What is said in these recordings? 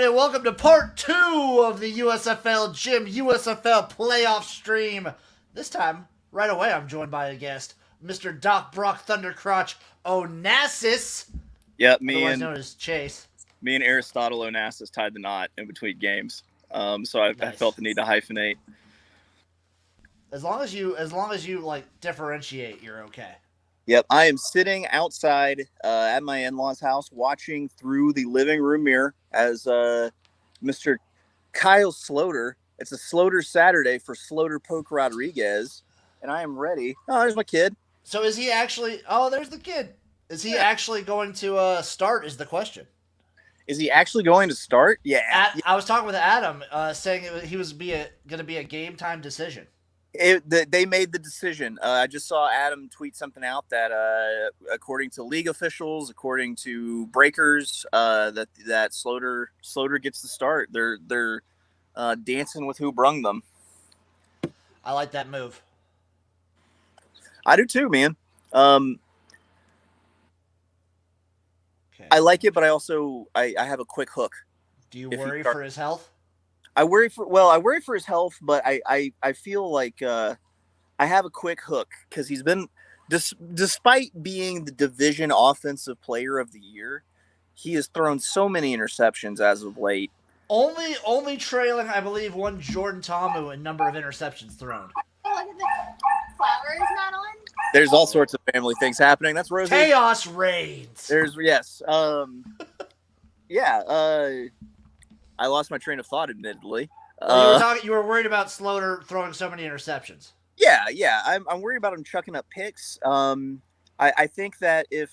everybody, and welcome to part 2 of the USFL Jim USFL playoff stream. This time, right away, I'm joined by a guest, Mr. Doc Brock Thundercrotch Onassis, Yeah, otherwise known as Chase. Me and Aristotle Onassis tied the knot in between games. So I felt the need to hyphenate. As long as you like differentiate, you're okay. Yep, I am sitting outside at my in-laws' house watching through the living room mirror as Mr. Kyle Sloter. It's a Sloter Saturday for Sloter Poke Rodriguez, and I am ready. Oh, there's my kid. So is he actually... Oh, there's the kid. Is he actually going to start is the question. Is he actually going to start? Yeah. I was talking with Adam saying he was going to be a game-time decision. They made the decision. I just saw Adam tweet something out that, according to league officials, according to breakers, that Sloter gets the start. They're dancing with who brung them. I like that move. I do too, man. Okay. I like it, but I also I have a quick hook. Do you worry for his health? I worry for his health, but I feel like I have a quick hook because he's been, despite being the division offensive player of the year, he has thrown so many interceptions as of late. Only trailing, I believe, one Jordan Tomu in number of interceptions thrown. Look at the flowers not on. There's all sorts of family things happening. That's Rosie. Chaos reigns. I lost my train of thought, admittedly. You were worried about Sloter throwing so many interceptions. Yeah. I'm worried about him chucking up picks. I think that if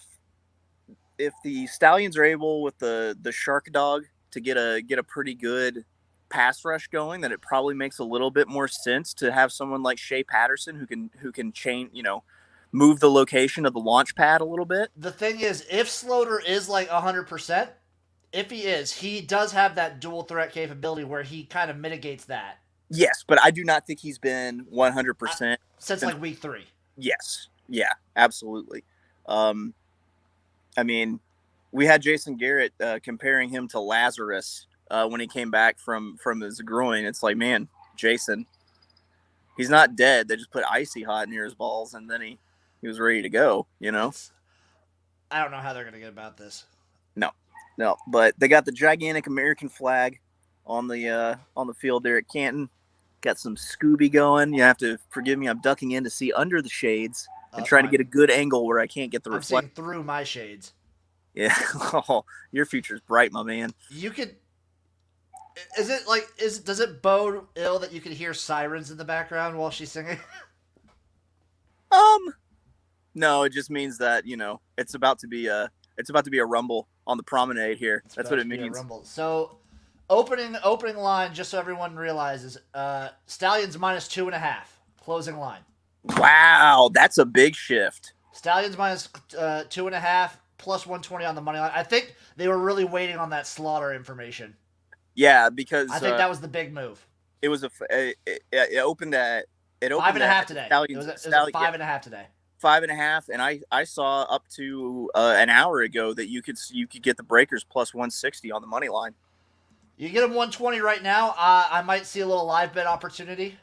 the Stallions are able with the Shark Dog to get a pretty good pass rush going, then it probably makes a little bit more sense to have someone like Shea Patterson who can move the location of the launch pad a little bit. The thing is, if Sloter is like 100%. If he is, he does have that dual threat capability where he kind of mitigates that. Yes, but I do not think he's been 100% since like week 3. Yes. Yeah, absolutely. I mean, we had Jason Garrett comparing him to Lazarus when he came back from his groin. It's like, man, Jason, he's not dead. They just put icy hot near his balls, and then he was ready to go, I don't know how they're going to get about this. No, but they got the gigantic American flag on the field there at Canton. Got some Scooby going. You have to forgive me. I'm ducking in to see under the shades and trying to get a good angle where I can't get the reflection. I'm seeing through my shades. Yeah. Oh, your future's bright, my man. You could. Does it bode ill that you could hear sirens in the background while she's singing? No, it just means that it's about to be a rumble on the promenade here. That's what it means. So, opening line, just so everyone realizes, Stallions minus 2.5 closing line. Wow, that's a big shift. Stallions minus 2.5 plus 120 on the money line. I think they were really waiting on that Slaughter information. Yeah, because I think that was the big move. It was it opened at 5.5 today. Stallions, it was 5.5 today. 5.5, and I saw up to an hour ago that you could get the Breakers plus 160 on the money line. You get them 120 right now. I might see a little live bet opportunity.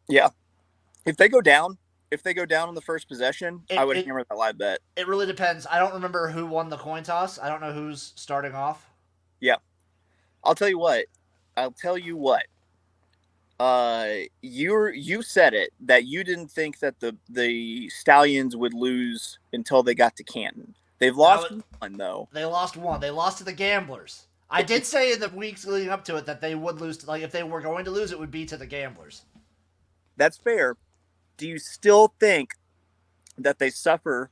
Yeah, if they go down on the first possession, I would hammer that live bet. It really depends. I don't remember who won the coin toss. I don't know who's starting off. Yeah, I'll tell you what. You said it that you didn't think that the Stallions would lose until they got to Canton. They've lost one though. They lost one. They lost to the Gamblers. I did say in the weeks leading up to it that they would lose. Like if they were going to lose, it would be to the Gamblers. That's fair. Do you still think that they suffer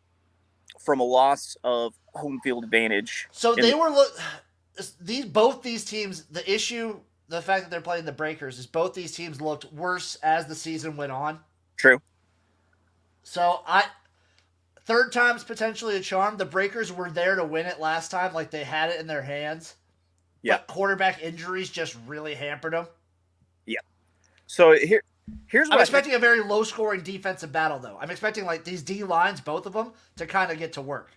from a loss of home field advantage? So they were both these teams. The fact that they're playing the Breakers is both these teams looked worse as the season went on. True. So third time's potentially a charm. The Breakers were there to win it last time, like they had it in their hands. Yeah. But quarterback injuries just really hampered them. Yeah. So here's what I'm expecting a very low-scoring defensive battle, though. I'm expecting like these D lines, both of them, to kind of get to work.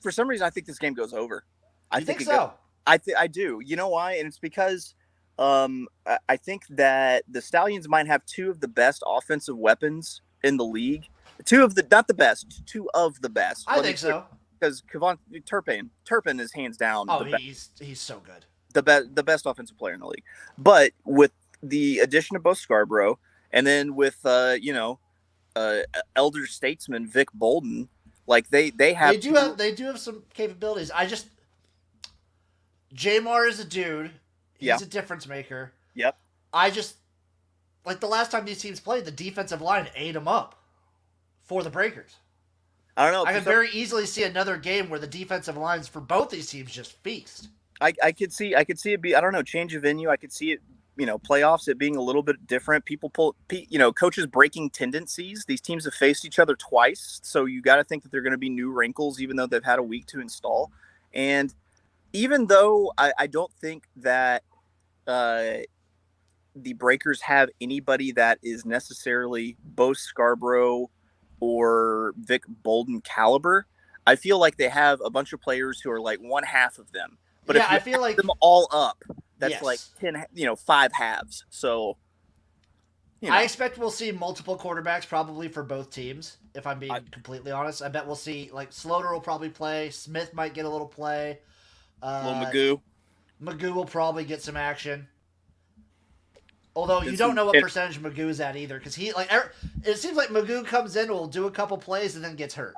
For some reason, I think this game goes over. I think so. I do. You know why? And it's because I think that the Stallions might have two of the best offensive weapons in the league. Two of the not the best, two of the best. I think so. Because Turpin is hands down he's so good. The best offensive player in the league. But with the addition of Bo Scarborough, and then with elder statesman Vic Bolden, like they do have some capabilities. Jamar is a dude. He's a difference maker. Yep. I just like the last time these teams played, the defensive line ate them up for the Breakers. I don't know. I can very easily see another game where the defensive lines for both these teams just feast. I could see it be, I don't know, change of venue. I could see it, playoffs, it being a little bit different. Coaches breaking tendencies. These teams have faced each other twice. So you got to think that they're going to be new wrinkles, even though they've had a week to install. And even though I don't think that the Breakers have anybody that is necessarily Bo Scarborough or Vic Bolden caliber, I feel like they have a bunch of players who are like one half of them. But if you add them all up, that's like 10, 5 halves. So, I expect we'll see multiple quarterbacks probably for both teams. If I'm being completely honest, I bet we'll see like Sloter will probably play. Smith might get a little play. Magoo will probably get some action. Although you don't know what percentage Magoo's at either, because it seems like Magoo comes in, will do a couple plays, and then gets hurt.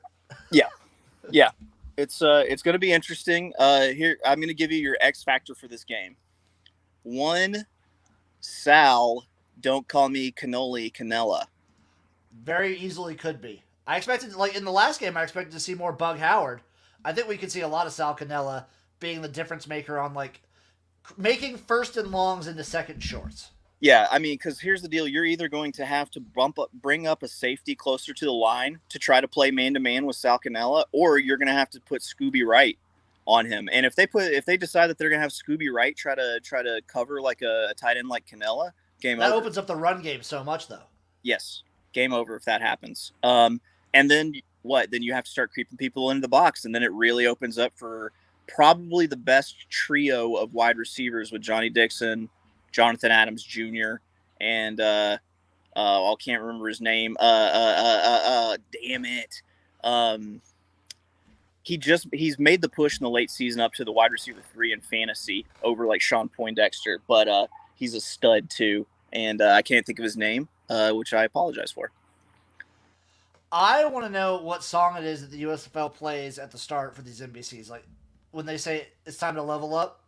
Yeah. It's going to be interesting. Here, I'm going to give you your X factor for this game. 1, Sal, don't call me Cannoli Canella. Very easily could be. I expected, in the last game, I expected to see more Bug Howard. I think we could see a lot of Sal Cannella being the difference maker on, making first and longs into second shorts. Yeah, I mean, because here's the deal. You're either going to have to bring up a safety closer to the line to try to play man-to-man with Sal Cannella, or you're going to have to put Scooby Wright on him. And if they decide that they're going to have Scooby Wright try to cover like a tight end like Cannella, game over. That opens up the run game so much, though. Yes, game over if that happens. And then what? Then you have to start creeping people into the box, and then it really opens up for probably the best trio of wide receivers with Johnny Dixon, Jonathan Adams Jr. and I can't remember his name. Damn it. He's made the push in the late season up to the wide receiver 3 in fantasy over like Sean Poindexter, but he's a stud too, and I can't think of his name, which I apologize for. I want to know what song it is that the USFL plays at the start for these NBCs. Like when they say it's time to level up,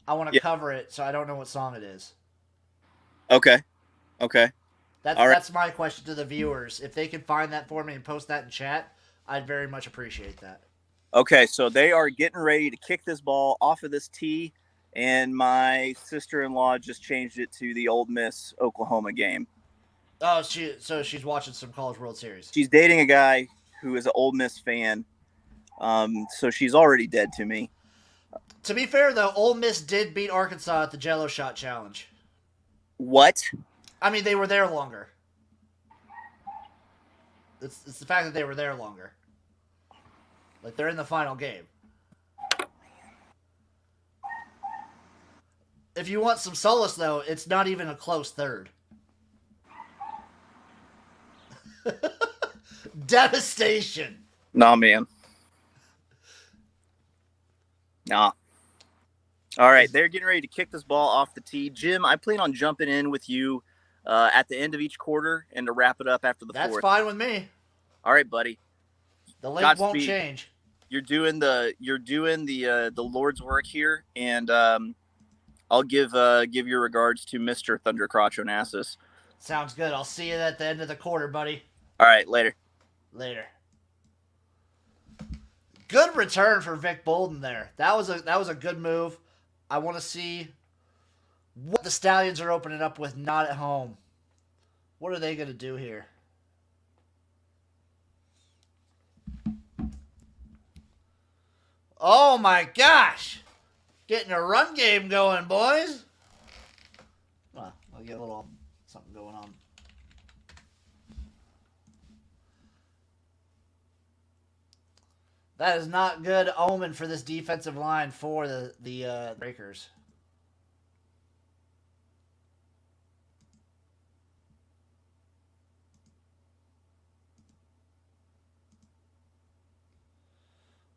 I want to cover it, so I don't know what song it is. Okay. That's my question to the viewers. If they can find that for me and post that in chat, I'd very much appreciate that. Okay, so they are getting ready to kick this ball off of this tee, and my sister-in-law just changed it to the Ole Miss Oklahoma game. Oh, so she's watching some College World Series. She's dating a guy who is an Ole Miss fan, so she's already dead to me. To be fair, though, Ole Miss did beat Arkansas at the Jello Shot Challenge. What? I mean, they were there longer. It's the fact that they were there longer. Like, they're in the final game. If you want some solace, though, it's not even a close third. Devastation. Nah, man. Nah. All right, they're getting ready to kick this ball off the tee. Jim, I plan on jumping in with you at the end of each quarter and to wrap it up after the fourth. That's fine with me. All right, buddy. The link won't change. You're doing the Lord's work here, and I'll give your regards to Mr. Thundercrotch Onassis. Sounds good. I'll see you at the end of the quarter, buddy. All right, later. Good return for Vic Bolden there. That was a good move. I want to see what the Stallions are opening up with not at home. What are they going to do here? Oh my gosh! Getting a run game going, boys. Well, I'll get a little something going on. That is not good omen for this defensive line for the Breakers.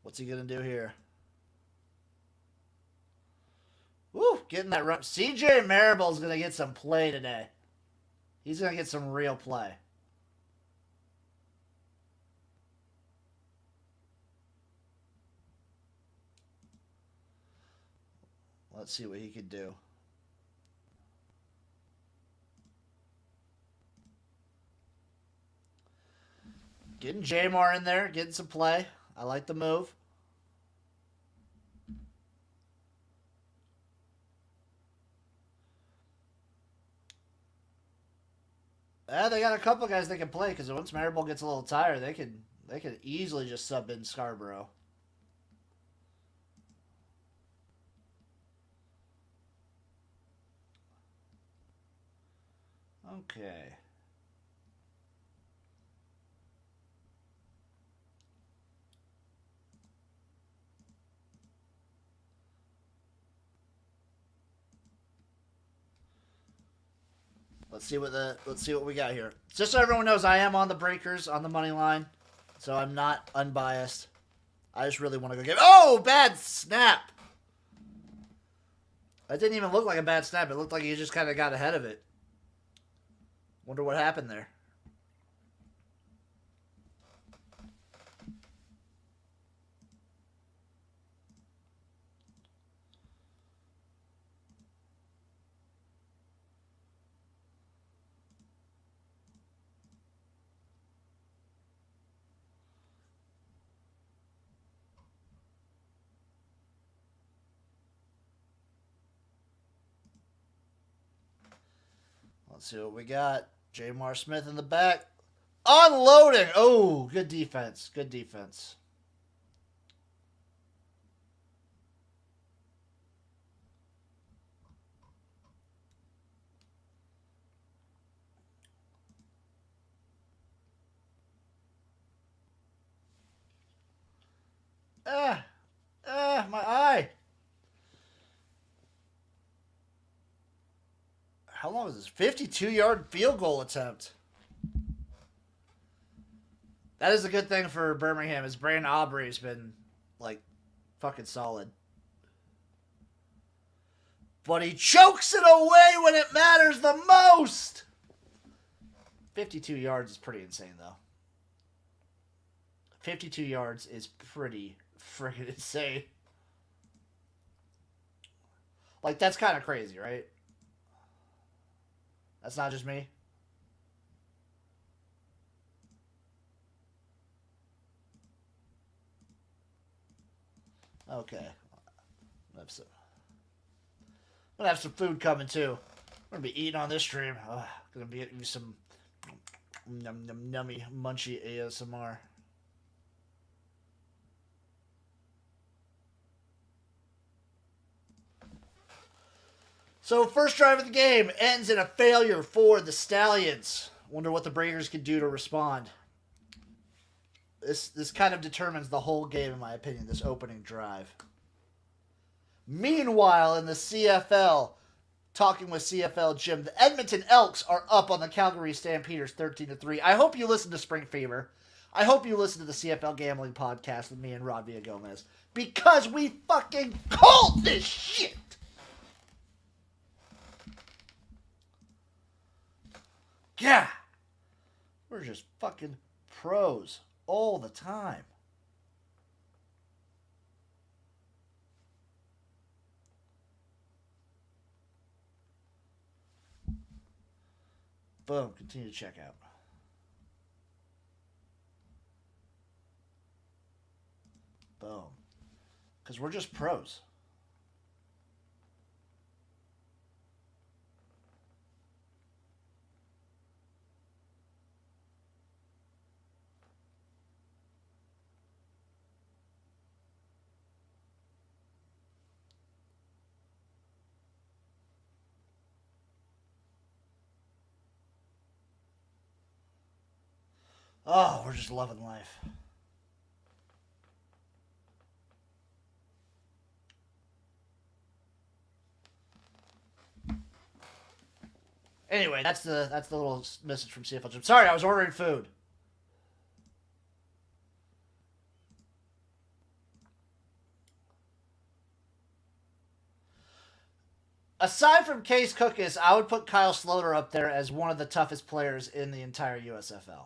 What's he going to do here? Woo, getting that run. CJ Marable's going to get some play today. He's going to get some real play. Let's see what he could do. Getting Jamar in there, getting some play. I like the move. They got a couple guys that can play because once Marable gets a little tired, they could easily just sub in Scarborough. Okay. Let's see what we got here. Just so everyone knows, I am on the Breakers on the money line, so I'm not unbiased. I just really want to go get. Oh, bad snap! That didn't even look like a bad snap. It looked like he just kind of got ahead of it. Wonder what happened there. Let's see what we got. Jamar Smith in the back. Unloading. Oh, good defense. Good defense. My eye. How long is this? 52-yard field goal attempt. That is a good thing for Birmingham. Is Brandon Aubrey's been like fucking solid. But he chokes it away when it matters the most. 52 yards is pretty insane, though. 52 yards is pretty freaking insane. Like, that's kind of crazy, right? That's not just me. Okay. I'm gonna have some food coming too. I'm gonna be eating on this stream. Gonna be eating some nummy munchy ASMR. So first drive of the game ends in a failure for the Stallions. Wonder what the Breakers can do to respond. This kind of determines the whole game, in my opinion, this opening drive. Meanwhile, in the CFL, talking with CFL Jim, the Edmonton Elks are up on the Calgary Stampeders 13-3. I hope you listen to Spring Fever. I hope you listen to the CFL Gambling Podcast with me and Rob Villagomez. Because we fucking called this shit! Yeah! We're just fucking pros all the time. Boom. Continue to check out. Boom. Because we're just pros. Oh, we're just loving life. Anyway, that's the little message from CFL Jim. Sorry, I was ordering food. Aside from Case Cookus, I would put Kyle Sloter up there as one of the toughest players in the entire USFL.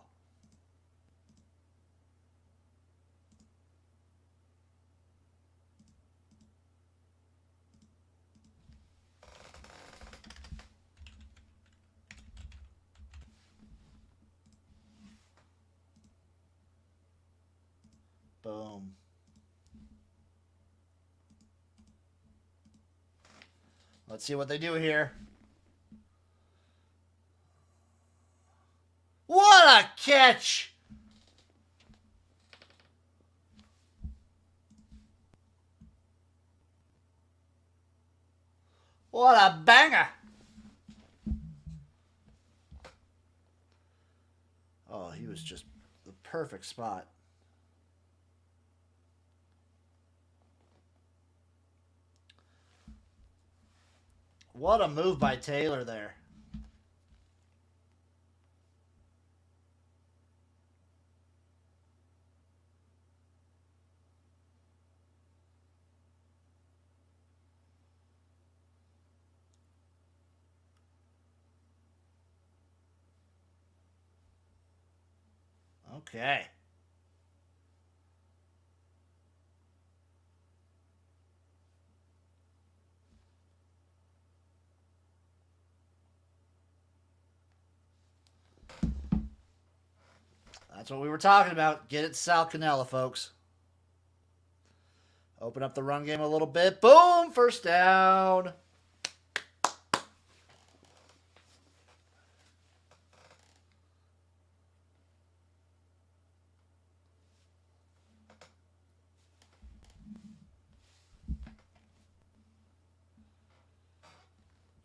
Boom. Let's see what they do here. What a catch! What a banger! Oh, he was just the perfect spot. What a move by Taylor there. Okay. That's what we were talking about. Get it Sal Cannella, folks. Open up the run game a little bit. Boom! First down.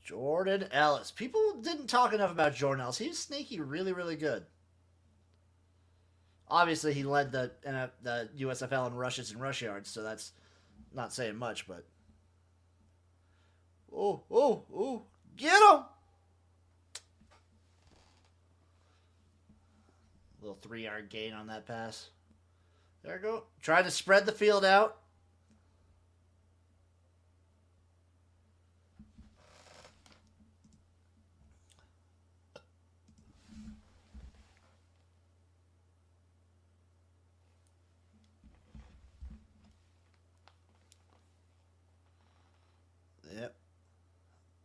Jordan Ellis. People didn't talk enough about Jordan Ellis. He was sneaky, really, really good. Obviously, he led the USFL in rushes and rush yards, so that's not saying much, but... Oh, get him! Little 3-yard gain on that pass. There we go. Trying to spread the field out. Yep.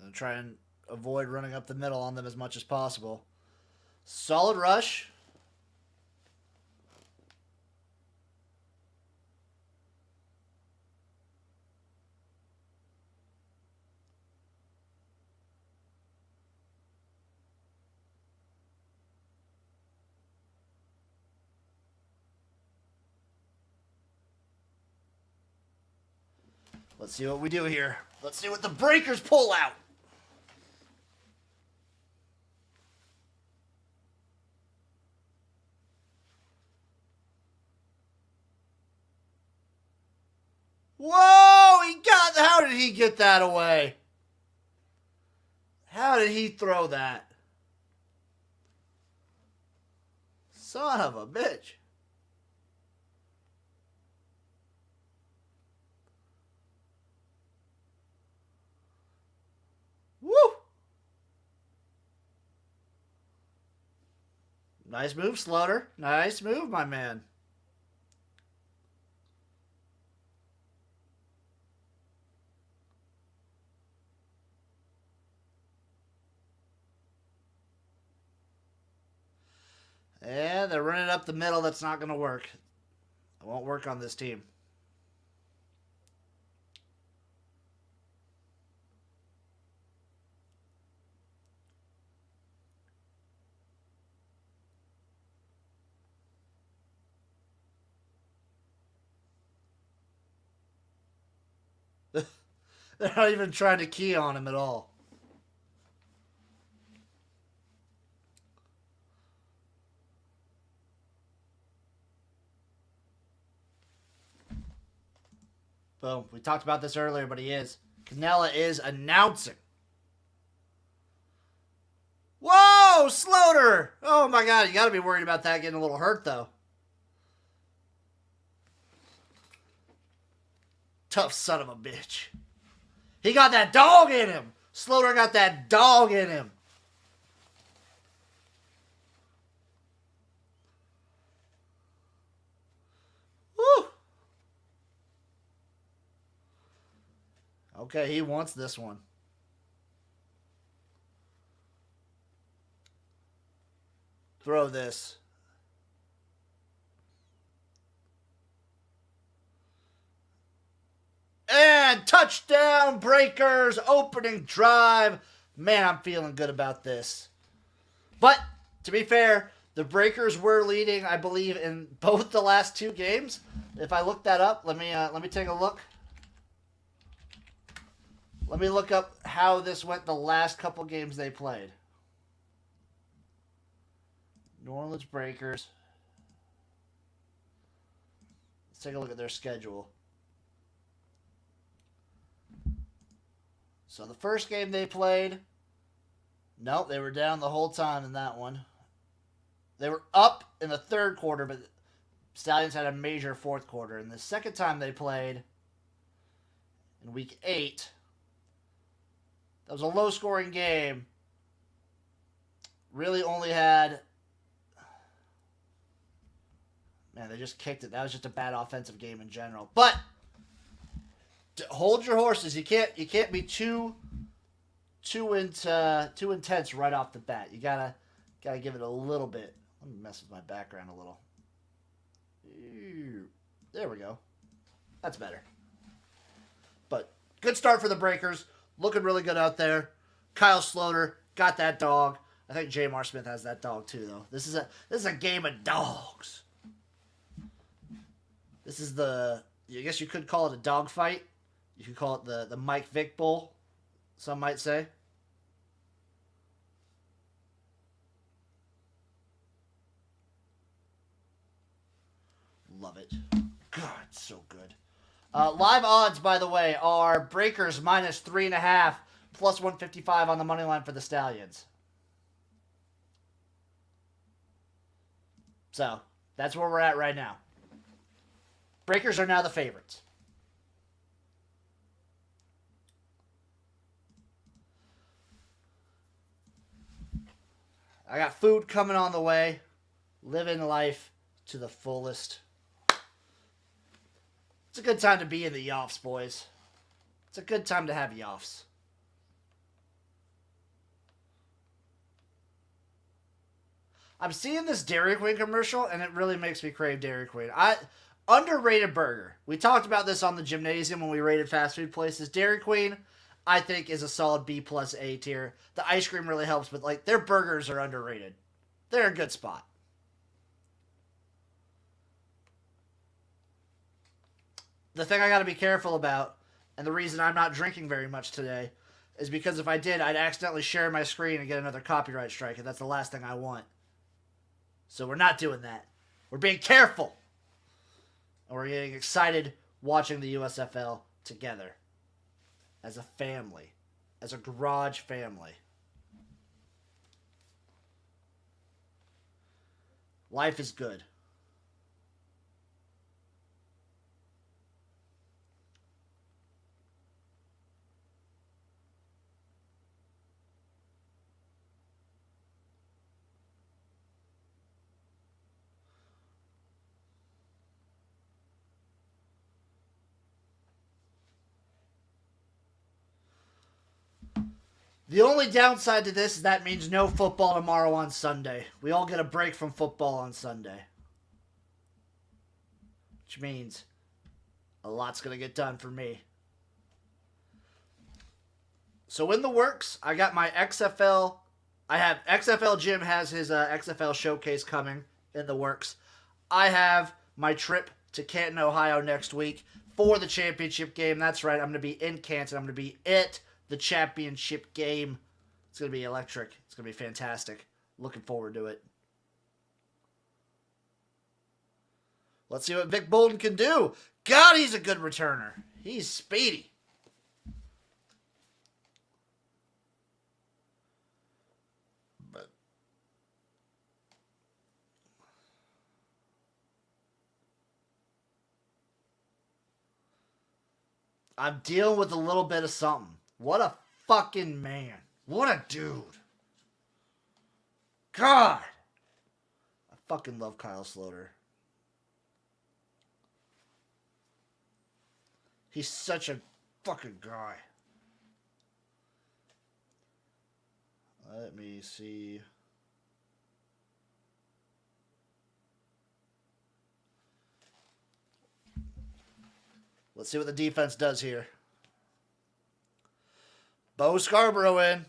And try and avoid running up the middle on them as much as possible. Solid rush. Let's see what we do here. Let's see what the Breakers pull out. Whoa! How did he get that away? How did he throw that? Son of a bitch. Woo! Nice move, Slaughter. Nice move, my man. And they're running up the middle. That's not going to work. It won't work on this team. They're not even trying to key on him at all. Boom. We talked about this earlier, but he is. Cannella is announcing. Oh, Slaughter! Oh my God, you got to be worried about that getting a little hurt though. Tough son of a bitch. He got that dog in him. Slaughter got that dog in him. Woo! Okay, he wants this one. Throw this. And touchdown, Breakers, opening drive. Man, I'm feeling good about this. But, to be fair, the Breakers were leading, I believe, in both the last two games. If I look that up, let me take a look. Let me look up how this went the last couple games they played. New Orleans Breakers. Let's take a look at their schedule. So the first game they played, nope, they were down the whole time in that one. They were up in the third quarter, but Stallions had a major fourth quarter. And the second time they played, in week 8, that was a low-scoring game. Really only had... Man, they just kicked it. That was just a bad offensive game in general. But hold your horses. You can't be too intense right off the bat. You gotta give it a little bit. Let me mess with my background a little. There we go. That's better. But good start for the Breakers. Looking really good out there. Kyle Slaughter got that dog. I think J.M.R. Smith has that dog too, though. This is a game of dogs. This is I guess you could call it a dog fight. You could call it the Mike Vick Bowl, some might say. Love it. God, it's so good. Live odds, by the way, are Breakers minus 3.5, plus 155 on the money line for the Stallions. So, that's where we're at right now. Breakers are now the favorites. I got food coming on the way. Living life to the fullest. It's a good time to be in the Yoffs, boys. It's a good time to have Yoffs. I'm seeing this Dairy Queen commercial, and it really makes me crave Dairy Queen. Underrated burger. We talked about this on the gymnasium when we rated fast food places. Dairy Queen, I think, is a solid B plus A tier. The ice cream really helps, but like their burgers are underrated. They're a good spot. The thing I got to be careful about, and the reason I'm not drinking very much today, is because if I did, I'd accidentally share my screen and get another copyright strike, and that's the last thing I want. So we're not doing that. We're being careful. And we're getting excited watching the USFL together. As a family. As a garage family. Life is good. The only downside to this is that means no football tomorrow on Sunday. We all get a break from football on Sunday. Which means a lot's going to get done for me. So in the works, I got my XFL. XFL Jim has his XFL showcase coming in the works. I have my trip to Canton, Ohio next week for the championship game. That's right, I'm going to be in Canton. I'm going to be at the championship game. It's going to be electric. It's going to be fantastic. Looking forward to it. Let's see what Vic Bolden can do. God, he's a good returner. He's speedy. But I'm dealing with a little bit of something. What a fucking man. What a dude. God. I fucking love Kyle Sloter. He's such a fucking guy. Let me see. Let's see what the defense does here. Bo Scarborough in.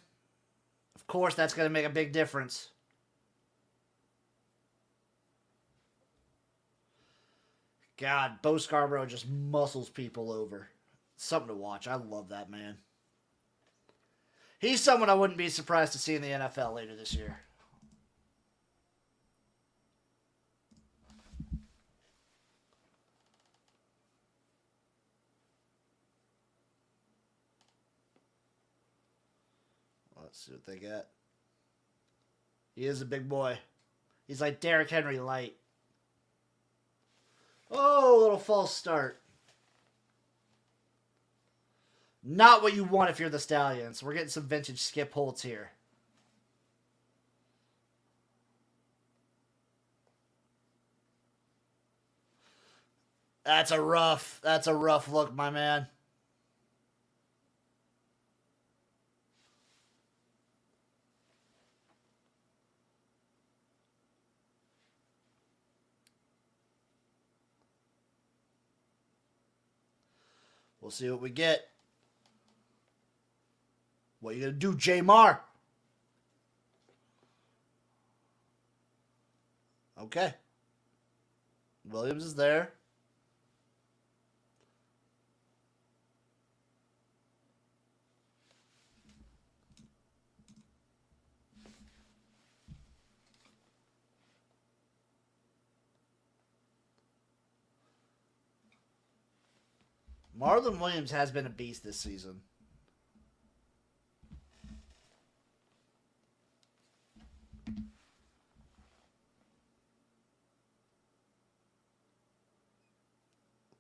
Of course, that's going to make a big difference. God, Bo Scarborough just muscles people over. Something to watch. I love that man. He's someone I wouldn't be surprised to see in the NFL later this year. Let's see what they got. He is a big boy. He's like Derrick Henry light. Oh, a little false start. Not what you want if you're the Stallions. We're getting some vintage Skip Holtz here. That's a rough look, my man. We'll see what we get. What are you going to do, J-Mar? Okay. Williams is there. Marlon Williams has been a beast this season.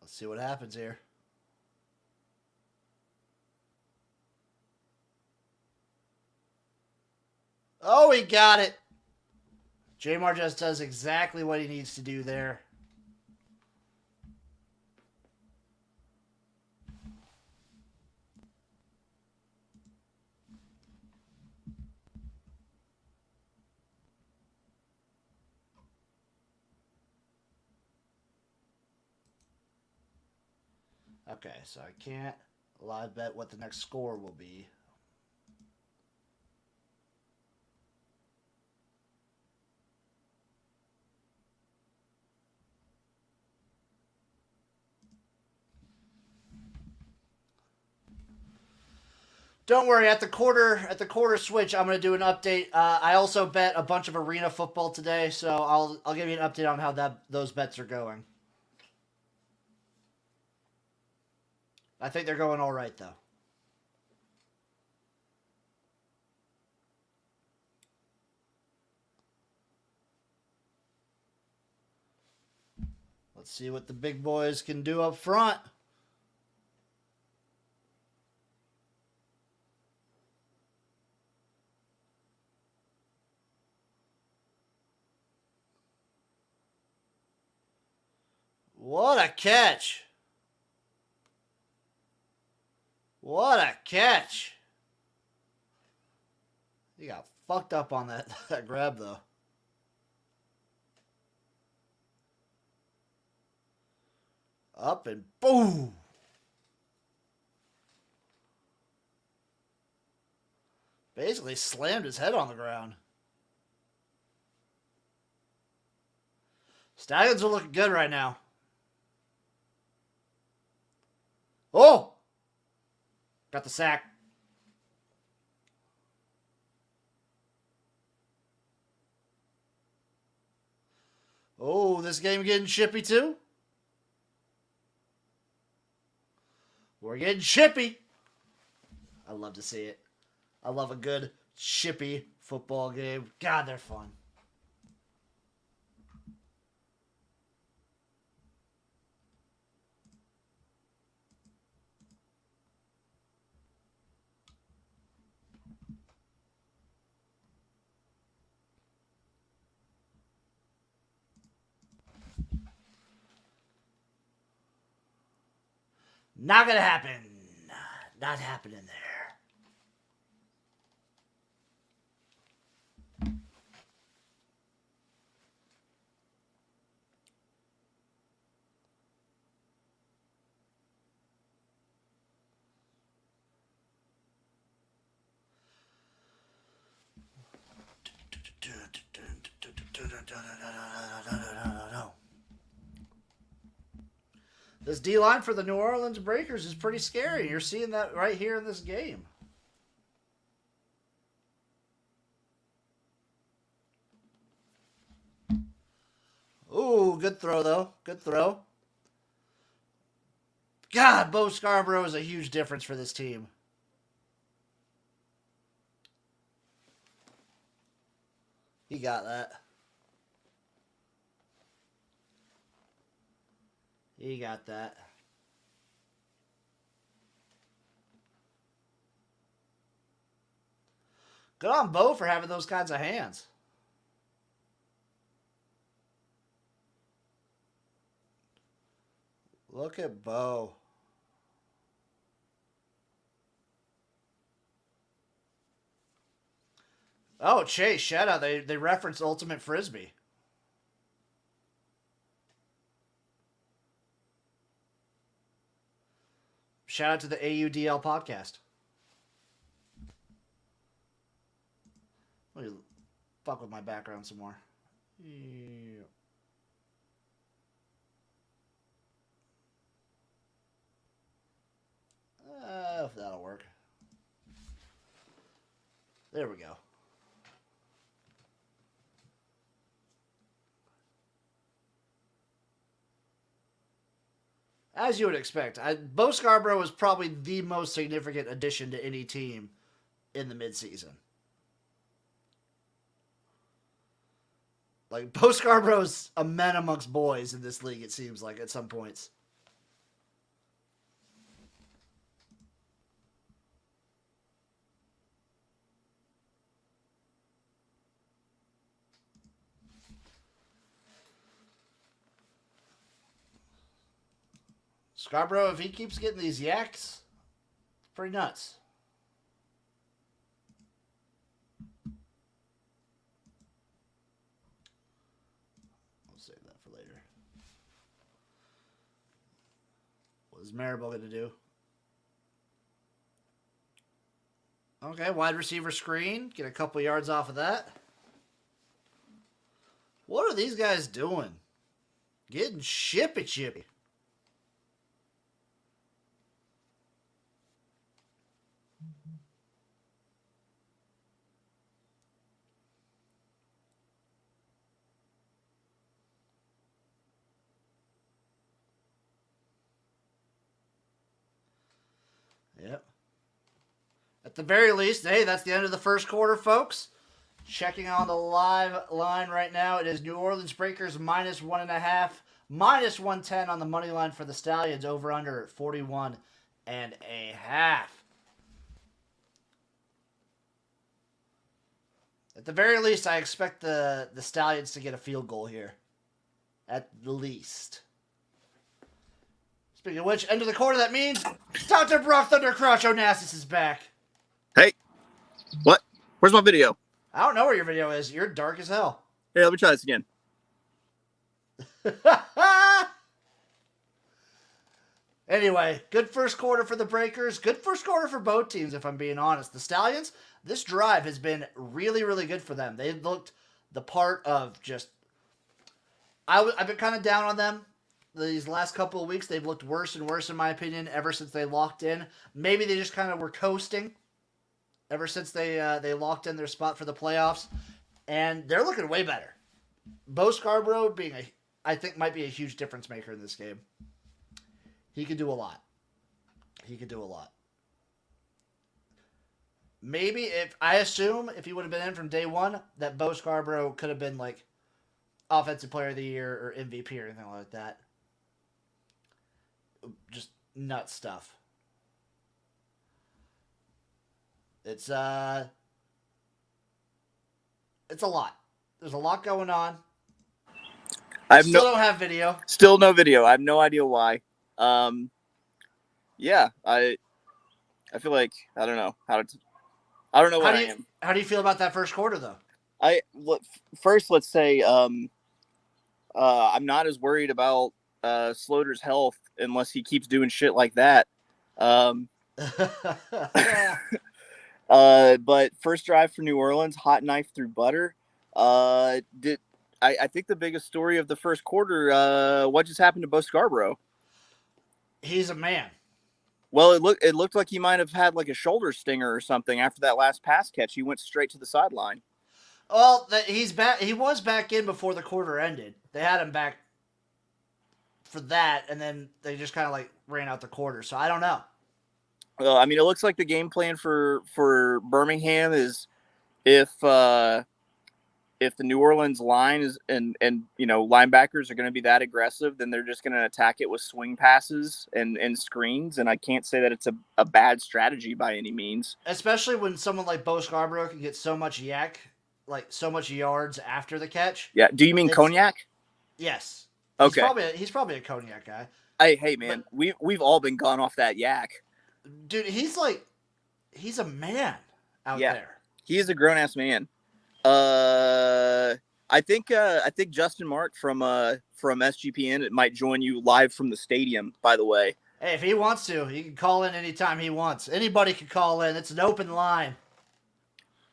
Let's see what happens here. Oh, he got it. J-Mar just does exactly what he needs to do there. Okay, so I can't live bet what the next score will be. Don't worry, at the quarter switch, I'm going to do an update. I also bet a bunch of arena football today, so I'll give you an update on how those bets are going. I think they're going all right, though. Let's see what the big boys can do up front. What a catch. What a catch. He got fucked up on that grab, though. Up and boom. Basically slammed his head on the ground. Stallions are looking good right now. Oh! Got the sack. Oh, this game getting chippy too? We're getting chippy. I love to see it. I love a good chippy football game. God, they're fun. Not gonna happen. Not happening there. This D-line for the New Orleans Breakers is pretty scary. You're seeing that right here in this game. Ooh, good throw, though. Good throw. God, Bo Scarborough is a huge difference for this team. He got that. He got that. Good on Bo for having those kinds of hands. Look at Bo. Oh, Chase, shout out. They referenced Ultimate Frisbee. Shout out to the AUDL podcast. Let me fuck with my background some more. Yeah. If that'll work. There we go. As you would expect, Bo Scarborough was probably the most significant addition to any team in the midseason. Like, Bo Scarborough's a man amongst boys in this league, it seems like, at some points. Scarborough, if he keeps getting these yaks, it's pretty nuts. I'll save that for later. What is Maribel going to do? Okay, wide receiver screen. Get a couple yards off of that. What are these guys doing? Getting chippy. Yep. At the very least, hey, that's the end of the first quarter, folks. Checking on the live line right now, it is New Orleans Breakers minus 1.5, minus 110 on the money line for the Stallions, over under at 41.5. At the very least, I expect the Stallions to get a field goal here. At the least. Speaking of which, end of the quarter, that means Dr. Brock Thundercrotch Onassis is back. Hey, what? Where's my video? I don't know where your video is. You're dark as hell. Hey, let me try this again. Anyway, good first quarter for the Breakers. Good first quarter for both teams, if I'm being honest. The Stallions, this drive has been really, really good for them. They looked the part of just... I've been kind of down on them these last couple of weeks. They've looked worse and worse, in my opinion, ever since they locked in. Maybe they just kind of were coasting ever since they locked in their spot for the playoffs. And they're looking way better. Bo Scarborough I think might be a huge difference maker in this game. He could do a lot. Maybe if he would have been in from day one, that Bo Scarborough could have been like Offensive Player of the Year or MVP or anything like that. Just nut stuff. It's a lot. There's a lot going on. I don't have video. Still no video. I have no idea why. Yeah, I feel like I don't know how to. I don't know what I am. How do you feel about that first quarter though? First, let's say I'm not as worried about Slaughter's health unless he keeps doing shit like that. Um, but first drive for New Orleans, hot knife through butter. I think the biggest story of the first quarter, what just happened to Bo Scarborough? He's a man. Well, it looked like he might have had like a shoulder stinger or something after that last pass catch. He went straight to the sideline. Well, he's back. He was back in before the quarter ended. They had him back for that, and then they just kind of like ran out the quarter. So I don't know. Well, I mean, it looks like the game plan for Birmingham is if the New Orleans line is and linebackers are going to be that aggressive, then they're just going to attack it with swing passes and screens. And I can't say that it's a bad strategy by any means. Especially when someone like Bo Scarborough can get so much so much yards after the catch. Yeah. Do you mean Cognac? Yes. Okay. He's probably a Cognac guy. Hey man, we've all been gone off that yak. Dude, he's a man out there. He is a grown ass man. I think Justin Mark from SGPN it might join you live from the stadium. By the way, hey, if he wants to, he can call in anytime he wants. Anybody can call in. It's an open line.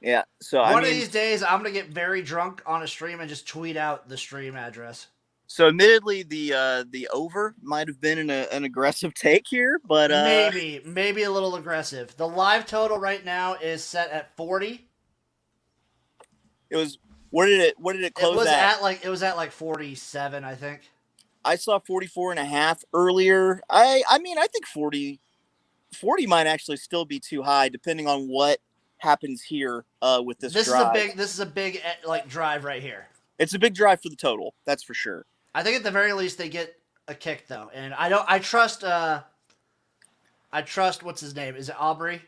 Yeah. So one of these days, I'm gonna get very drunk on a stream and just tweet out the stream address. So admittedly, the over might have been an aggressive take here, but maybe a little aggressive. The live total right now is set at 40. It was where did it close It was at like 47, I think. I saw 44.5 earlier. I mean I think 40 might actually still be too high depending on what happens here with this drive. This is a big like drive right here. It's a big drive for the total, that's for sure. I think at the very least they get a kick though, and I trust what's his name? Is it Aubrey?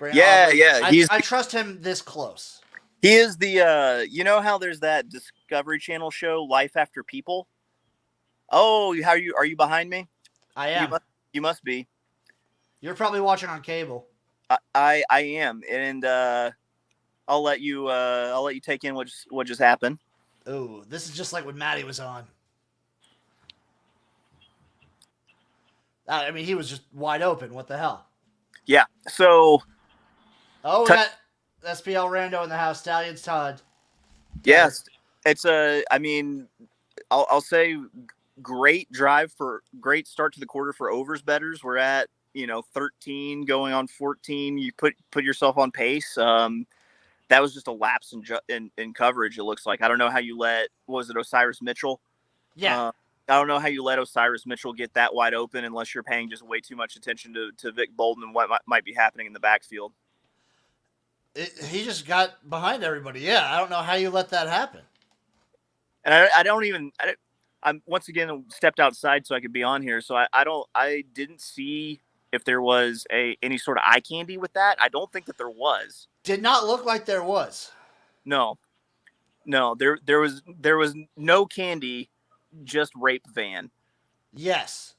Aubrey. I trust him this close. He is the you know how there's that Discovery Channel show Life After People? Oh, are you behind me? I am. You must be. You're probably watching on cable. I am, and I'll let you take in what just happened. Ooh, this is just like when Maddie was on. I mean, he was just wide open. What the hell? Yeah. So. Oh, we got SPL Rando in the house. Stallions Todd. Yes, it's I mean, I'll say great start to the quarter for overs bettors. We're at 13 going on 14. You put yourself on pace. That was just a lapse in coverage. It looks like. I don't know how you was it Osiris Mitchell? Yeah. I don't know how you let Osiris Mitchell get that wide open unless you're paying just way too much attention to Vic Bolden and what might be happening in the backfield. He just got behind everybody. Yeah, I don't know how you let that happen. And I'm once again stepped outside so I could be on here. So I didn't see if there was any sort of eye candy with that. I don't think that there was. Did not look like there was. No, there was no candy, just rape van. Yes,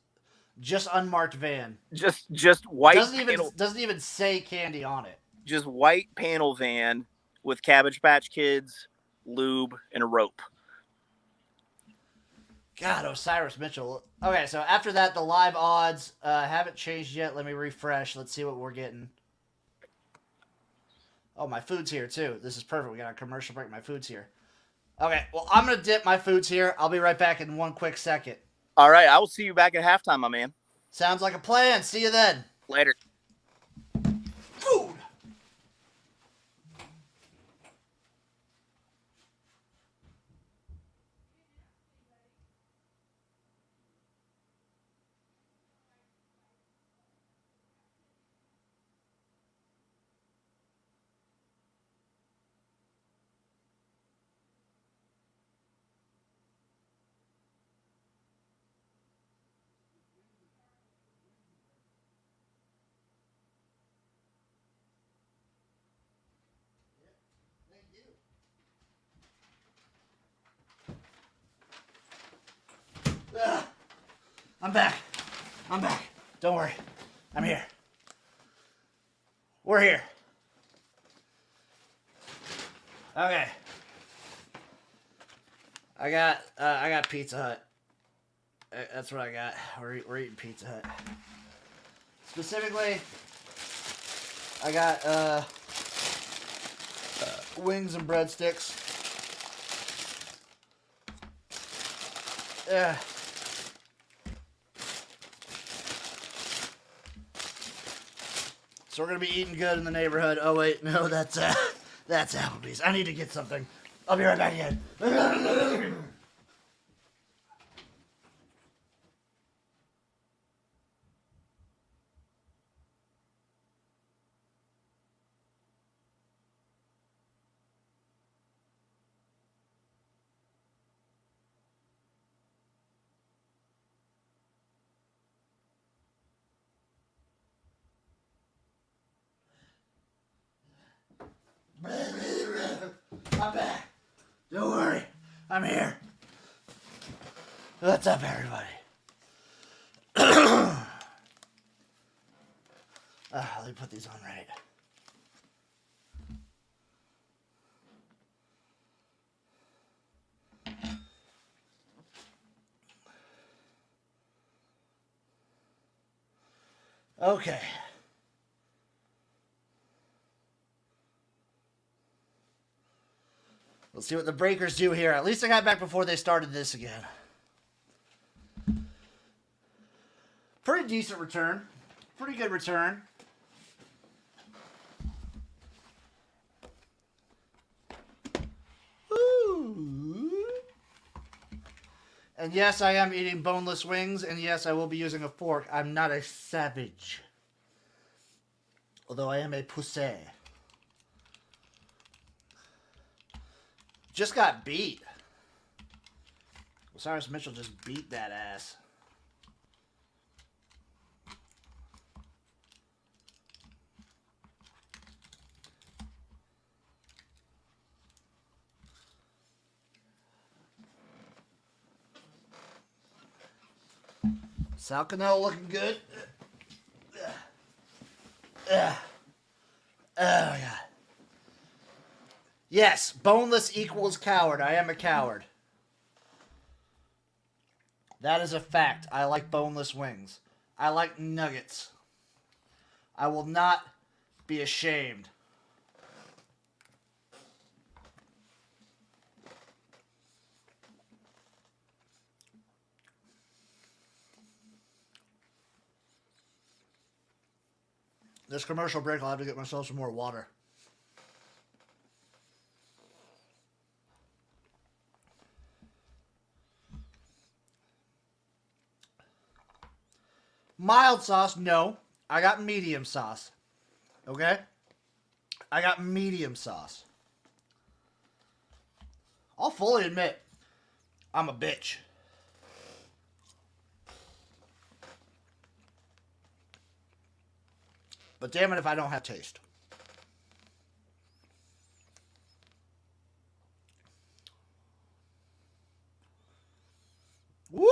just unmarked van. Just white. Doesn't even say candy on it. Just white panel van with Cabbage Patch Kids, lube, and a rope. God, Osiris Mitchell. Okay, so after that, the live odds haven't changed yet. Let me refresh. Let's see what we're getting. Oh, my food's here, too. This is perfect. We got a commercial break. My food's here. Okay, well, I'm going to dip. My food's here. I'll be right back in one quick second. All right, I will see you back at halftime, my man. Sounds like a plan. See you then. Later. Food! I'm back. Don't worry. I'm here. We're here. Okay. I got Pizza Hut. That's what I got. We're eating Pizza Hut. Specifically, I got wings and breadsticks. Yeah. So we're gonna be eating good in the neighborhood. Oh wait, no, that's Applebee's. I need to get something. I'll be right back again. I'm back. Don't worry. I'm here. What's up, everybody? Let me put these on right. Okay. Let's see what the Breakers do here. At least I got back before they started this again. Pretty decent return. Pretty good return. Ooh. And yes, I am eating boneless wings. And yes, I will be using a fork. I'm not a savage. Although I am a pussy. Just got beat. Osiris Mitchell just beat that ass. Sal Cannell looking good. Oh, God. Yes, boneless equals coward. I am a coward. That is a fact. I like boneless wings. I like nuggets. I will not be ashamed. This commercial break, I'll have to get myself some more water. Mild sauce, no. I got medium sauce. Okay? I got medium sauce. I'll fully admit, I'm a bitch. But damn it if I don't have taste. Woo!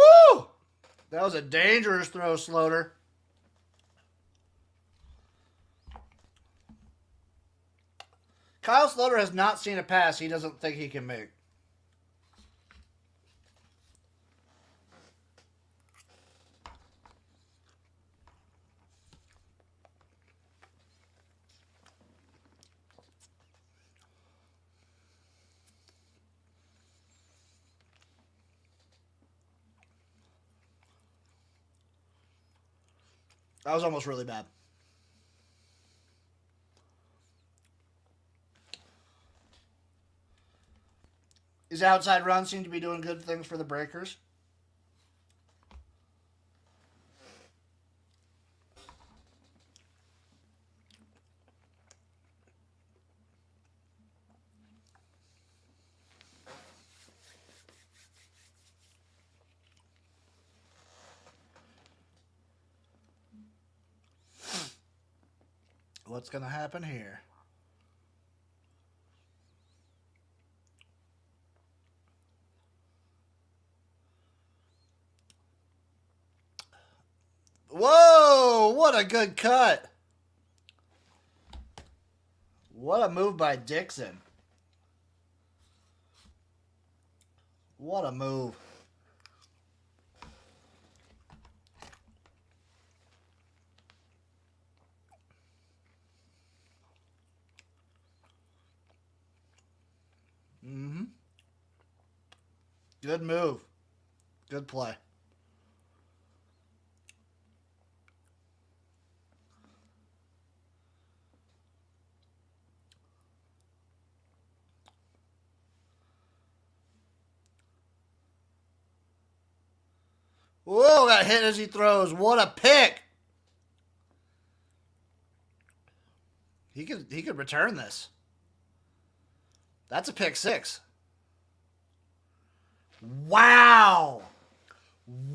That was a dangerous throw, Sloter. Kyle Sloter has not seen a pass he doesn't think he can make. That was almost really bad. His outside run seemed to be doing good things for the Breakers. What's going to happen here? Whoa! a good cut. What a move by Dixon. What a move. Mm-hmm. Good move. Good play. Whoa, got hit as he throws. What a pick. He could return this. That's a pick six. Wow.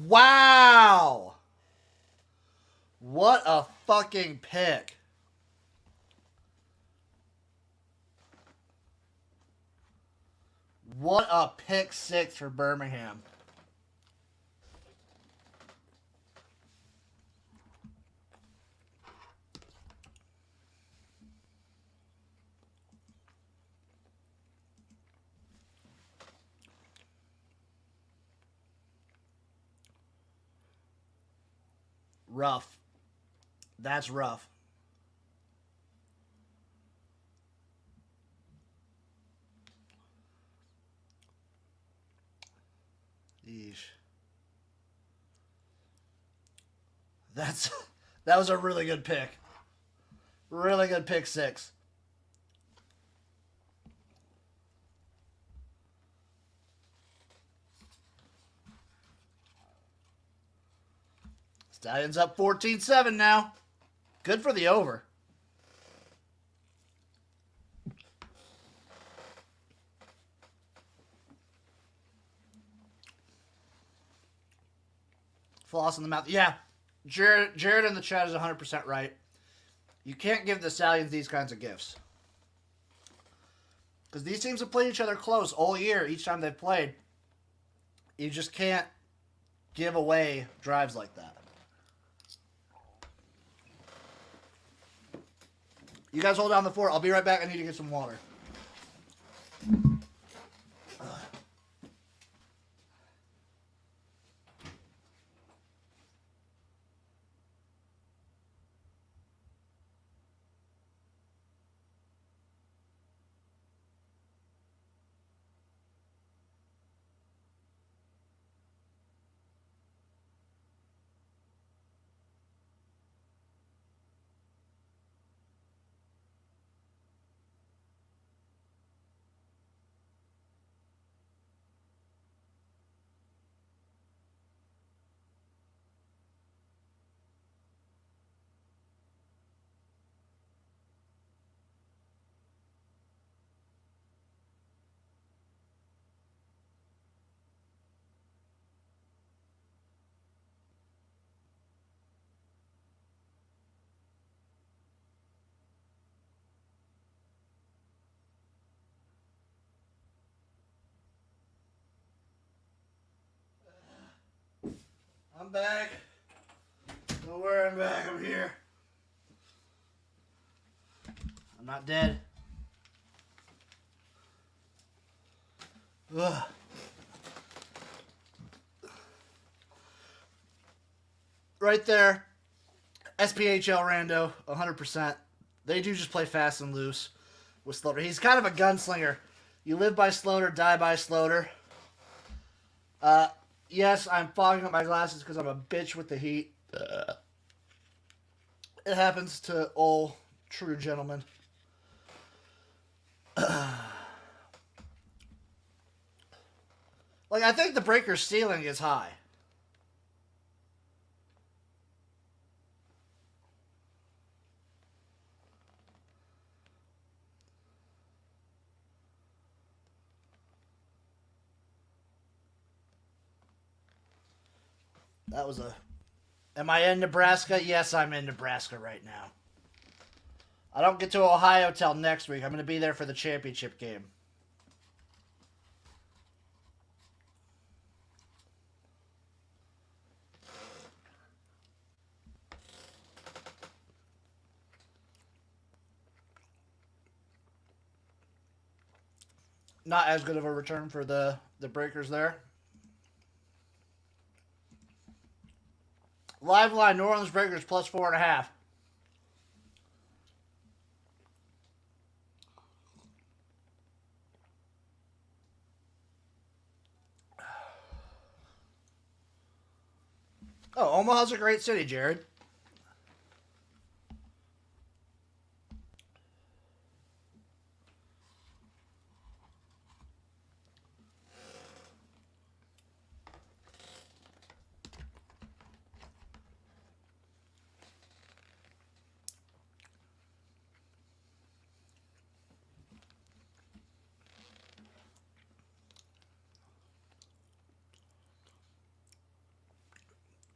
Wow. What a fucking pick. What a pick six for Birmingham. Rough. That's rough. Yeesh. That was a really good pick. Really good pick six. Stallions up 14-7 now. Good for the over. Floss in the mouth. Yeah. Jared in the chat is 100% right. You can't give the Stallions these kinds of gifts. Because these teams have played each other close all year, each time they've played. You just can't give away drives like that. You guys hold down the fort. I'll be right back. I need to get some water. I'm back. Don't worry, I'm back. I'm here. I'm not dead. Ugh. Right there. SPHL Rando, 100%. They do just play fast and loose with Slaughter. He's kind of a gunslinger. You live by Slaughter, die by Slaughter. Yes, I'm fogging up my glasses because I'm a bitch with the heat. It happens to all true gentlemen. Like, I think the breaker's ceiling is high. That was a... Am I in Nebraska? Yes, I'm in Nebraska right now. I don't get to Ohio till next week. I'm going to be there for the championship game. Not as good of a return for the Breakers there. Live line, New Orleans Breakers plus 4.5. Oh, Omaha's a great city, Jared.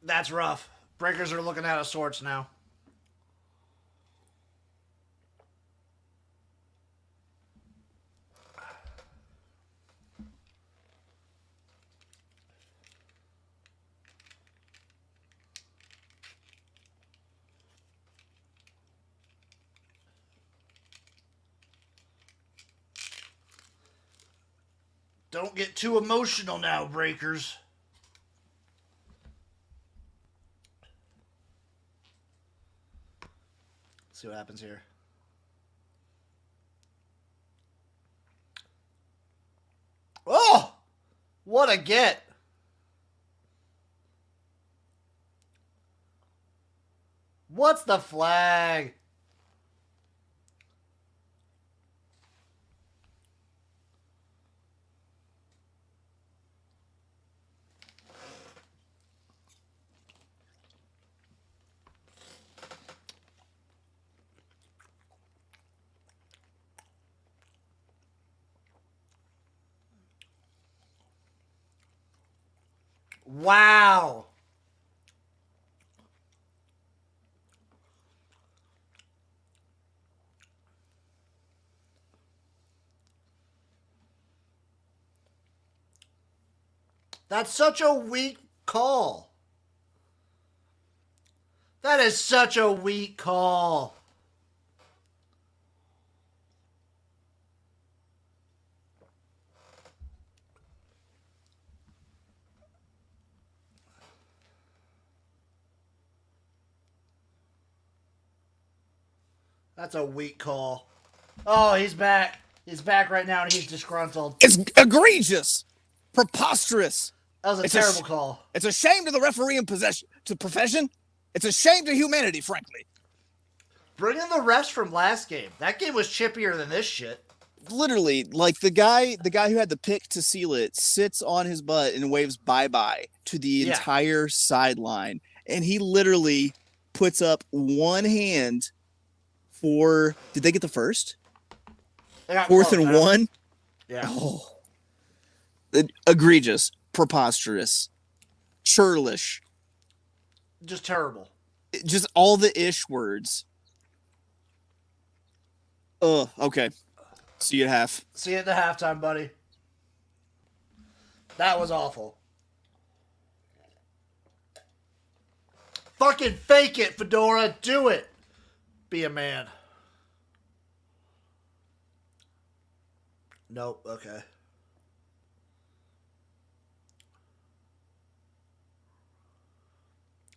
That's rough. Breakers are looking out of sorts now. Don't get too emotional now, Breakers. Let's see what happens here. Oh! What a get! What's the flag? Wow. That's such a weak call. That is such a weak call. That's a weak call. Oh, he's back. He's back right now, and he's disgruntled. It's egregious, preposterous. That was a terrible call. It's a shame to the refereeing profession. It's a shame to humanity, frankly. Bring in the refs from last game. That game was chippier than this shit. Literally, like the guy who had the pick to seal it sits on his butt and waves bye-bye to the entire sideline. And he literally puts up one hand for, did they get the first? Fourth and 1? Yeah. Oh. Egregious, preposterous, churlish. Just terrible. Just all the ish words. Okay. See you at half. See you at the halftime, buddy. That was awful. Fucking fake it, Fedora. Do it. Be a man. Nope. Okay.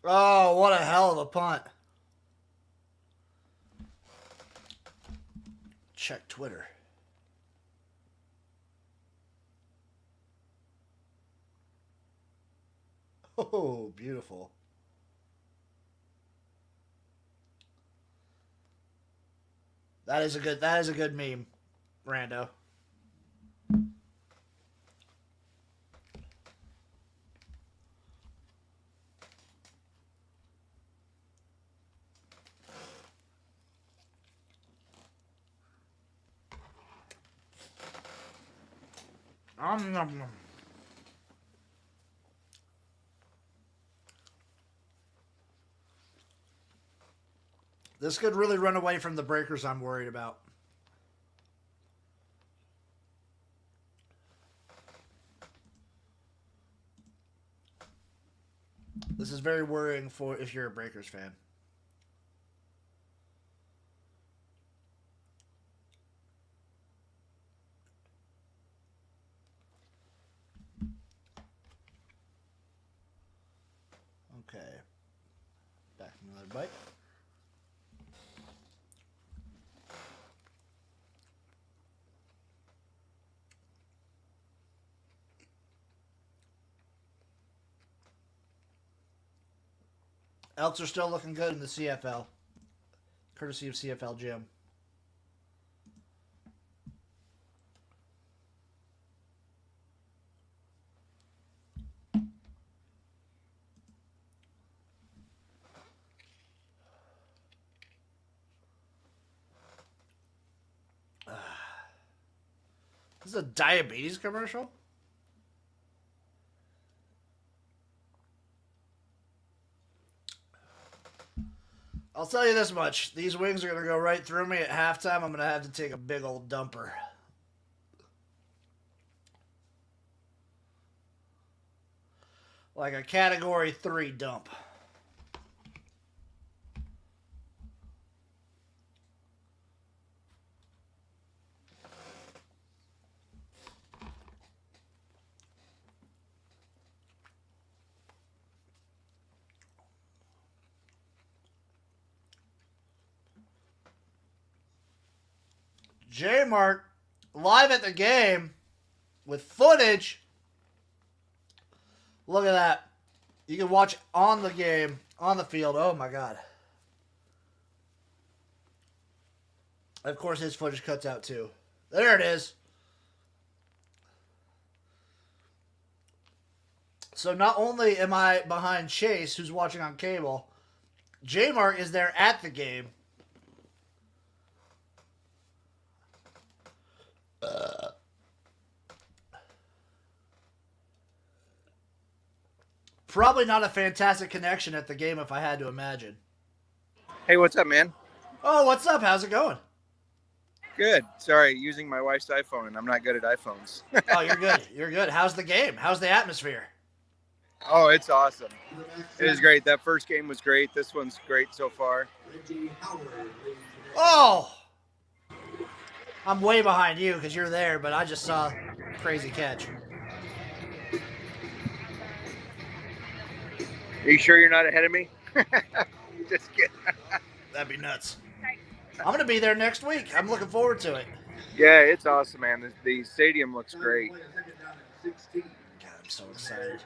Oh, what a hell of a punt. Check Twitter. Oh, beautiful. That is a good meme, Rando. This could really run away from the Breakers I'm worried about. This is very worrying for if you're a Breakers fan. Okay. Back another bite. Elks are still looking good in the CFL. Courtesy of CFL Jim. This is a diabetes commercial? I'll tell you this much. These wings are going to go right through me at halftime. I'm going to have to take a big old dumper. Like a category 3 dump. J-Mart live at the game with footage. Look at that. You can watch on the game, on the field. Oh my God. Of course, his footage cuts out too. There it is. So not only am I behind Chase, who's watching on cable, J-Mart is there at the game. Probably not a fantastic connection at the game if I had to imagine. Hey, what's up, man? Oh, what's up? How's it going? Good. Sorry, using my wife's iPhone, and I'm not good at iPhones. Oh, you're good. You're good. How's the game? How's the atmosphere? Oh, it's awesome. It is great. That first game was great. This one's great so far. Oh! I'm way behind you because you're there, but I just saw a crazy catch. Are you sure you're not ahead of me? Just kidding. That'd be nuts. I'm going to be there next week. I'm looking forward to it. Yeah, it's awesome, man. The stadium looks great. God, I'm so excited.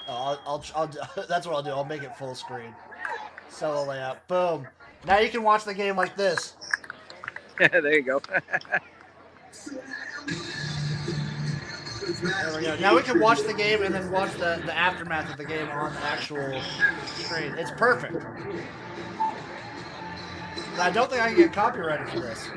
Oh, I'll that's what I'll do. I'll make it full screen. Solo layout. Boom. Now you can watch the game like this. There you go. There we go. Now we can watch the game and then watch the aftermath of the game on the actual screen. It's perfect. But I don't think I can get copyrighted for this.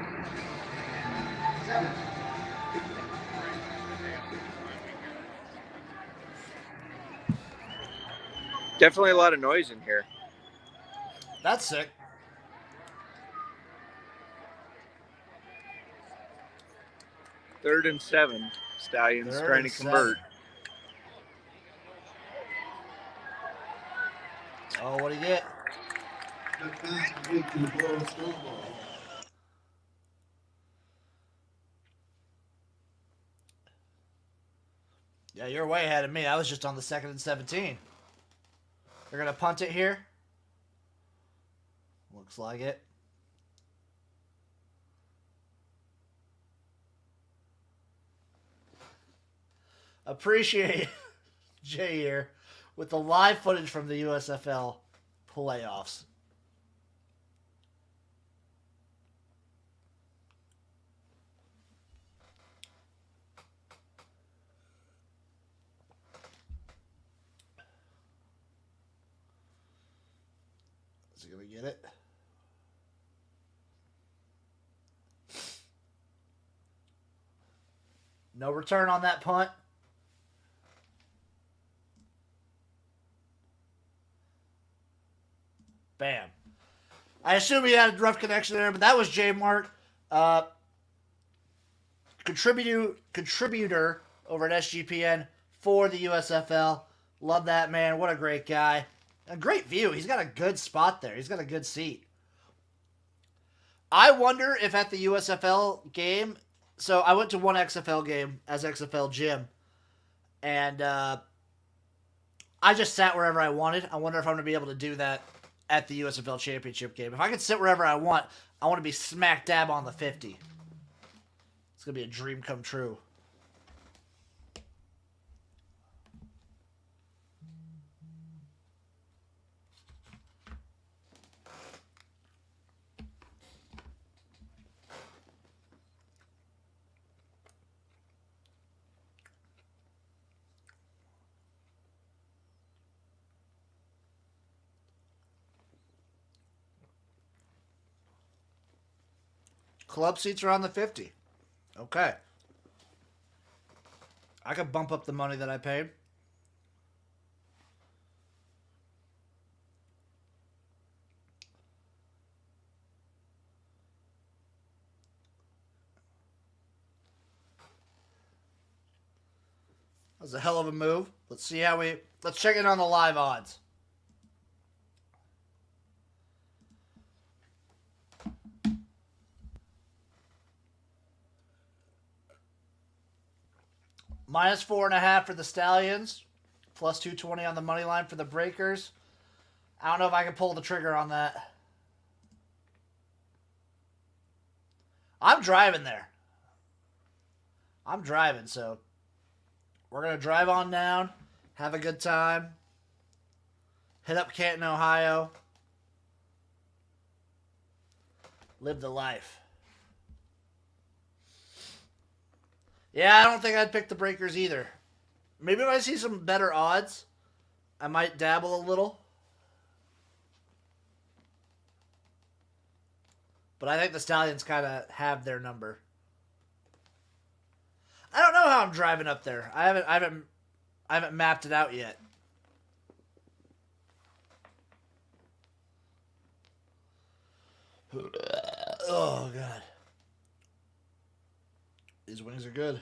Definitely a lot of noise in here. That's sick. Third and 7. Stallions trying to convert. Oh, what do you get? Yeah, you're way ahead of me. I was just on the 2nd and 17. They're going to punt it here. Looks like it. Appreciate Jay here with the live footage from the USFL playoffs. Is he going to get it? No return on that punt. Bam. I assume he had a rough connection there, but that was J-Mart. Contributor over at SGPN for the USFL. Love that man. What a great guy. A great view. He's got a good spot there. He's got a good seat. I wonder if at the USFL game, So I went to one XFL game as XFL Jim, and I just sat wherever I wanted. I wonder if I'm going to be able to do that at the USFL Championship game. If I can sit wherever I want to be smack dab on the 50. It's going to be a dream come true. Club seats are on the 50. Okay. I could bump up the money that I paid. That was a hell of a move. Let's see how let's check in on the live odds. Minus 4.5 for the Stallions. Plus 220 on the money line for the Breakers. I don't know if I can pull the trigger on that. I'm driving there. I'm driving, so we're going to drive on down, have a good time, hit up Canton, Ohio, live the life. Yeah, I don't think I'd pick the Breakers either. Maybe if I see some better odds, I might dabble a little. But I think the Stallions kind of have their number. I don't know how I'm driving up there. I haven't mapped it out yet. Oh god. These wings are good.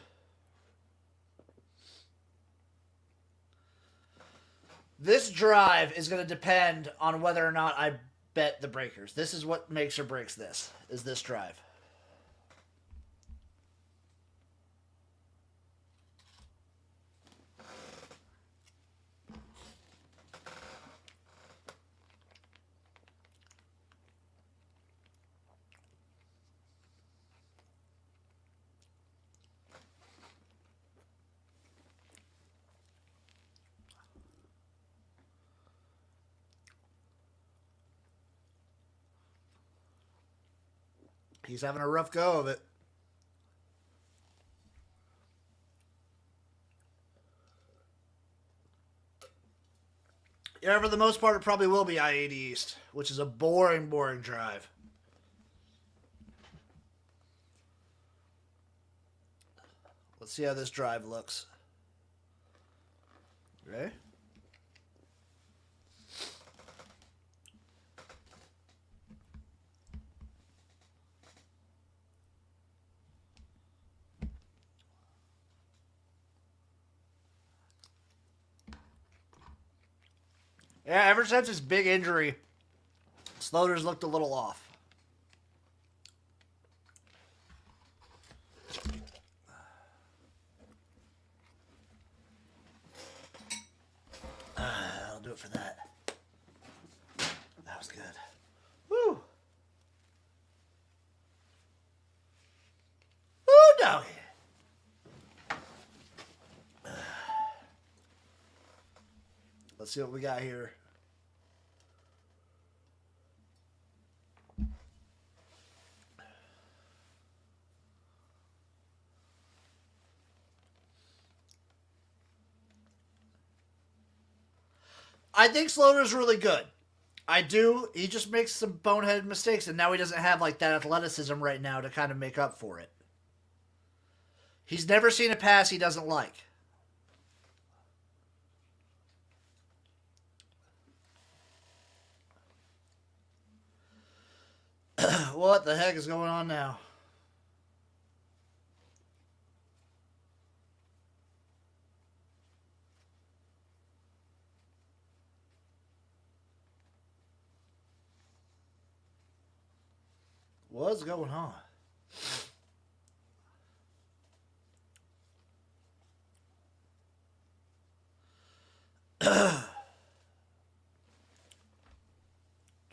This drive is going to depend on whether or not I bet the Breakers. This is what makes or breaks this, is this drive. He's having a rough go of it. Yeah, for the most part, it probably will be I-80 East, which is a boring, boring drive. Let's see how this drive looks. Ready? Yeah, ever since his big injury, Slaughter's looked a little off. I'll do it for that. That was good. Woo! Woo, doggy! Let's see what we got here. I think Slaughter's really good. I do. He just makes some boneheaded mistakes, and now he doesn't have like that athleticism right now to kind of make up for it. He's never seen a pass he doesn't like. What the heck is going on now? What's going on?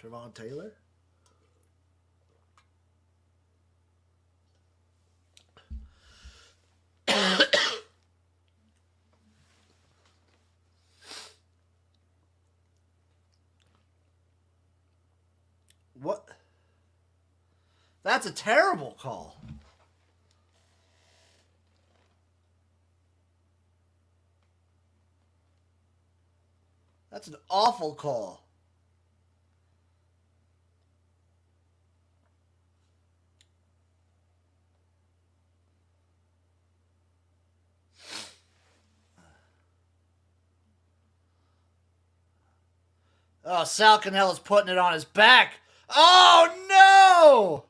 Trevon Taylor? What? That's a terrible call. That's an awful call. Oh, Sal Canella's putting it on his back. Oh, no!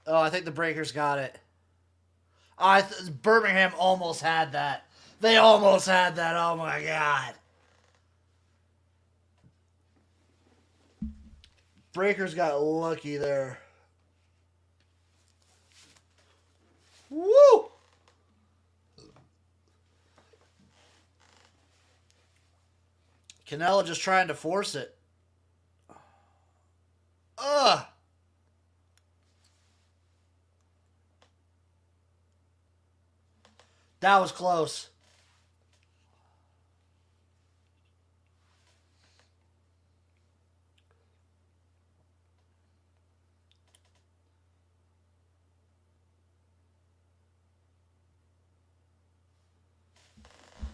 Oh, I think the Breakers got it. Oh, Birmingham almost had that. They almost had that. Oh, my God. Breakers got lucky there. Woo! Canella just trying to force it. Ugh. That was close.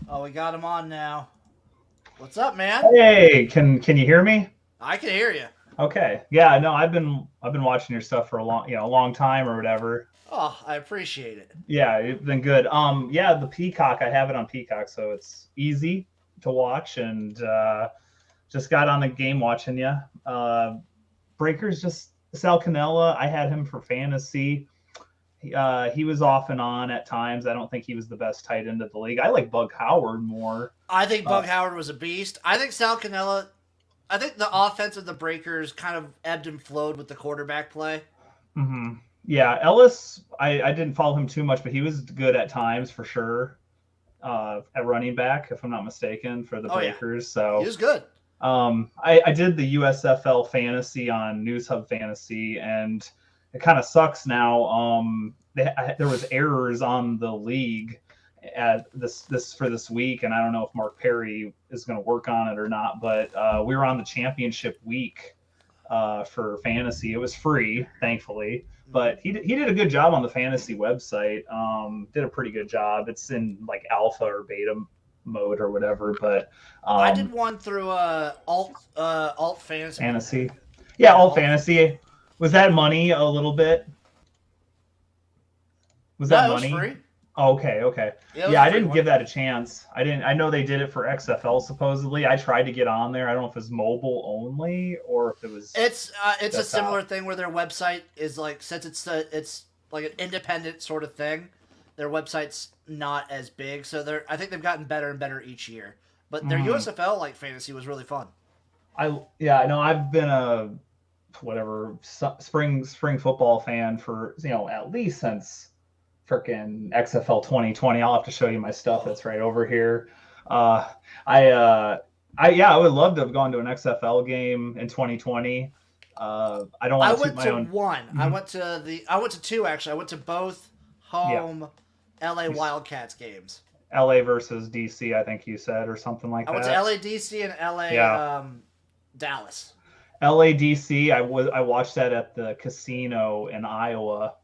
Oh, we got him on now. What's up, man? Hey, can you hear me? I can hear you. Okay. Yeah, no, I've been watching your stuff for a long time or whatever. Oh, I appreciate it. Yeah, it's been good. Yeah, the Peacock, I have it on Peacock, so it's easy to watch, and just got on the game watching you. Breakers, just Sal Cannella, I had him for fantasy. He was off and on at times. I don't think he was the best tight end of the league. I like Bug Howard more. I think Bug Howard was a beast. I think Sal Cannella, I think the offense of the Breakers kind of ebbed and flowed with the quarterback play. Mm-hmm. Yeah, Ellis, I didn't follow him too much, but he was good at times for sure. At running back, if I'm not mistaken, for the Breakers. Yeah. So he was good. I did the USFL fantasy on News Hub Fantasy, and it kind of sucks now. There was errors on the league at this week, and I don't know if Mark Perry is going to work on it or not. But we were on the championship week for fantasy. It was free, thankfully, but he did a good job on the fantasy website. Did a pretty good job. It's in like alpha or beta mode or whatever. But I did one through alt fantasy. Yeah, alt fantasy. Was that money a little bit? Was that money? It was free. Oh, okay. Yeah, I didn't give that a chance. I know they did it for XFL supposedly. I tried to get on there. I don't know if it's mobile only or if it was. It's a similar thing where their website is like, since it's like an independent sort of thing, their website's not as big. So I think they've gotten better and better each year. But their USFL like fantasy was really fun. I've been a spring football fan for at least since frickin' XFL 2020. I'll have to show you my stuff that's right over here. I would love to have gone to an XFL game in 2020. I don't want to toot my own. One. I went to two actually. I went to both home LA Wildcats games. LA versus DC, I think you said, or something like that. I went to LA DC and LA Dallas. LADC, I watched that at the casino in Iowa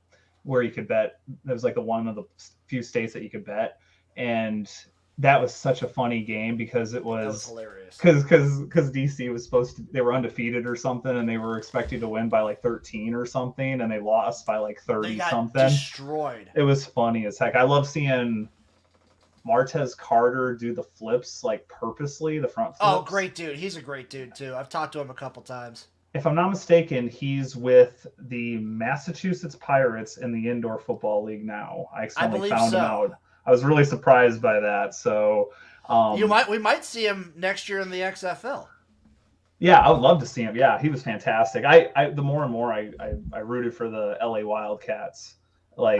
where you could bet. It was like one of the few states that you could bet. And that was such a funny game because it was hilarious. Because DC was they were undefeated or something, and they were expected to win by like 13 or something, and they lost by like 30 they got something. Destroyed. It was funny as heck. I love seeing Martez Carter do the flips like purposely, the front flips. Oh, great dude. He's a great dude too. I've talked to him a couple times. If I'm not mistaken, he's with the Massachusetts Pirates in the Indoor Football League now. I accidentally found him out. I was really surprised by that. So we might see him next year in the XFL. Yeah, I would love to see him. Yeah, he was fantastic. The more and more I rooted for the LA Wildcats. I'm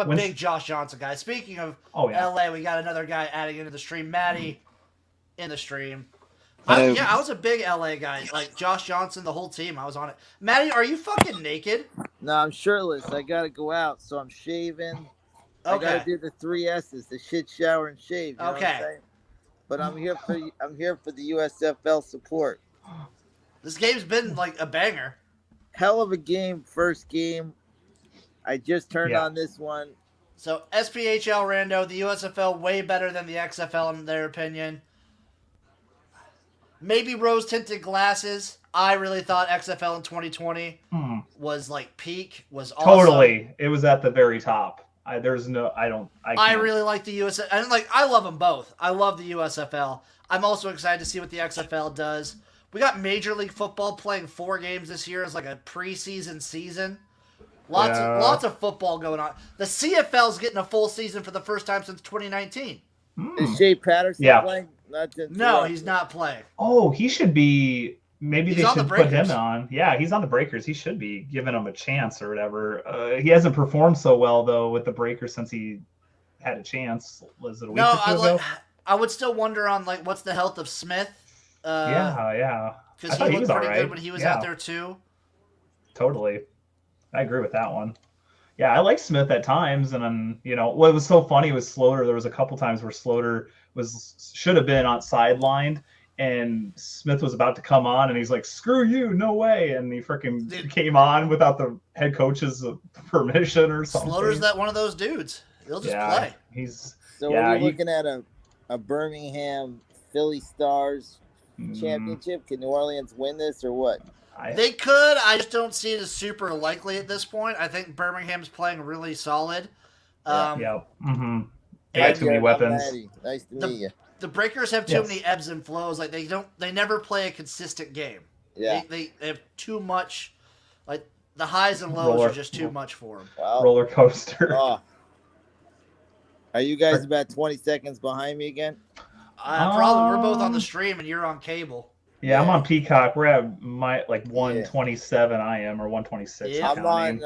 a big Josh Johnson guy. Speaking of LA, we got another guy adding into the stream. Maddie in the stream. I was a big LA guy. Like Josh Johnson, the whole team. I was on it. Maddie, are you fucking naked? No, I'm shirtless. I gotta go out, so I'm shaving. I Okay. gotta do the 3 S's: the shit, shower, and shave. You know what I'm Okay. saying? But I'm here for the USFL support. This game's been like a banger. Hell of a game, first game. I just turned on this one. So SPHL Rando, the USFL way better than the XFL in their opinion. Maybe rose-tinted glasses. I really thought XFL in 2020 was like peak. Was awesome. Totally. It was at the very top. I really like the USFL. And I love them both. I love the USFL. I'm also excited to see what the XFL does. We got Major League Football playing 4 games this year as like a preseason season. Lots of football going on. The CFL's getting a full season for the first time since 2019. Is Shea Patterson playing? No, he's not playing. Oh, he should be. Maybe He's they on should the put him Breakers. on. Yeah, he's on the Breakers. He should be giving him a chance or whatever. He hasn't performed so well though with the Breakers since he had a chance. Was it a week or two ago? I would still wonder on what's the health of Smith. Yeah. Because he looked pretty good when he was out there too. Totally, I agree with that one. Yeah, I like Smith at times, and then what was so funny was Sloter. There was a couple times where Sloter should have been on sidelined. And Smith was about to come on, and he's like, "Screw you, no way!" And he freaking came on without the head coach's permission or something. Sloter's one of those dudes. He'll just play. We're looking at a Birmingham Philly Stars championship. Can New Orleans win this or what? They could. I just don't see it as super likely at this point. I think Birmingham's playing really solid. They got too many weapons. Nice to meet you. The Breakers have too many ebbs and flows. They never play a consistent game. Yeah. They have too much. The highs and lows are just too much for them. Wow. Roller coaster. Oh. Are you guys about 20 seconds behind me again? Probably. We're both on the stream and you're on cable. Yeah, I'm on Peacock. We're at 127. I am, or 126. Yeah. I'm on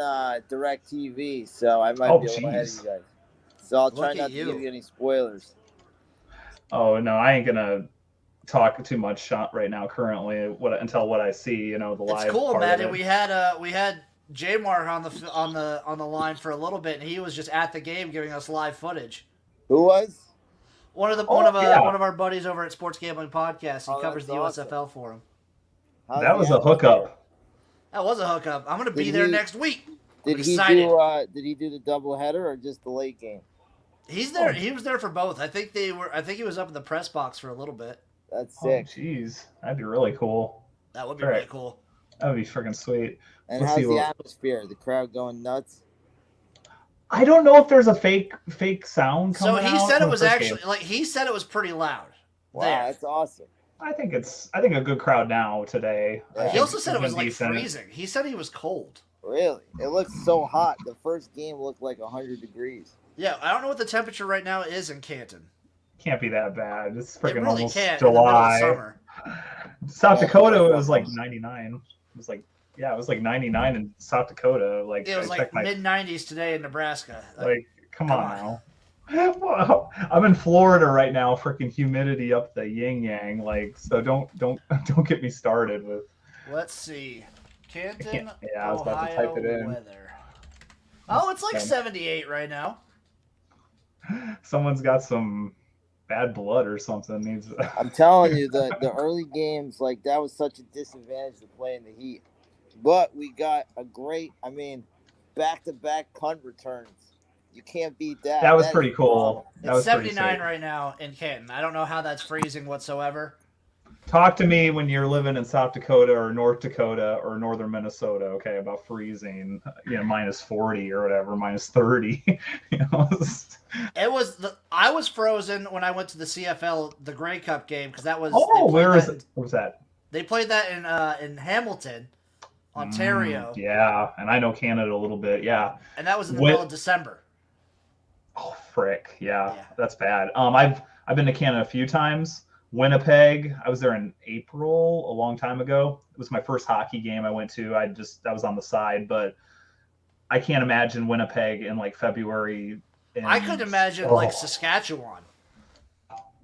DirecTV, so I might be a little ahead of you guys. So I'll try not to give you any spoilers. Oh no, I ain't gonna talk too much right now. Currently, until what I see, the live. It's cool, part Maddie. of it. We had J-Mar on the line for a little bit, and he was just at the game giving us live footage. Who was? One of our buddies over at Sports Gambling Podcast. He covers the awesome. USFL for him. That was a hookup. That was a hookup. I'm gonna be there next week. Did he do the doubleheader or just the late game? He's there. He was there for both. I think he was up in the press box for a little bit. That's sick. Jeez, that'd be really cool. That would be really cool. That would be freaking sweet. And how's the atmosphere? The crowd going nuts? I don't know if there's a fake sound coming out. So he said it was actually game. he said it was pretty loud. Wow, that's awesome. I think a good crowd now today. Yeah. He also said it was decent. freezing. He said he was cold. Really? It looks so hot. The first game looked like 100 degrees. Yeah, I don't know what the temperature right now is in Canton. Can't be that bad. It's freaking really almost can't, July. in the middle of summer. South Dakota, it was like 99. It was like 99 in South Dakota. It was like mid-90s today in Nebraska. Come on now. Well, I'm in Florida right now. Freaking humidity up the yin yang. So don't get me started with. Let's see, Canton, I was about to type it in. Weather. Oh, it's like 78 right now. Someone's got some bad blood or something. I'm telling you, the early games, that was such a disadvantage to play in the heat. But we got a great, back-to-back punt returns. You can't beat that. That was pretty cool. It's 79 right now in Canton. I don't know how that's freezing whatsoever. Talk to me when you're living in South Dakota or North Dakota or northern Minnesota, okay, about freezing, minus 40 or whatever, minus 30. I was frozen when I went to the CFL, the Grey Cup game, because that was. Where was that? They played that in Hamilton, Ontario. Yeah, and I know Canada a little bit. Yeah, and that was in the middle of December. Oh frick! Yeah, that's bad. I've been to Canada a few times. Winnipeg, I was there in April a long time ago. It was my first hockey game I went to. That was on the side, but I can't imagine Winnipeg in February. I could imagine Saskatchewan.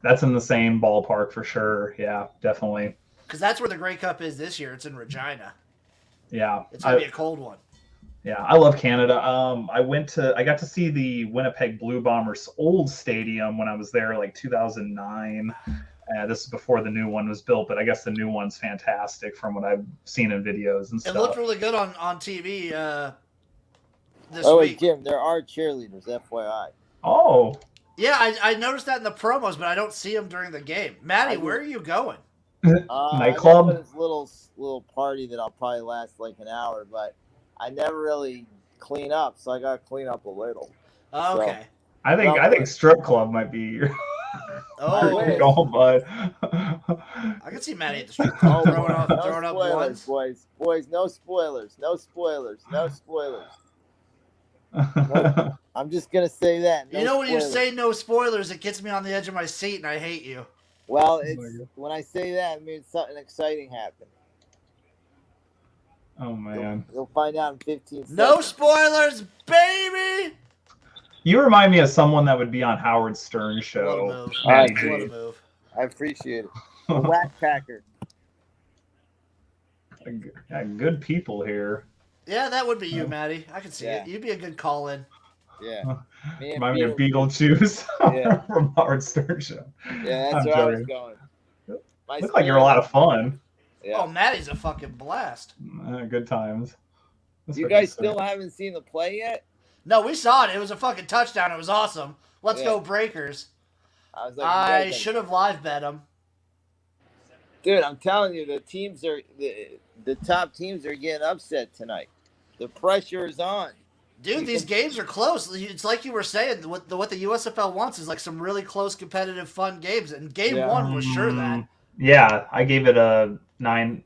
That's in the same ballpark for sure. Yeah, definitely. Because that's where the Grey Cup is this year. It's in Regina. Yeah, It's gonna be a cold one. yeah, I love Canada. I got to see the Winnipeg Blue Bombers old stadium when I was there, like 2009. This is before the new one was built, but I guess the new one's fantastic from what I've seen in videos and It stuff. looked really good on TV this Oh, week. wait, Jim, there are cheerleaders, FYI. Oh, Yeah, I noticed that in the promos, but I don't see them during the game. Maddie, where are you going? nightclub. I go to this little party that I'll probably last like an hour, but I never really clean up, so I gotta clean up a little. Oh, okay. I think strip club might be Oh, where you're going, bud. I can see Maddie at the strip club throwing up spoilers, ones. boys, no spoilers, no spoilers, no spoilers. I'm just gonna say that. No You know when you spoilers. say no spoilers, it gets me on the edge of my seat, and I hate you. Well, when I say that, it means something exciting happened. Oh man, You'll find out in 15 seconds. No spoilers, baby. you remind me of someone that would be on Howard Stern What a show. move. Maddie All right, What a G. move. I appreciate it. The Whack Packer. Good people here. Yeah, that would be you, Maddie. I can see Yeah. it. You'd be a good call-in. Yeah. Me and Remind me of Beetlejuice. Beetlejuice Yeah. from Howard Stern show. Yeah, I'm that's where I was joking. going. Look like you're a lot of fun. Yeah. Oh, Maddie's a fucking blast. Good times. That's You what guys said. still haven't seen the play yet? No, we saw it. It was a fucking touchdown. It was awesome. Let's Yeah. go Breakers. I was like, I you guys should have live bet them. Dude, I'm telling you, the top teams are getting upset tonight. The pressure is on. Dude, these games are close. It's like you were saying. What the USFL wants is like some really close, competitive, fun games. And game Yeah. one was sure that. Yeah, I gave it a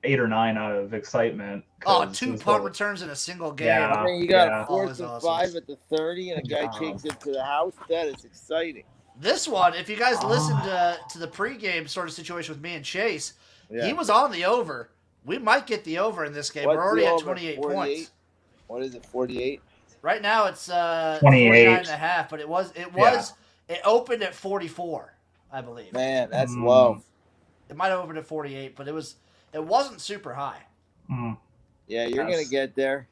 8 or 9 out of excitement. Oh, 'cause 2 it was punt all- returns in a single game. Yeah. I mean, you got yeah. a 4th Always and awesome. 5 at the 30, and a guy takes it to the house. That is exciting. This one, if you guys listened to the pregame sort of situation with me and Chase, Yeah. he was on the over. We might get the over in this game. What's We're already the at over? 28 48? points. What is it, 48? Right now it's 28. 49 and a half, but it opened at 44, I believe. Man, that's low. It might have opened at 48, but it wasn't super high. Mm. Yeah, you're Yes. going to get there.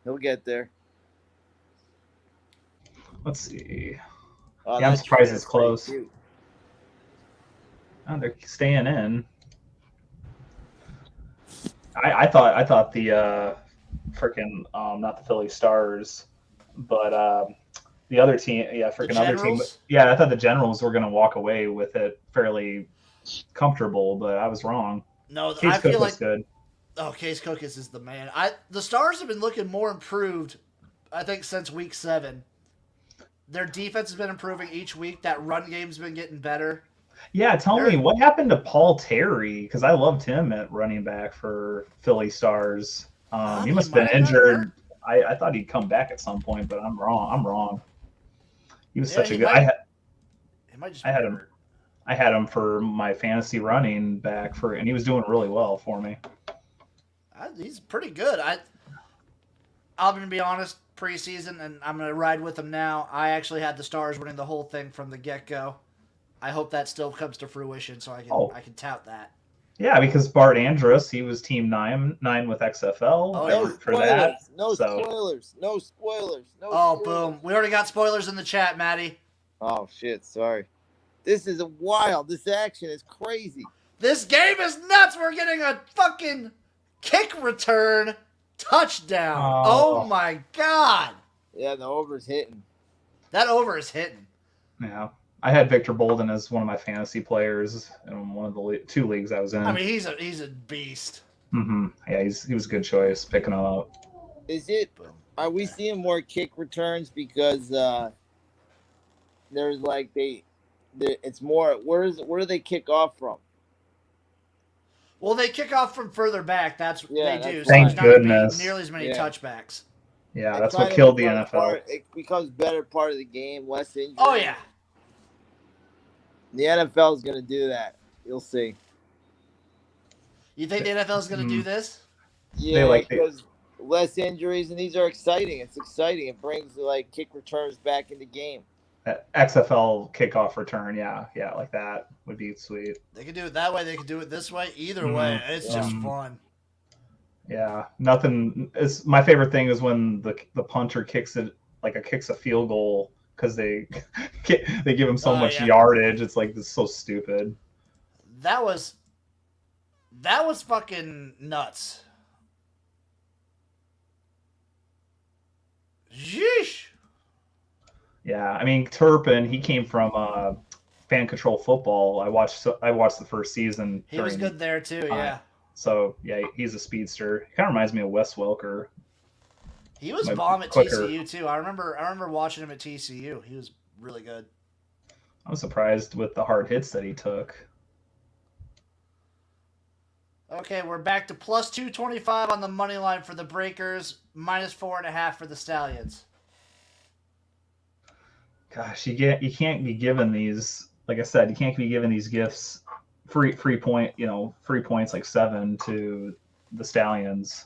He'll get there. Let's see. Oh, Yeah, I'm that surprised tree it's is pretty close. cute. Oh, they're staying in. I thought the freaking not the Philly Stars, but the other team, yeah, freaking other team. Generals? Yeah, I thought the Generals were gonna walk away with it fairly comfortable, but I was wrong. No, Case I feel Cook like was good. Case Cookis is the man. The Stars have been looking more improved, I think, since week 7. Their defense has been improving each week. That run game's been getting better. Yeah, tell me what happened to Paul Terry, because I loved him at running back for Philly Stars. He must have been injured. I thought he'd come back at some point, but I'm wrong. He was such a good. He might just I had him. hurt. I had him for my fantasy running back and he was doing really well for me. He's pretty good. I'm gonna be honest. Preseason, and I'm gonna ride with him now. I actually had the Stars winning the whole thing from the get-go. I hope that still comes to fruition, so I can tout that. Yeah, because Bart Andrus, he was Team 9 with XFL. Oh, I yeah. root for that. No so- spoilers. No spoilers. No Oh, spoilers. boom! We already got spoilers in the chat, Maddie. Oh, shit. Sorry. This is wild. This action is crazy. This game is nuts. We're getting a fucking kick return touchdown. Oh my god! Yeah, the over's hitting. That over is hitting. Yeah, I had Victor Bolden as one of my fantasy players in one of the 2 leagues I was in. I mean, he's a beast. Yeah, he was a good choice picking him up. Is it? Are we seeing more kick returns because there's like it's more? Where do they kick off from? Well, they kick off from further back. That's what Yeah, they do. that's So Thank there's not gonna be goodness. nearly as many Yeah. touchbacks. Yeah, It that's what kind of killed the becomes NFL. It becomes better part of the game, less injury. Oh yeah. The NFL is going to do that. You'll see. You think the NFL is going to do this? Yeah, like it. because less injuries, and these are exciting. It's exciting. It brings like kick returns back into game. XFL kickoff return. Yeah, like that would be sweet. They could do it that way. They could do it this way. Either way, it's Yeah. just fun. Yeah, nothing is my favorite thing is when the punter kicks a field goal because they give him so much yardage. It's like this is so stupid. That was fucking nuts. Yeesh. Yeah, I mean Turpin, he came from Fan Control Football. I watched the first season. He was good there too. Yeah. So yeah, he's a speedster. He kind of reminds me of Wes Welker. He was bomb at TCU too. I remember watching him at TCU. He was really good. I'm surprised with the hard hits that he took. Okay, we're back to plus 225 on the money line for the Breakers, minus 4.5 for the Stallions. Gosh, you can't be given these. Like I said, you can't be given these gifts free points like 7 to the Stallions.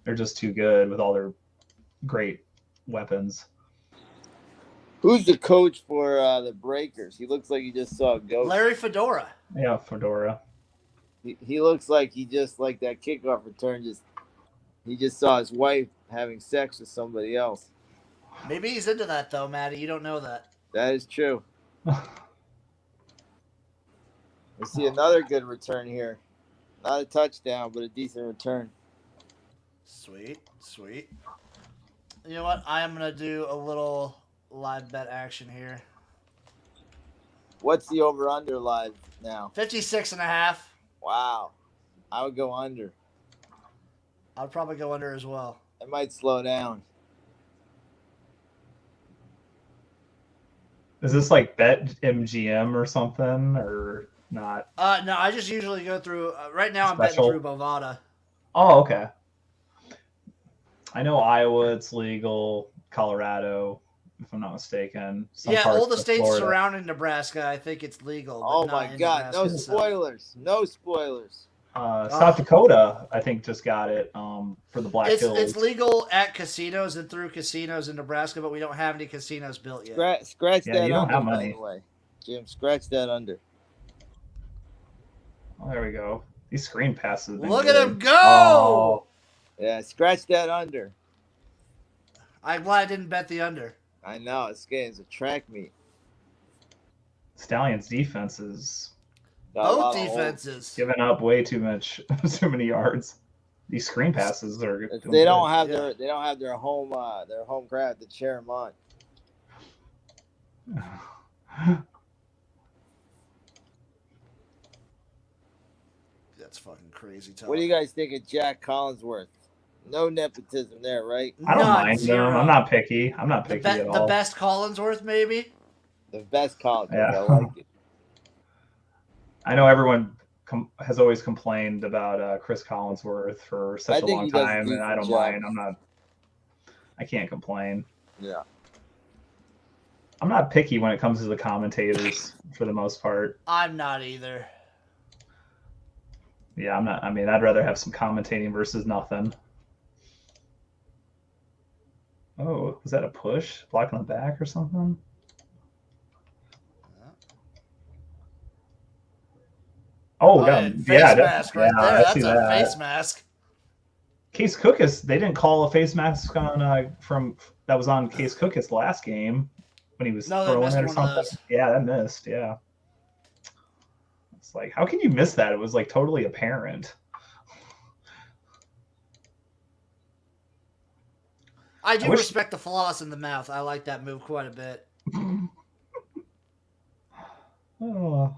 They're just too good with all their great weapons. Who's the coach for the Breakers? He looks like he just saw a ghost. Larry Fedora. Yeah, Fedora. He looks like he just like that kickoff return. He just saw his wife having sex with somebody else. Maybe he's into that though, Maddie. You don't know that. That is true. We see another good return here. Not a touchdown, but a decent return. Sweet. You know what? I am going to do a little live bet action here. What's the over-under live now? 56.5. Wow. I would go under. I'd probably go under as well. It might slow down. Is this like Bet MGM or something or not? No, I just usually go through. Right now, I'm betting through Bovada. Oh, okay. I know Iowa, it's legal. Colorado, if I'm not mistaken. All the states surrounding Nebraska, I think it's legal. Oh my God! No spoilers! No spoilers. South Dakota, I think, just got it for the Black Hills. It's legal at casinos and through casinos in Nebraska, but we don't have any casinos built yet. Scratch that you don't under, have by money. the way. Jim, scratch that under. Oh, there we go. These screen passes. Look at him go! Oh. Yeah, scratch that under. I'm glad I didn't bet the under. I know, this game's a track meet. Stallions defenses Both defenses giving up way too many yards. These screen passes are. If they don't have their home crowd to cheer them on. That's fucking crazy. Talk. What do you guys think of Jack Collinsworth? No nepotism there, right? I don't mind them. I'm not picky. I'm not picky at all. The best Collinsworth, maybe. The best Collinsworth. Yeah. I like it. I know everyone has always complained about Chris Collinsworth for such a long time, and I don't mind. I can't complain. Yeah. I'm not picky when it comes to the commentators for the most part. I'm not either. Yeah, I'm not. I mean, I'd rather have some commentating versus nothing. Oh, was that a push? Block on the back or something? Oh, Face mask right there. That's a face mask. Case Cookus, they didn't call a face mask on that was on Case Cookus last game when he was throwing it or something. Yeah, that missed. Yeah. It's like, how can you miss that? It was like totally apparent. I respect the floss in the mouth. I like that move quite a bit. Oh.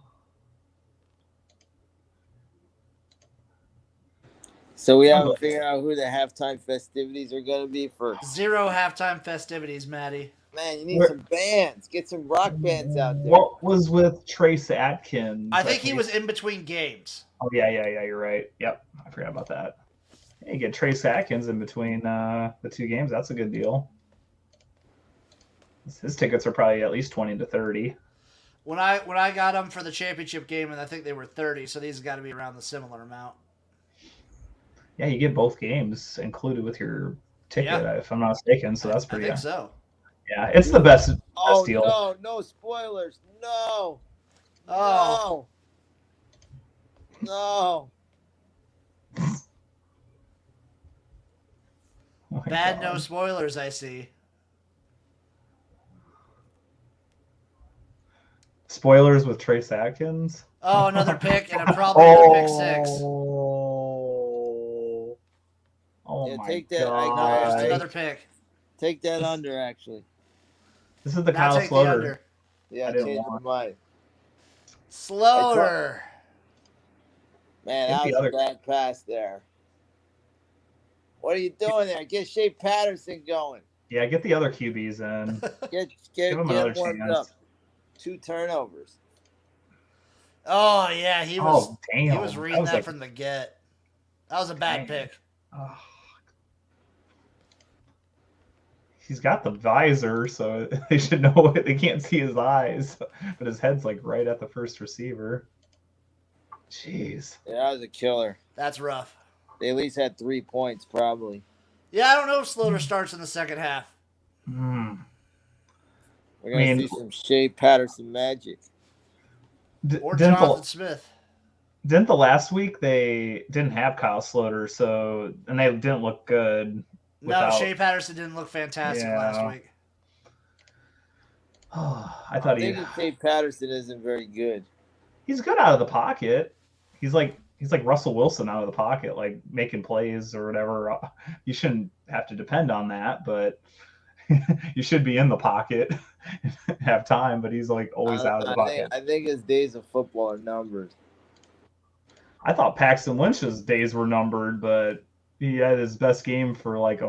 So we haven't figured out who the halftime festivities are going to be for. 0 halftime festivities, Maddie. Man, you need some bands. Get some rock bands out there. What was with Trace Atkins? I think he was in between games. Oh, yeah, you're right. Yep, I forgot about that. Yeah, you get Trace Atkins in between the two games. That's a good deal. His tickets are probably at least 20 to 30. When I got them for the championship game, and I think they were 30, so these got to be around the similar amount. Yeah, you get both games included with your ticket, if I'm not mistaken. So that's pretty. I think so. Yeah, it's the best Oh deal. no spoilers. No. Oh. No. Oh my Bad God. no spoilers, I see. Spoilers with Trace Atkins. Oh, another pick and probably another pick six. Oh Yeah, my take that. No, just God. another pick. Take that under actually. This is the Now Kyle take the Sloter. under. Yeah, I didn't change my want. mind. Slower. Man, Get that the was other- a bad pass there. What are you doing there? Get Shea Patterson going. Yeah, get the other QBs in. Get Give him another him warmed chance. up. 2 turnovers. Oh yeah, he was. Oh damn! He was reading that like, from the get. That was a bad Dang. pick. oh. He's got the visor, so they should know it. They can't see his eyes, but his head's like right at the first receiver. Jeez. Yeah, that was a killer. That's rough. They at least had 3 points, probably. Yeah, I don't know if Sloter starts in the second half. Hmm. We're gonna see some Shea Patterson magic. Or Didn't Jonathan Smith. the last week they didn't have Kyle Sloter, so and they didn't look good. No, Shea Patterson didn't look fantastic last week. Oh, I I thought think Shea Patterson isn't very good. he's good out of the pocket. He's like Russell Wilson out of the pocket, like making plays or whatever. You shouldn't have to depend on that, but you should be in the pocket, have time. But he's like always out of the pocket. I think his days of football are numbered. I thought Paxton Lynch's days were numbered, but he had his best game for like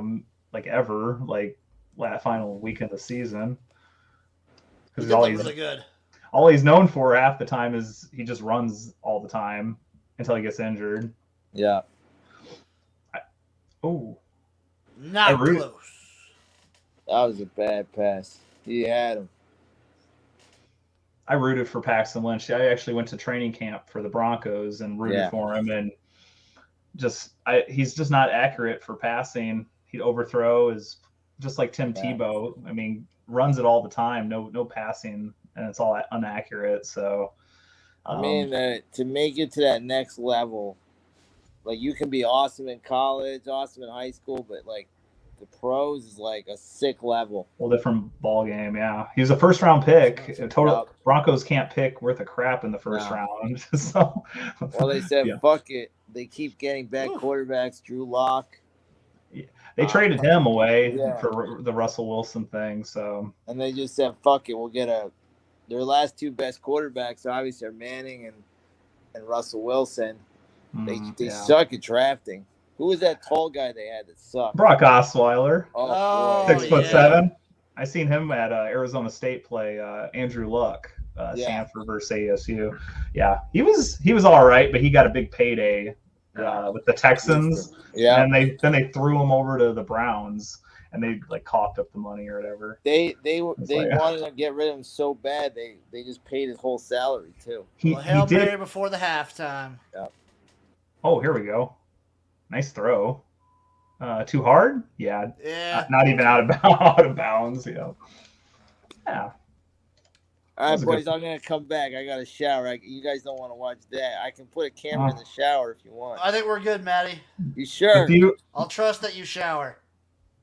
ever, like that final week of the season. He Because did look really good. all he's known for half the time is he just runs all the time until he gets injured. Yeah. Not close. That was a bad pass. He had him. I rooted for Paxton Lynch. I actually went to training camp for the Broncos and rooted for him, and he's just not accurate for passing. He'd overthrow, is just like Tim Tebow. I mean, runs it all the time. No passing, and it's all inaccurate. So, I mean, to make it to that next level, like you can be awesome in college, awesome in high school, but like the pros is like a sick level. Whole different ball game. Yeah, he was a first round pick. Broncos can't pick worth a crap in the first round. So, well, they said fuck it. They keep getting bad quarterbacks. Drew Lock. They traded him away for the Russell Wilson thing. So, and they just said fuck it. We'll get their last 2 best quarterbacks. Obviously, are Manning and Russell Wilson. They suck at drafting. Who was that tall guy they had that sucked? Brock Osweiler. Oh, 6'7". I seen him at Arizona State play Andrew Luck, Stanford versus ASU. Yeah, he was all right, but he got a big payday with the Texans. Yeah, and then they threw him over to the Browns, and they like coughed up the money or whatever. They wanted to get rid of him so bad they just paid his whole salary too. Hail Mary before the halftime. Yeah. Oh, here we go. Nice throw. Too hard? Yeah. Not even out of bounds. Yeah. All right, boys. I'm gonna come back. I got a shower. You guys don't want to watch that. I can put a camera in the shower if you want. I think we're good, Matty. You sure? I'll trust that you shower.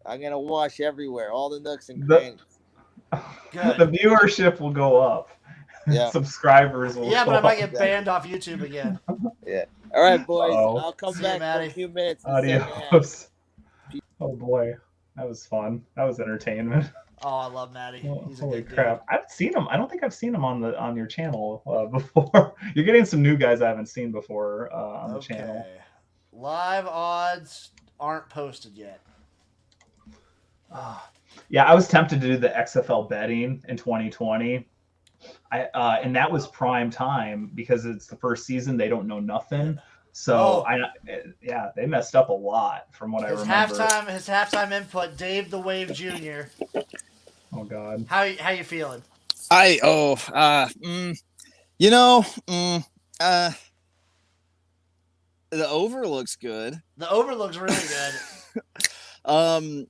I'm gonna wash everywhere, all the nooks and crannies. Good. The viewership will go up. Yeah. Subscribers will. Yeah, but I might get banned off YouTube again. Yeah. All right, boys. Uh-oh. I'll come See back you, Matty. for a few minutes. Adios. Oh boy, that was fun. That was entertainment. Oh, I love Matty. He's a Holy good crap! dude. I haven't seen him. I don't think I've seen him on your channel before. You're getting some new guys I haven't seen before on the channel. Live odds aren't posted yet. Yeah, I was tempted to do the XFL betting in 2020. And that was prime time because it's the first season. They don't know nothing. So they messed up a lot from what I remember. His halftime input, Dave the Wave Jr. Oh God. How you feeling? The over looks good. The over looks really good.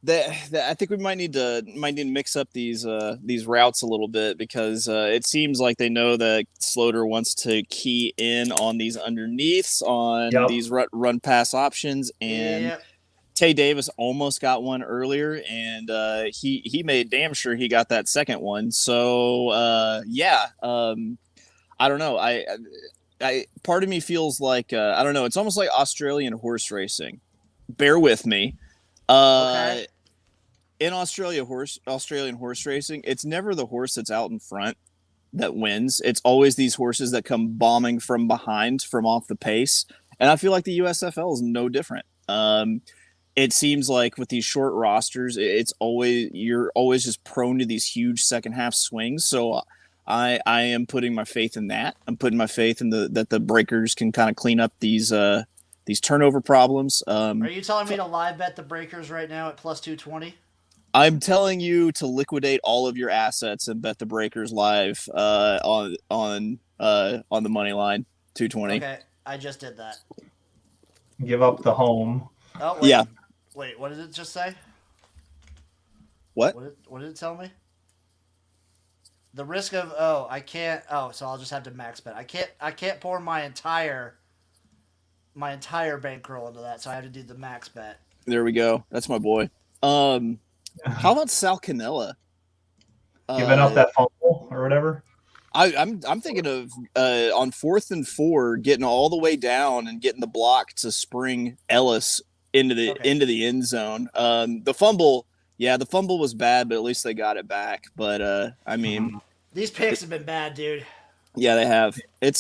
I think we might need to mix up these routes a little bit, because it seems like they know that Sloter wants to key in on these underneaths, on these run pass options, and Tay Davis almost got one earlier, and he made damn sure he got that second one. So I don't know. I part of me feels like I don't know. It's almost like Australian horse racing. Bear with me. Okay. In Australian horse racing, it's never the horse that's out in front that wins. It's always these horses that come bombing from behind, from off the pace. And I feel like the USFL is no different. It seems like with these short rosters, you're always just prone to these huge second half swings. So I am putting my faith in that. I'm putting my faith in that the breakers can kind of clean up these turnover problems. Are you telling me to live bet the breakers right now at plus 220? I'm telling you to liquidate all of your assets and bet the breakers live on the money line 220. Okay, I just did that. Give up the home. Oh wait. Yeah. Wait, what did it just say? What? What did it tell me? The risk of I can't. Oh, so I'll just have to max bet. I can't pour my entire bankroll into that, so I have to do the max bet. There we go. That's my boy. How about Sal Canella? Giving up that fumble or whatever? I'm thinking of on 4th and 4, getting all the way down and getting the block to spring Ellis into the end zone. The fumble was bad, but at least they got it back. But I mean, these picks have been bad, dude. Yeah, they have. It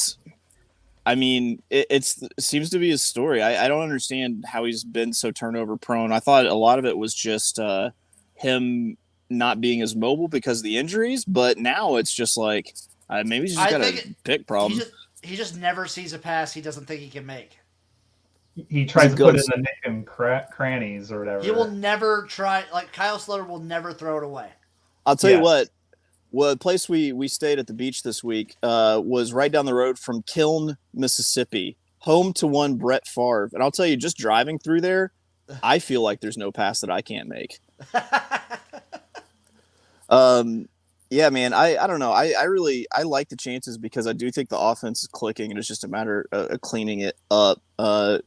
seems to be his story. I don't understand how he's been so turnover prone. I thought a lot of it was just him not being as mobile because of the injuries, but now it's just like maybe he's just got a pick problem. He just never sees a pass he doesn't think he can make. He tries to put in the nick and crannies or whatever. He will never try. Like Kyle Sloter will never throw it away. I'll tell you what. Well, the place we stayed at the beach this week was right down the road from Kiln, Mississippi, home to one Brett Favre. And I'll tell you, just driving through there, I feel like there's no pass that I can't make. Yeah, man, I don't know. I like the chances because I do think the offense is clicking, and it's just a matter of cleaning it up. The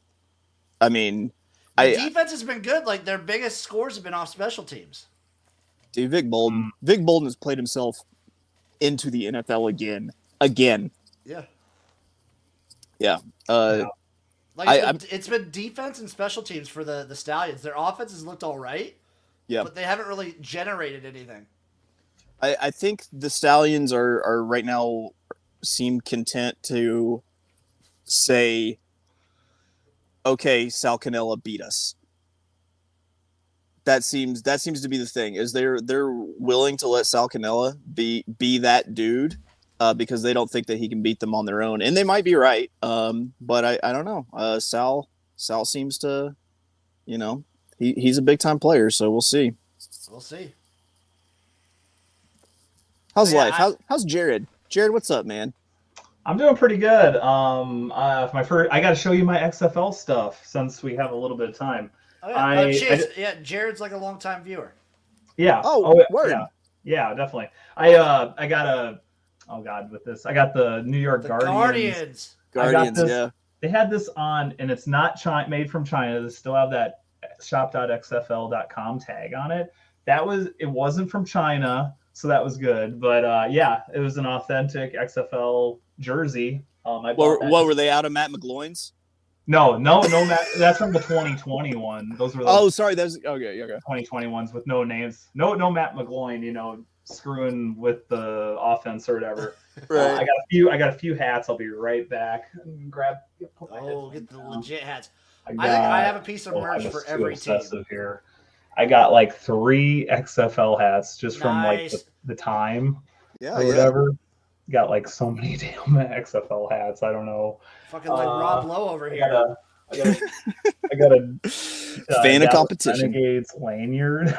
defense has been good. Like their biggest scores have been off special teams. Dude, Vic Bolden has played himself into the NFL again. Yeah. Yeah. It's been defense and special teams for the Stallions. Their offense has looked all right. Yeah. But they haven't really generated anything. I think the Stallions are right now seem content to say, okay, Sal Canella beat us. That seems to be the thing, is they're willing to let Sal Canella be that dude because they don't think that he can beat them on their own, and they might be right. But I don't know. Sal seems to, he's a big time player, so we'll see. We'll see. How's life? How's Jared? Jared, what's up, man? I'm doing pretty good. I got to show you my XFL stuff since we have a little bit of time. Oh, yeah. Jared's like a longtime viewer. Yeah. Word. Yeah, definitely. I got the New York Guardians. Yeah. They had this on, and it's not made from China. They still have that shop.xfl.com tag on it. It wasn't from China, so that was good. But it was an authentic XFL jersey. What were they out of Matt McGloin's? No, Matt. That's from the 2021. Those were. Sorry. That's okay. 2021s with no names. No Matt McGloin. Screwing with the offense or whatever. Right. I got a few hats. I'll be right back. Get the legit hats. I think I have a piece of merch for every team. Here. I got like 3 XFL hats just from like the time. Yeah. Or whatever. Got like so many damn XFL hats. I don't know. Fucking like Rob Lowe over here. I got a fan of competition. Renegades lanyard.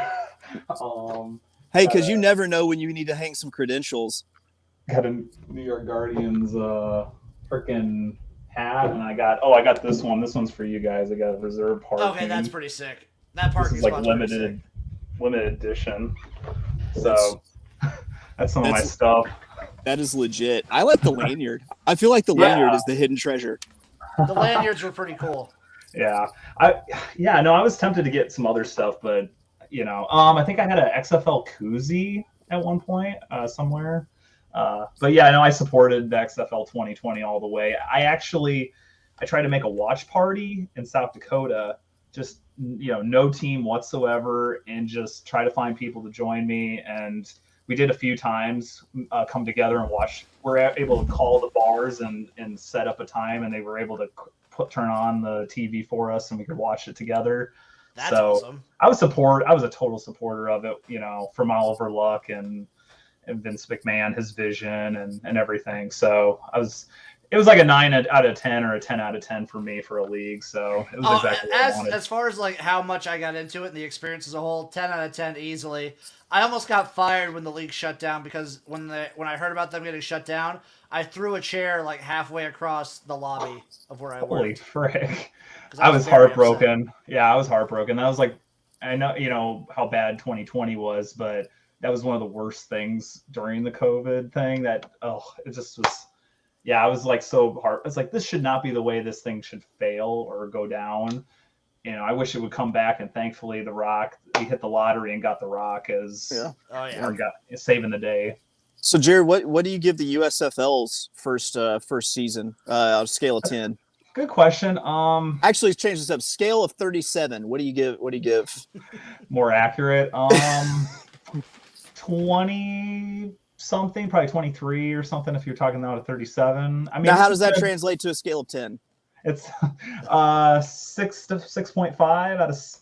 Hey, because you never know when you need to hang some credentials. Got a New York Guardians freaking hat, and I got this one. This one's for you guys. I got a reserve parking. Okay, that's pretty sick. That parking is like spot's limited. limited edition. So that's some of my stuff. That is legit. I like the lanyard. I feel like the lanyard is the hidden treasure. The lanyards were pretty cool. Yeah. I was tempted to get some other stuff, but I think I had an XFL koozie at one point somewhere. But yeah, I know I supported the XFL 2020 all the way. I tried to make a watch party in South Dakota, just no team whatsoever, and just try to find people to join me. And we did a few times come together and watch. We're able to call the bars and set up a time, and they were able to turn on the TV for us, and we could watch it together. That's awesome. I was a total supporter of it, from Oliver Luck and Vince McMahon, his vision and everything. So it was like a 9 out of 10 or a 10 out of 10 for me for a league. So it was exactly what I wanted. As far as like how much I got into it and the experience as a whole, 10 out of 10 easily. I almost got fired when the league shut down because when I heard about them getting shut down, I threw a chair like halfway across the lobby of where I worked. Holy frick. I was heartbroken. Upset. Yeah, I was heartbroken. I was like, I know, how bad 2020 was, but that was one of the worst things during the COVID thing it just was. Yeah, I was like so hard. It's like, this should not be the way this thing should fail or go down. I wish it would come back, and thankfully we hit the lottery and got The Rock as saving the day. So Jared, what do you give the USFL's first season on a scale of 10? Good question. Actually, change this up. Scale of 37. What do you give? More accurate. 20 something, probably 23 or something if you're talking out of 37. I mean, now how does that translate to a scale of 10? It's 6.5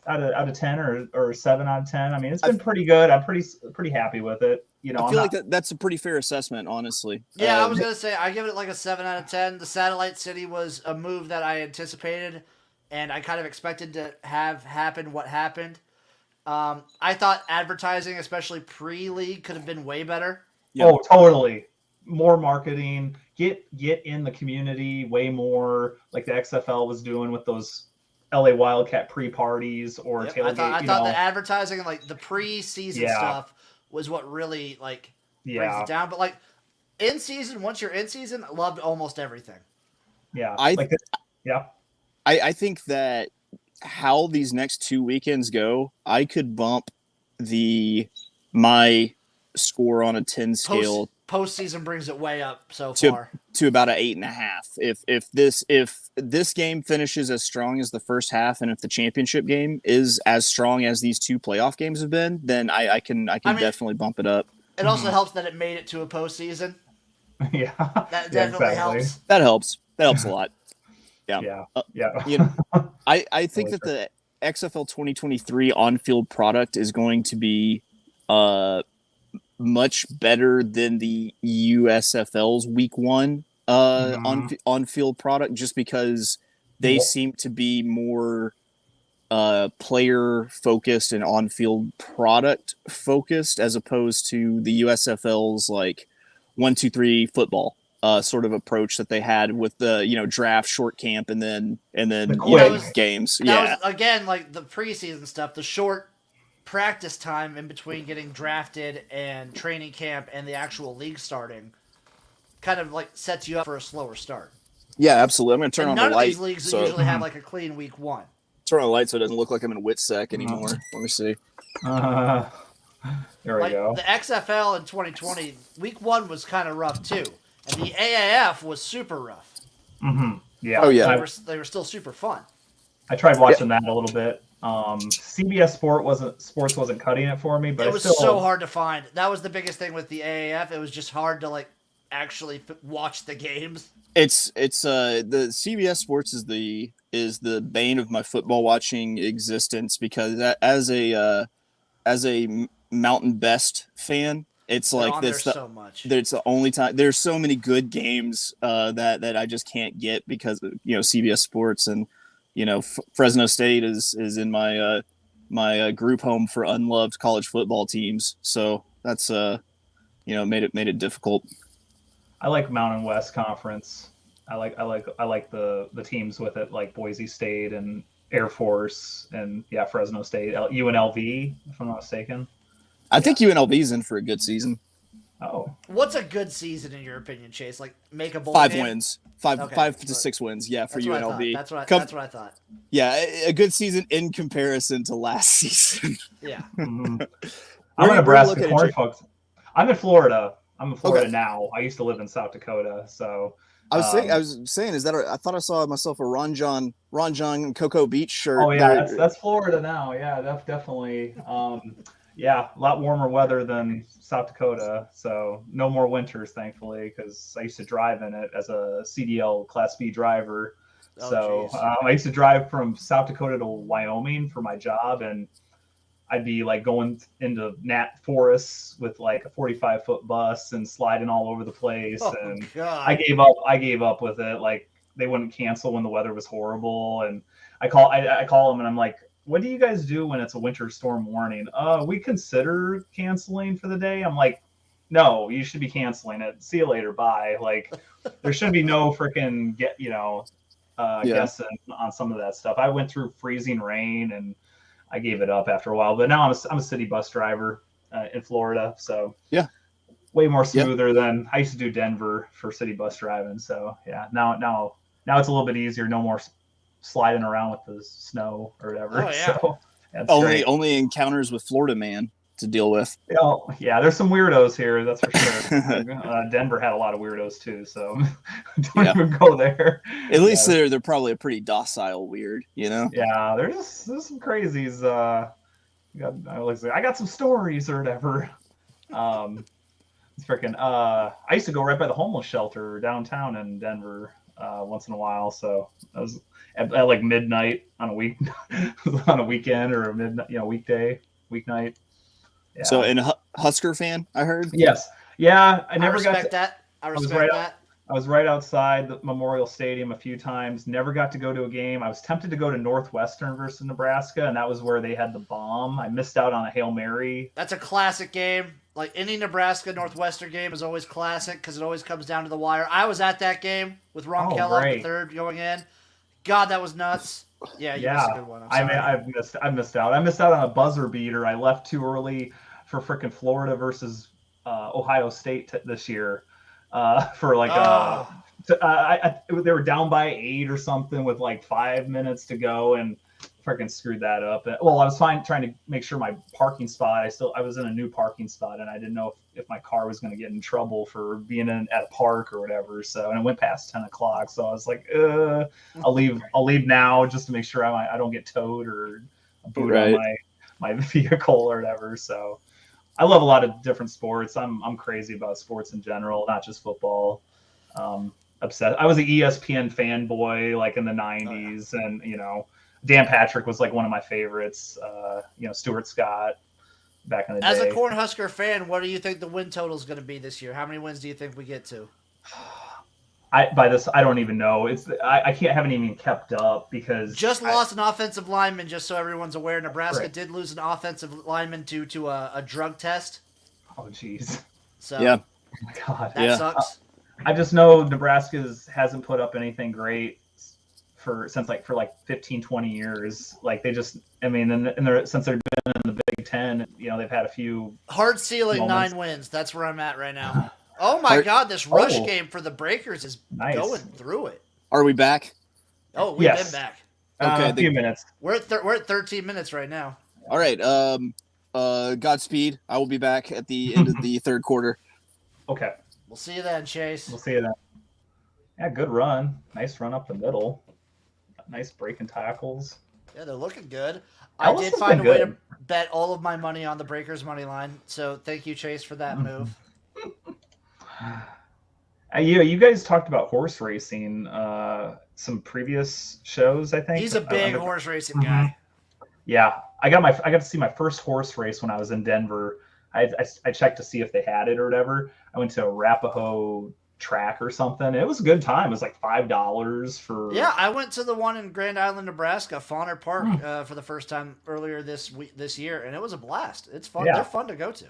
out of 10 or 7 out of 10. I mean, it's been pretty good. I'm pretty happy with it. I feel like that's a pretty fair assessment, honestly. Yeah, I was gonna say I give it like a 7 out of 10. The Satellite City was a move that I anticipated, and I kind of expected to have happen what happened. I thought advertising, especially pre-league, could have been way better. Yep. Oh, totally. More marketing. Get in the community way more, like the XFL was doing with those LA Wildcat pre-parties or tailgate. I thought the advertising and like the pre-season stuff was what really like brings it down. But like in season, once you're in season, I loved almost everything. Yeah, I think that how these next 2 weekends go, I could bump my score on a 10 scale. Postseason brings it way up far to about an 8.5. If this game finishes as strong as the first half, and if the championship game is as strong as these 2 playoff games have been, then I can definitely bump it up. It also helps that it made it to a postseason. Yeah, that definitely helps. That helps a lot. Yeah. I think that the XFL 2023 on-field product is going to be much better than the USFL's week 1 on-field product, just because they seem to be more player focused and on-field product focused, as opposed to the USFL's like 1-2-3 football sort of approach that they had with the draft, short camp, and then games. That was, again, like the preseason stuff, the short practice time in between getting drafted and training camp and the actual league starting kind of like sets you up for a slower start. Yeah, absolutely. I'm going to turn on the light. None of these leagues usually have like a clean week 1. Turn on the light so it doesn't look like I'm in WITSEC anymore. Let me see. There we go. The XFL in 2020, week 1 was kind of rough too. And the AAF was super rough. Mm-hmm. Yeah. Oh, yeah. They were still super fun. I tried watching that a little bit. CBS Sports wasn't cutting it for me, but it was so hard to find. That was the biggest thing with the AAF. It was just hard to like actually watch the games. It's the CBS Sports is the bane of my football watching existence, because as a Mountain Best fan, it's like this. So much. It's the only time. There's so many good games that I just can't get because of CBS Sports, and Fresno State is in my my group home for unloved college football teams. So that's made it difficult. I like Mountain West Conference. I like the teams with it, like Boise State and Air Force, and Fresno State, UNLV, if I'm not mistaken. I think UNLV's in for a good season. Oh, What's a good season in your opinion, Chase? Like make a bowl 5 game? wins, five Okay. 5 to 6 wins. Yeah, for That's what I thought. UNLV. That's what I thought. Yeah, a good season in comparison to last season. Yeah. I'm Where a you Nebraska looking at corn your- folks. I'm in Florida. I'm in Florida Okay. now. I used to live in South Dakota, so I was saying, is that I thought I saw myself a Ron John and Cocoa Beach shirt. oh yeah, there. that's Florida now. Yeah, definitely. Yeah, a lot warmer weather than South Dakota, so no more winters, thankfully, because I used to drive in it as a CDL Class B driver. Oh, So geez. I used to drive from South Dakota to Wyoming for my job, and I'd be like going into Nat forests with like a 45-foot bus and sliding all over the place. Oh, And God. I gave up with it. Like they wouldn't cancel when the weather was horrible. And I call them and I'm like, what do you guys do when it's a winter storm warning? We consider canceling for the day. I'm like, no, you should be canceling it. See you later. Bye. Like there should be no freaking guessing on some of that stuff. I went through freezing rain and I gave it up after a while, but now I'm a city bus driver in Florida. So Yeah. way more smoother than I used to do Denver for city bus driving. So yeah, now it's a little bit easier. No more sliding around with the snow or whatever. Oh, yeah. So that's great. Only encounters with Florida man to deal with. Yeah, there's some weirdos here, that's for sure. Denver had a lot of weirdos too, so don't even go there. At least they're probably a pretty docile weird, you know? Yeah, there's some crazies. I got some stories or whatever. It's freaking. I used to go right by the homeless shelter downtown in Denver once in a while. So I was at like midnight on a weekend or a midnight, weeknight. Yeah. So, and Husker fan, I heard. Yes, yeah. I I respect that. I respect that. I was right outside the Memorial Stadium a few times. Never got to go to a game. I was tempted to go to Northwestern versus Nebraska, and that was where they had the bomb. I missed out on a Hail Mary. That's a classic game. Like any Nebraska Northwestern game is always classic because it always comes down to the wire. I was at that game with Ron Kellogg the third going in. God, that was nuts. Yeah, you missed a good one. I missed out. I missed out on a buzzer beater. I left too early for freaking Florida versus Ohio State this year. For like they were down by 8 or something with like 5 minutes to go and freaking screwed that up. Well, I was trying to make sure my parking spot. I was in a new parking spot and I didn't know if my car was going to get in trouble for being at a park or whatever. So, and it went past 10 o'clock. So I was like, I'll leave now just to make sure I don't get towed or a boot on my vehicle or whatever. So I love a lot of different sports. I'm crazy about sports in general, not just football. Obsessed. I was an ESPN fanboy like in the 90s, and Dan Patrick was like one of my favorites. Stuart Scott back in the day. As a Cornhusker fan, what do you think the win total is going to be this year? How many wins do you think we get to? I don't even know. I haven't even kept up because just lost an offensive lineman. Just so everyone's aware, Nebraska Right. did lose an offensive lineman due to a drug test. Oh jeez. So Yeah. Oh my God. that sucks. I just know Nebraska hasn't put up anything great since 15, 20 years. Like they just, since they've been in the Big Ten, they've had a few Hard ceiling moments. 9 wins. That's where I'm at right now. Oh my God, this rush game for the Breakers is Nice. going through it. Are we back? Oh, we've Yes. been back. Okay, a few minutes. We're at 13 minutes right now. All right. Godspeed. I will be back at the end of the third quarter. Okay. We'll see you then, Chase. We'll see you then. Yeah, good run. Nice run up the middle. Nice breaking tackles. Yeah, they're looking good. That I was did find a something way good. to bet all of my money on the Breakers money line. So thank you, Chase, for that move. You guys talked about horse racing some previous shows, I think. He's a big horse racing guy. Yeah, I got to see my first horse race when I was in Denver. I checked to see if they had it or whatever. I went to Arapahoe track or something. It was a good time. It was like $5 for. Yeah, I went to the one in Grand Island, Nebraska, Fauner Park, for the first time earlier this year, and it was a blast. It's fun. Yeah. They're fun to go to.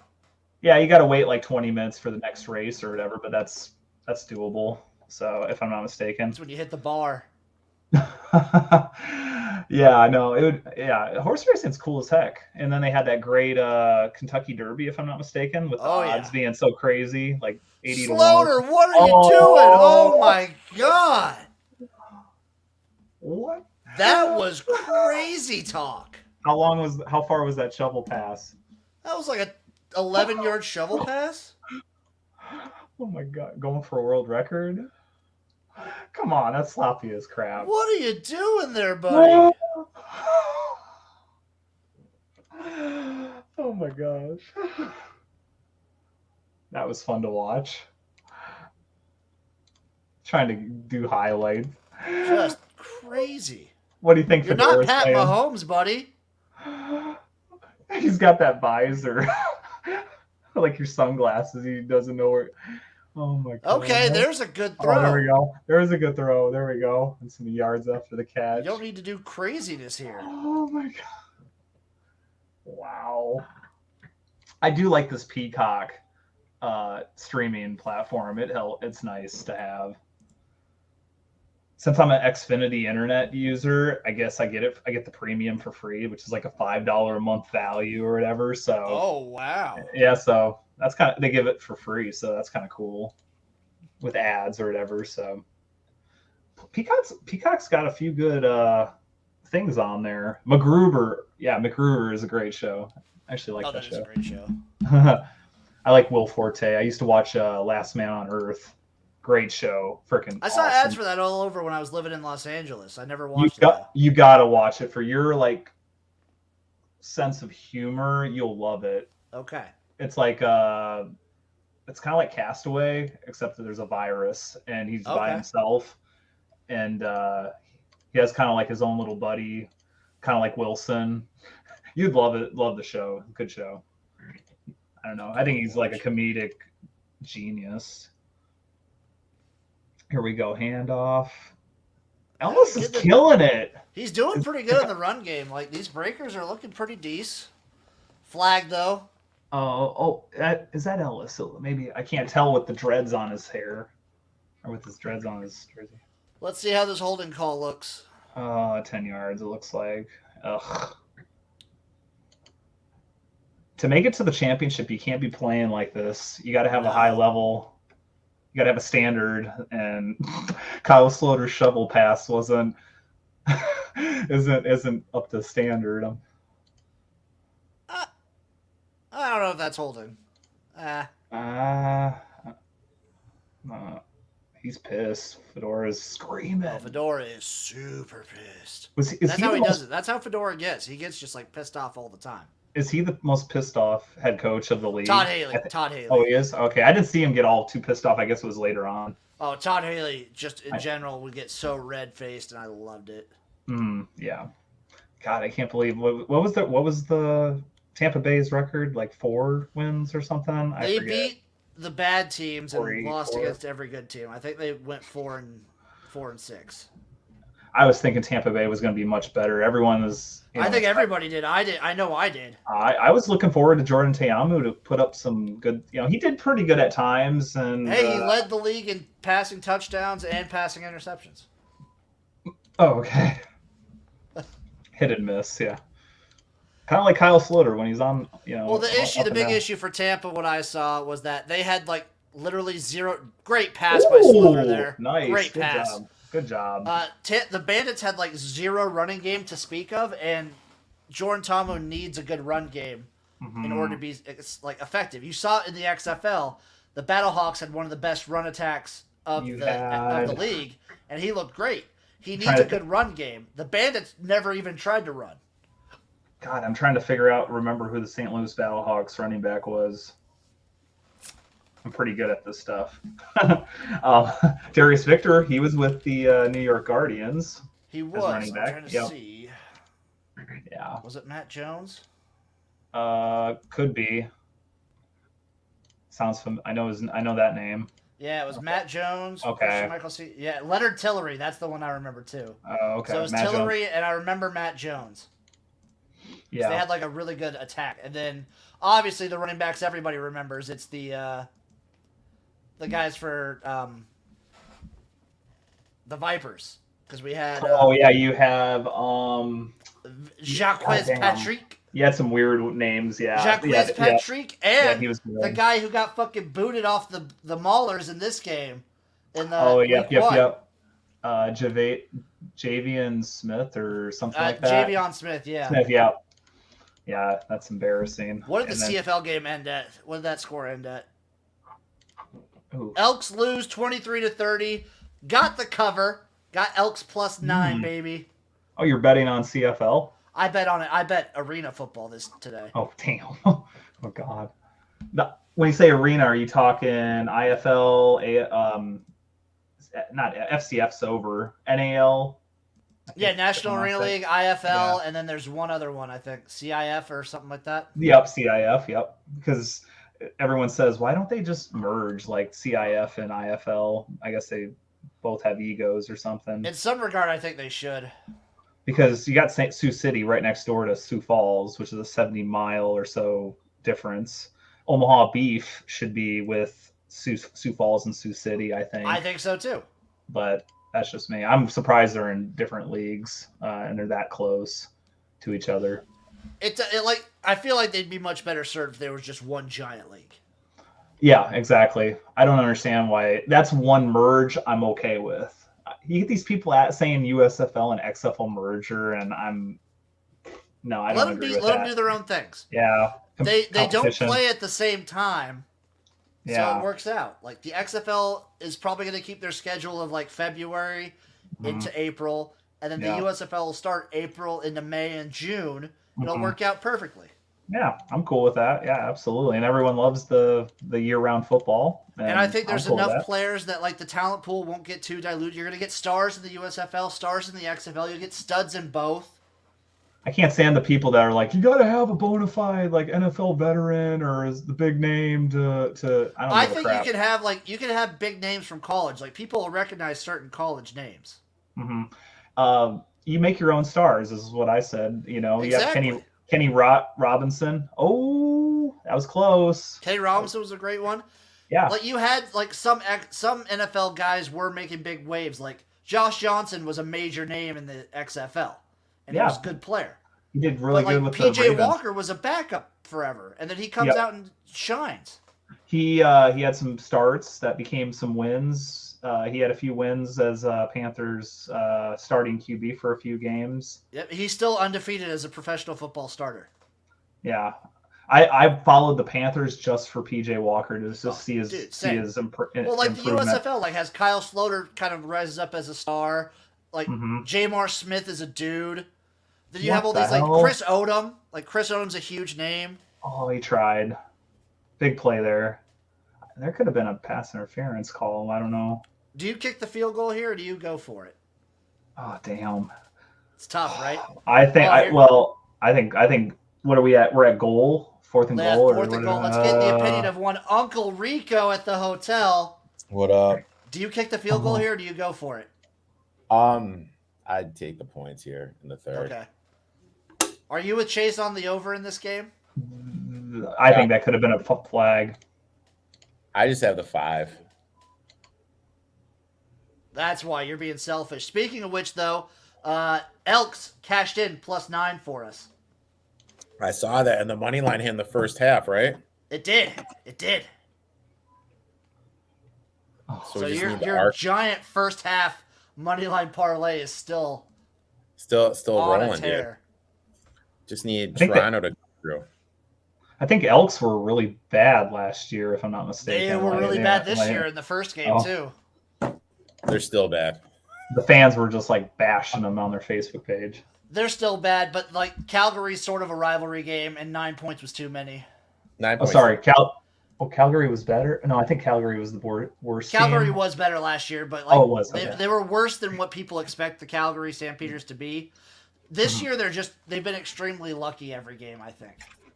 Yeah, you got to wait like 20 minutes for the next race or whatever, but that's doable. So if I'm not mistaken. That's when you hit the bar. Yeah, I know. It would. Yeah, horse racing's cool as heck. And then they had that great Kentucky Derby, if I'm not mistaken, with the Oh, odds yeah. being so crazy, like 80 to 1. Sloaner, what are you doing? Oh Oh, my god. what? That was crazy talk. How far was that shovel pass? That was like a 11-yard shovel pass. Oh my god, going for a world record? Come on, that's sloppy as crap. What are you doing there, buddy? Oh my gosh. That was fun to watch. Trying to do highlights. Just crazy. What do you think You're not Fedora's Pat saying? Mahomes, buddy. He's got that visor. Like your sunglasses. He doesn't know where. Oh my god. Okay, there's a good Oh, throw. there we go. There's a good throw. There we go. And some yards after the catch. You don't need to do craziness here. Oh my god. Wow. I do like this Peacock streaming platform. It's nice to have. Since I'm an Xfinity internet user, I guess I get the premium for free, which is like a $5 a month value or whatever. So Oh, wow. yeah, so that's they give it for free, so that's kind of cool with ads or whatever. So Peacock's got a few good things on there. MacGruber is a great show. I actually like That that is a show. great show. I like Will Forte. I used to watch Last Man on Earth. Great show. Freaking I saw awesome. ads for that all over when I was living in Los Angeles. I never watched it, though. You gotta watch it for your like sense of humor. You'll love it. Okay. It's like it's kind of like Castaway, except that there's a virus and he's by Okay. himself, and he has kind of like his own little buddy, kind of like Wilson. You'd love it. Love the show. Good show. I don't know. I think he's like a comedic genius. Here we go. Handoff. Ellis is killing it. He's doing pretty good in the run game. Like, these breakers are looking pretty decent. Flag, though. Is that Ellis? Maybe I can't tell with the dreads on his hair, or with his dreads on his jersey. Let's see how this holding call looks. 10 yards. It looks like. Ugh. To make it to the championship, you can't be playing like this. You got to have a high level. You got to have a standard. And Kyle Sloter's shovel pass isn't up to standard. I don't know if that's holding. He's pissed. Fedora's screaming. Oh, Fedora is super pissed. That's how he does it. That's how Fedora gets. He gets just like pissed off all the time. Is he the most pissed off head coach of the league? Todd Haley. Todd Haley. Oh, he is? Okay. I didn't see him get all too pissed off. I guess it was later on. Oh, Todd Haley, just in general, would get so red-faced, and I loved it. Yeah. God, I can't believe what was the Tampa Bay's record? Like 4 wins or something? They beat the bad teams and lost 4. against every good team. I think they went 4-6. I was thinking Tampa Bay was going to be much better. Everyone was. I think everybody did. I did. I know I did. I was looking forward to Jordan Teamu to put up some good. He did pretty good at times, and hey, he led the league in passing touchdowns and passing interceptions. Oh, okay. Hit and miss, yeah. Kind of like Kyle Sloter when he's on. Well, the big issue for Tampa, what I saw was that they had like literally zero. Great pass by Sloter there. Nice. Great Good pass. job. Good job. The Bandits had like zero running game to speak of, and Jordan Tomu needs a good run game in order to be like effective. You saw it in the XFL. The Battlehawks had one of the best run attacks of the league, and he looked great. He needs a good run game. The Bandits never even tried to run. God, I'm trying to remember who the St. Louis Battlehawks running back was. I'm pretty good at this stuff. Darius Victor, he was with the New York Guardians. He was. Running back. I'm trying to see. Yeah. Was it Matt Jones? Could be. Sounds I know that name. Yeah, it was Matt Jones. Okay. Michael C. Yeah, Leonard Tillery. That's the one I remember too. Okay. So it was Matt Tillery, Jones. and I remember Matt Jones. Yeah. They had like a really good attack, and then obviously the running backs everybody remembers. It's the guys for the Vipers. because we had Oh yeah, you have Jacques goddamn. Patrick. You had some weird names, yeah. Jacques Patrick and he was the good. guy who got fucking booted off the Maulers in this game. In the yep. Javian Smith or something like that. Javion Smith, yeah. Smith, yeah. Yeah, that's embarrassing. What did the CFL game end at? What did that score end at? Ooh. Elks lose 23-30. Got the cover. Got Elks +9, baby. Oh, you're betting on CFL? I bet on it. I bet arena football today. Oh, damn. Oh, God. When you say arena, are you talking IFL, not FCF's over, NAL? Yeah, National Arena League, IFL, and then there's one other one, I think, CIF or something like that. Yep, CIF, yep. Because everyone says, why don't they just merge like CIF and IFL? I guess they both have egos or something. In some regard, I think they should. Because you got Sioux City right next door to Sioux Falls, which is a 70-mile or so difference. Omaha Beef should be with Sioux Falls and Sioux City, I think. I think so, too. But that's just me. I'm surprised they're in different leagues and they're that close to each other. I feel like they'd be much better served if there was just one giant league. Yeah, exactly. I don't understand why. That's one merge I'm okay with. You get these people saying USFL and XFL merger, and I don't agree with that. Let them do their own things. Yeah. They don't play at the same time. Yeah. So it works out. Like the XFL is probably going to keep their schedule of like February into April, and then the USFL will start April into May and June. It'll work out perfectly. Yeah, I'm cool with that. Yeah, absolutely. And everyone loves the year-round football. And I think there's enough players that like the talent pool won't get too diluted. You're going to get stars in the USFL, stars in the XFL. You'll get studs in both. I can't stand the people that are like, you got to have a bona fide like NFL veteran or is the big name to. I think you can have big names from college. Like people will recognize certain college names. You make your own stars. This is what I said. You know, exactly. You got Kenny Robinson. Oh, that was close. Kenny Robinson was a great one. Yeah. Like you had like some NFL guys were making big waves. Like Josh Johnson was a major name in the XFL, and he was a good player. He did really good with PJ the Ravens. Walker was a backup forever, and then he comes out and shines. He had some starts that became some wins. He had a few wins as Panthers starting QB for a few games. Yep, he's still undefeated as a professional football starter. Yeah, I followed the Panthers just for PJ Walker to just see his improvement. Well, like the USFL, like has Kyle Sloter kind of rises up as a star. Like Jamar Smith is a dude. Then you have all these like Chris Odom. Like Chris Odom's a huge name. Oh, he tried. Big play there. There could have been a pass interference call. I don't know. Do you kick the field goal here, or do you go for it? Oh, damn. It's tough, right? I think. What are we at? We're at goal. Fourth and goal. Fourth and goal. Let's get the opinion of one Uncle Rico at the hotel. What up? Do you kick the field goal here, or do you go for it? I'd take the points here in the third. Okay. Are you with Chase on the over in this game? I think that could have been a flag. I just have the 5. That's why you're being selfish. Speaking of which, though, Elks cashed in +9 for us. I saw that, and the money line hit in the first half, right? It did. So your giant first half money line parlay is still rolling here. Just need Toronto to go through. I think Elks were really bad last year, if I'm not mistaken. They were really bad this year in the first game, too. They're still bad. The fans were just like bashing them on their Facebook page. They're still bad, but like Calgary's sort of a rivalry game, and 9 points was too many. 9 points. Oh, sorry. Calgary was better? No, I think Calgary was the worst Calgary team. was better last year, but like it was. Okay. They were worse than what people expect the Calgary Stampeders to be. This year, they've been extremely lucky every game, I think.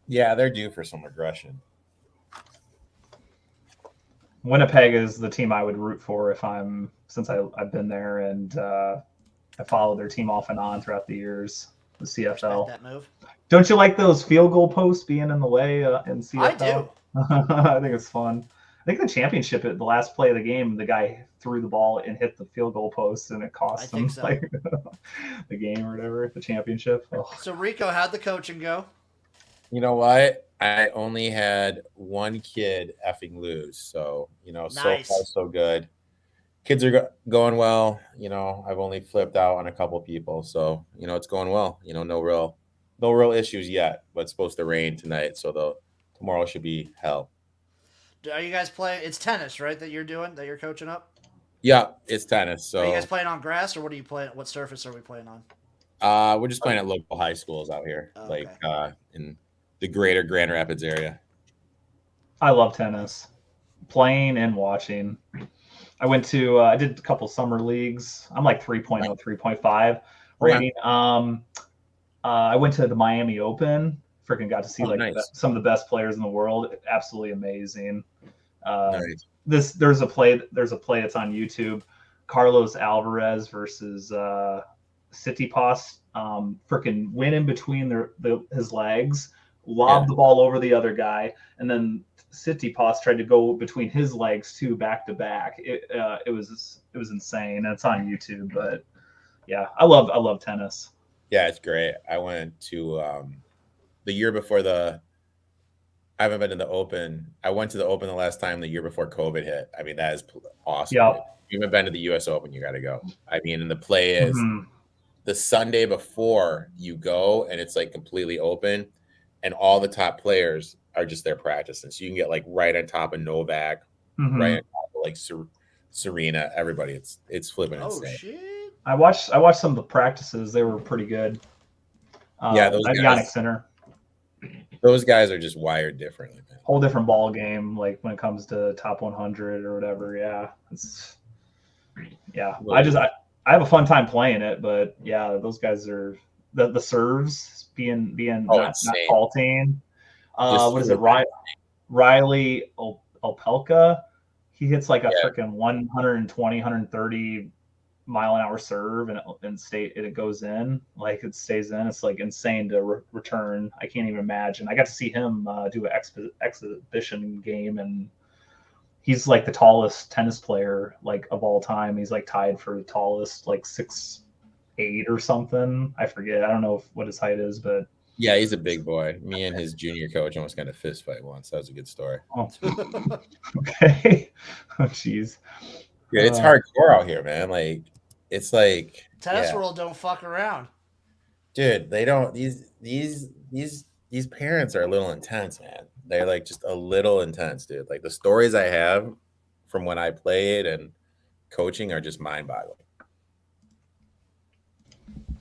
Yeah, they're due for some aggression. Winnipeg is the team I would root for since I've been there and I followed their team off and on throughout the years. The CFL. That move. Don't you like those field goal posts being in the way in CFL? I do. I think it's fun. I think the championship at the last play of the game, the guy threw the ball and hit the field goal post, and it cost them so. like the game or whatever, the championship. Oh. So Rico, how'd the coaching go? You know what? I only had one kid effing lose, so Nice. So far so good. Kids are going well. I've only flipped out on a couple people, so it's going well. No real issues yet. But it's supposed to rain tonight, so tomorrow should be hell. Are you guys playing? It's tennis, right? That you're coaching up? Yeah, it's tennis. So are you guys playing on grass, or what are you playing? What surface are we playing on? We're just playing at local high schools out here, okay. In the greater Grand Rapids area. I love tennis, playing and watching. I did a couple summer leagues. I'm like 3.0, 3.5 rating. I went to the Miami Open. Freaking got to see nice. Some of the best players in the world. Absolutely amazing. Nice. There's a play that's on YouTube. Carlos Alvarez versus Tsitsipas. Freaking went in between his legs, lobbed the ball over the other guy, and then Tsitsipas tried to go between his legs too, back to back. It was insane. It's on YouTube, but yeah, I love tennis. Yeah, it's great. I went to the year before I haven't been to the Open. I went to the Open the last time the year before COVID hit. I mean, that is awesome. Yeah. If you haven't been to the US Open, you got to go. I mean, and the play is the Sunday before you go, and it's like completely open, and all the top players are just there practicing. So you can get like right on top of Novak, right on top of like Serena, everybody. It's flipping insane. Shit. I watched some of the practices. They were pretty good. Those at guys, Yannick Center. Those guys are just wired differently, man. Whole different ball game, like when it comes to top 100 or whatever. Yeah, I have a fun time playing it, but yeah, those guys are the serves being not faulting. What is it? Riley Opelka. He hits like a freaking 120, 130 mile an hour serve, and it goes in, like it stays in. It's like insane to return. I can't even imagine. I got to see him do an exhibition game, and he's like the tallest tennis player like of all time. He's like tied for the tallest, like 6'8" or something. I forget. I don't know what his height is, but yeah, he's a big boy. Me and his junior coach almost got a fist fight once. That was a good story. Oh. Okay. Oh, jeez. Yeah, it's hardcore out here, man. Like, it's like tennis world don't fuck around, dude. They don't. These parents are a little intense, man. They're like just a little intense, dude. Like the stories I have from when I played and coaching are just mind-boggling.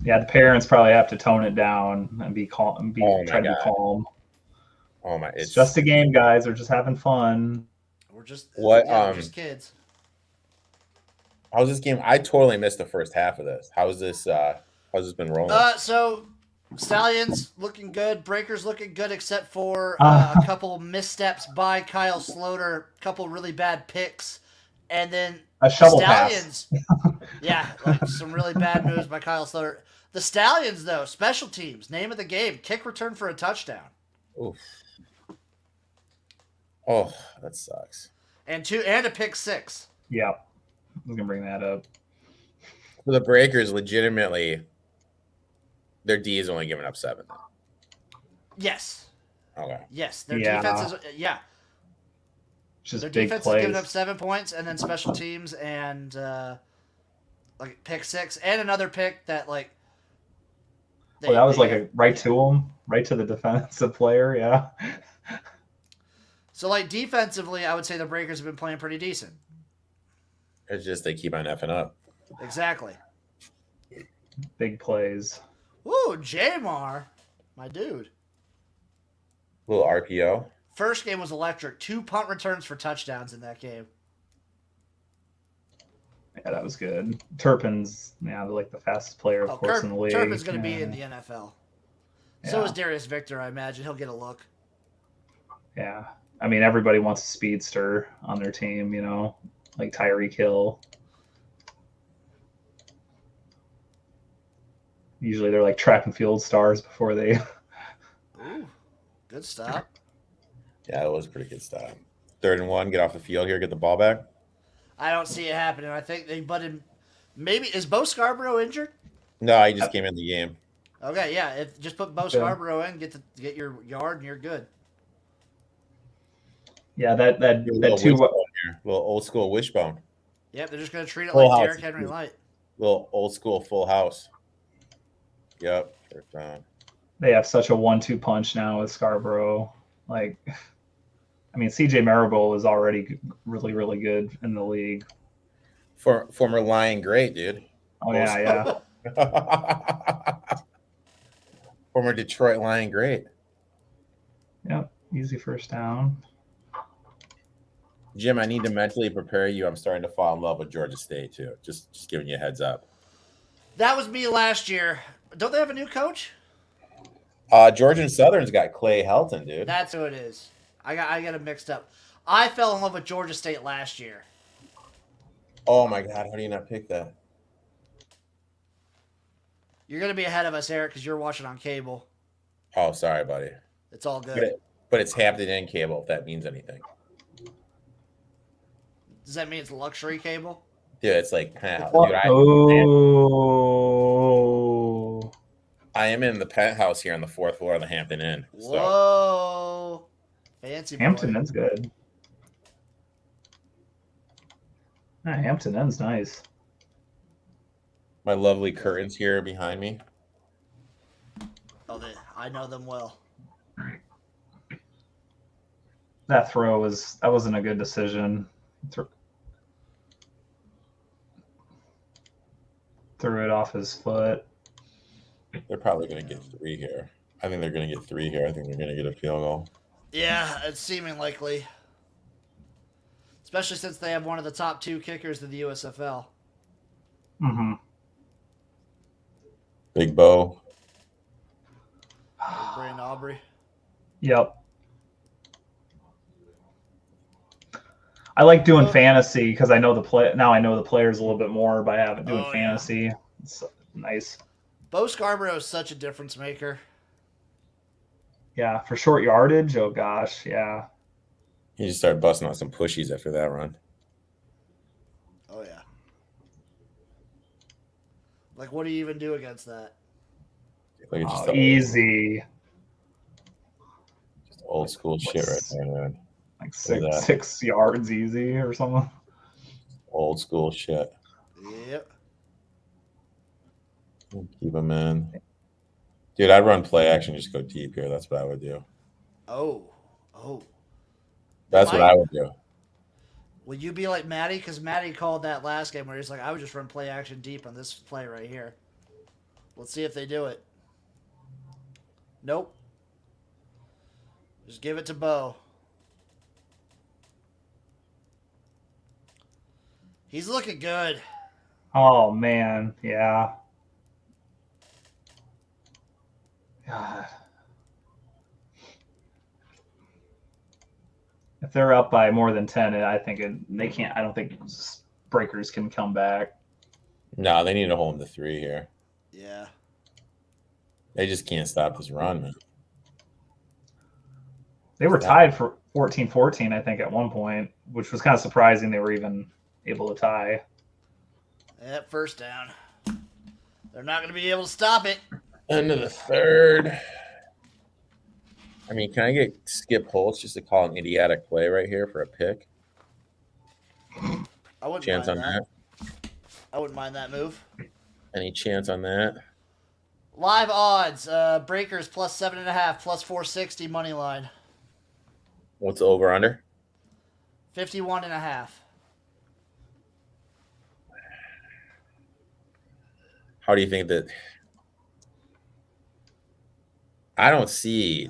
Yeah, the parents probably have to tone it down and be calm and try to be calm. Oh my! It's just a game, guys. We're just having fun. We're just we're just kids. How's this game? I totally missed the first half of this. How's this been rolling? So Stallions looking good, Breakers looking good, except for a couple missteps by Kyle Sloter, a couple really bad picks, and then a shovel Stallions. pass. Yeah, like some really bad moves by Kyle Sloter. The Stallions, though, special teams, name of the game, kick return for a touchdown. Oof. Oh, that sucks. And a pick six. Yeah. We can bring that up. For the Breakers, legitimately, their D is only giving up 7. Yes. Okay. Yes, their defense is Just their big defense plays. is giving up 7 points, and then special teams and like pick 6 and another pick that like. That was like a right to him, right to the defensive player. Yeah. So like defensively, I would say the Breakers have been playing pretty decent. It's just they keep on effing up. Exactly. Big plays. Ooh, Jamar, my dude. Little RPO. First game was electric. 2 punt returns for touchdowns in that game. Yeah, that was good. Turpin's like the fastest player, of course, in the league. Turpin's going to be in the NFL. So is Darius Victor, I imagine. He'll get a look. Yeah. I mean, everybody wants a speedster on their team, like Tyreek Hill. Usually they're like track and field stars before they. Ooh, good stop. Yeah, that was a pretty good stop. 3rd and 1, get off the field here, get the ball back. I don't see it happening. I think they butted. Maybe is Bo Scarborough injured? No, he just came in the game. Okay, yeah. If just put Bo Good. Scarborough in, get your yard, and you're good. Yeah, that Little two. wishbone here. Little old school wishbone. Yep, they're just gonna treat it Full like house. Derrick Henry Light. Little old school full house. Yep. First down. They have such a 1-2 punch now with Scarborough. Like, I mean, CJ Marable is already really, really good in the league. Former Lion great, dude. Oh yeah. Former Detroit Lion great. Yep, easy first down. Jim, I need to mentally prepare you. I'm starting to fall in love with Georgia State too. Just giving you a heads up. That was me last year. Don't they have a new coach? Georgia Southern's got Clay Helton, dude. That's who it is. I got it mixed up. I fell in love with Georgia State last year. Oh my God, how do you not pick that? You're gonna be ahead of us, Eric, because you're watching on cable. Oh, sorry, buddy. It's all good. But it's Hampton Inn cable, if that means anything. Does that mean it's luxury cable? Dude, it's like, dude, Oh. I am in the penthouse here on the 4th floor of the Hampton Inn. So. Whoa. Fancy boy. Hampton Inn's good. Yeah, Hampton Inn's nice. My lovely curtains here behind me. Oh, I know them well. That wasn't a good decision. Threw it off his foot. They're probably going to get 3 here. I think they're going to get 3 here. I think they're going to get a field goal. Yeah, it's seeming likely. Especially since they have one of the top 2 kickers in the USFL. Mm-hmm. Big Bo. Brandon Aubrey. Yep. I like doing fantasy because I know the play. Now I know the players a little bit more by doing fantasy. Yeah. It's nice. Bo Scarborough is such a difference maker. Yeah, for short yardage. Oh gosh, yeah. He just started busting out some pushies after that run. Oh yeah. Like, what do you even do against that? Like it's just easy. Just old school shit right there, man. Like 6 yards easy or something. Old school shit. Yep. Keep him in. Dude, I'd run play action, just go deep here. That's what I would do. Oh. That's what I would do. Would you be like Matty? Because Matty called that last game where he's like, I would just run play action deep on this play right here. Let's see if they do it. Nope. Just give it to Bo. He's looking good. Oh man, yeah. God. If they're up by more than 10, I think they can't. I don't think Breakers can come back. No, they need to hold him to 3 here. Yeah. They just can't stop this run, man. They were tied for 14-14, I think, at one point, which was kind of surprising they were even able to tie. Yep, first down. They're not going to be able to stop it. End of the 3rd. I mean, can I get Skip Holtz just to call an idiotic play right here for a pick? I wouldn't Chance mind on that? I wouldn't mind that move. Any chance on that? Live odds. Breakers plus 7.5, plus 460 money line. What's the over under? 51.5. How do you think that? I don't see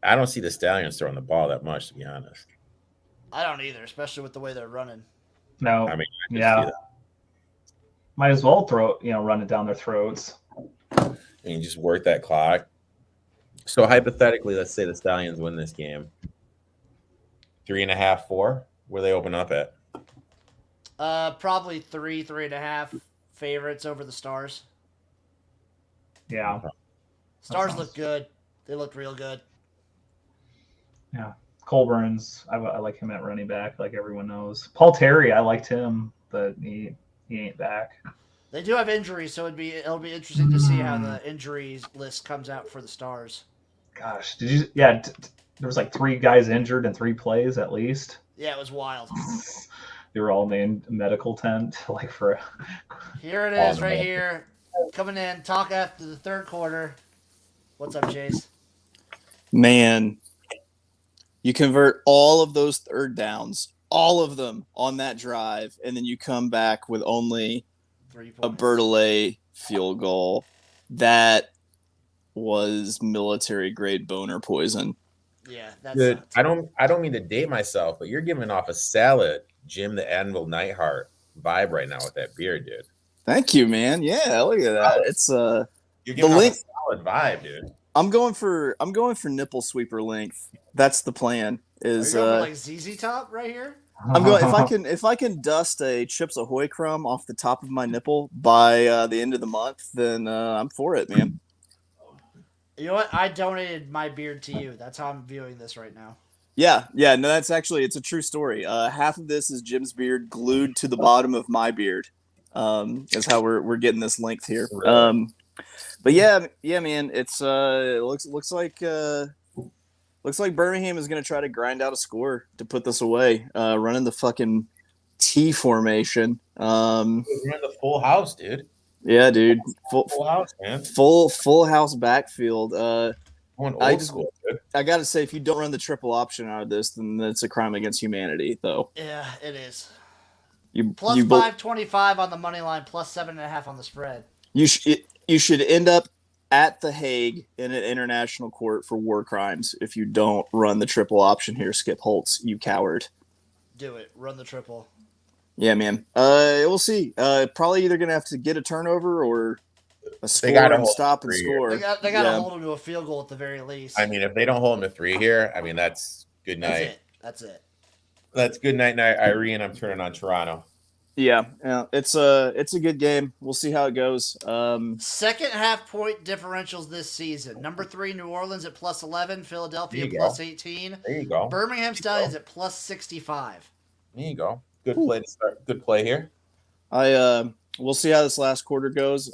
the Stallions throwing the ball that much, to be honest. I don't either, especially with the way they're running. No. I mean, yeah. Might as well run it down their throats. I mean, just work that clock. So hypothetically, let's say the Stallions win this game. 3.5, 4. Where they open up at? Probably 3.5 favorites over the Stars. Yeah. Stars look good. They look real good. Yeah. Colburn's, I like him at running back, like everyone knows. Paul Terry, I liked him, but he ain't back. They do have injuries, so it'll be interesting to see how the injuries list comes out for the Stars. Gosh, did you? Yeah, there was like 3 guys injured in 3 plays at least. Yeah, it was wild. They were all in the medical tent, like for. Here it is, right here, coming in. Talk after the third quarter. What's up, Chase? Man, you convert all of those third downs, all of them on that drive, and then you come back with only 3 points. a Bertolet field goal. That was military grade boner poison. Yeah, that's Good. I don't mean to date myself, but you're giving off a salad Jim the Anvil Neidhart vibe right now with that beard, dude. Thank you, man. Yeah, look at that. It's you're giving off a solid vibe, dude. I'm going for nipple sweeper length. That's the plan. Is Are you going for like ZZ Top right here? I'm going if I can dust a Chips Ahoy crumb off the top of my nipple by the end of the month, then I'm for it, man. You know what? I donated my beard to you. That's how I'm viewing this right now. Yeah. No, it's a true story. Half of this is Jim's beard glued to the bottom of my beard. Is how we're getting this length here. But yeah, man, it's looks like Birmingham is gonna try to grind out a score to put this away. Running the fucking T formation. Running the full house, dude. Yeah, dude. Full house, man. Full house backfield. Old school, dude. I gotta say, if you don't run the triple option out of this, then it's a crime against humanity, though. Yeah, it is. Plus 525 on the money line, plus 7.5 on the spread. You should end up at The Hague in an international court for war crimes if you don't run the triple option here, Skip Holtz, you coward. Do it. Run the triple. Yeah, man. We'll see. Probably either gonna have to get a turnover or a score and stop and score. They got to hold them to a field goal at the very least. I mean, if they don't hold them to 3 here, I mean that's good night. That's it. That's good night, Irene. I'm turning on Toronto. Yeah, it's a good game. We'll see how it goes. Second half point differentials this season. Number 3, New Orleans at plus 11. Philadelphia plus 18. There you go. Birmingham Stallions at plus 65. There you go. Good play to start. Good play here. We'll see how this last quarter goes.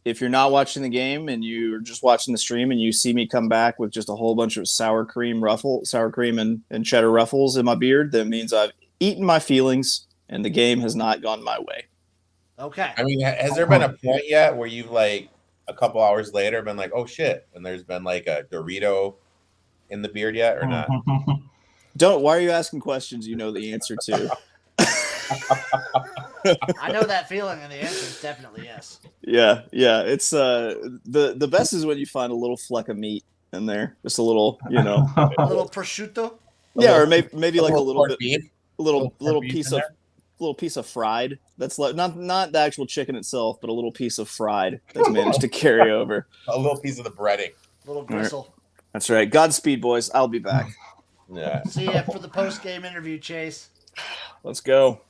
If you're not watching the game and you're just watching the stream and you see me come back with just a whole bunch of sour cream and cheddar ruffles in my beard, that means I've eaten my feelings and the game has not gone my way. Okay. I mean, has there been a point yet where you've like a couple hours later been like, oh shit, and there's been like a Dorito in the beard yet or not? Why are you asking questions you know the answer to? I know that feeling, and the answer is definitely yes. Yeah. It's the best is when you find a little fleck of meat in there, just a little, a little prosciutto. Yeah, or maybe like a little bit, beef. little piece of fried. That's like not the actual chicken itself, but a little piece of fried that's managed to carry over. A little piece of the breading. A little gristle. Right. That's right. Godspeed, boys. I'll be back. Yeah. See ya for the post-game interview, Chase. Let's go.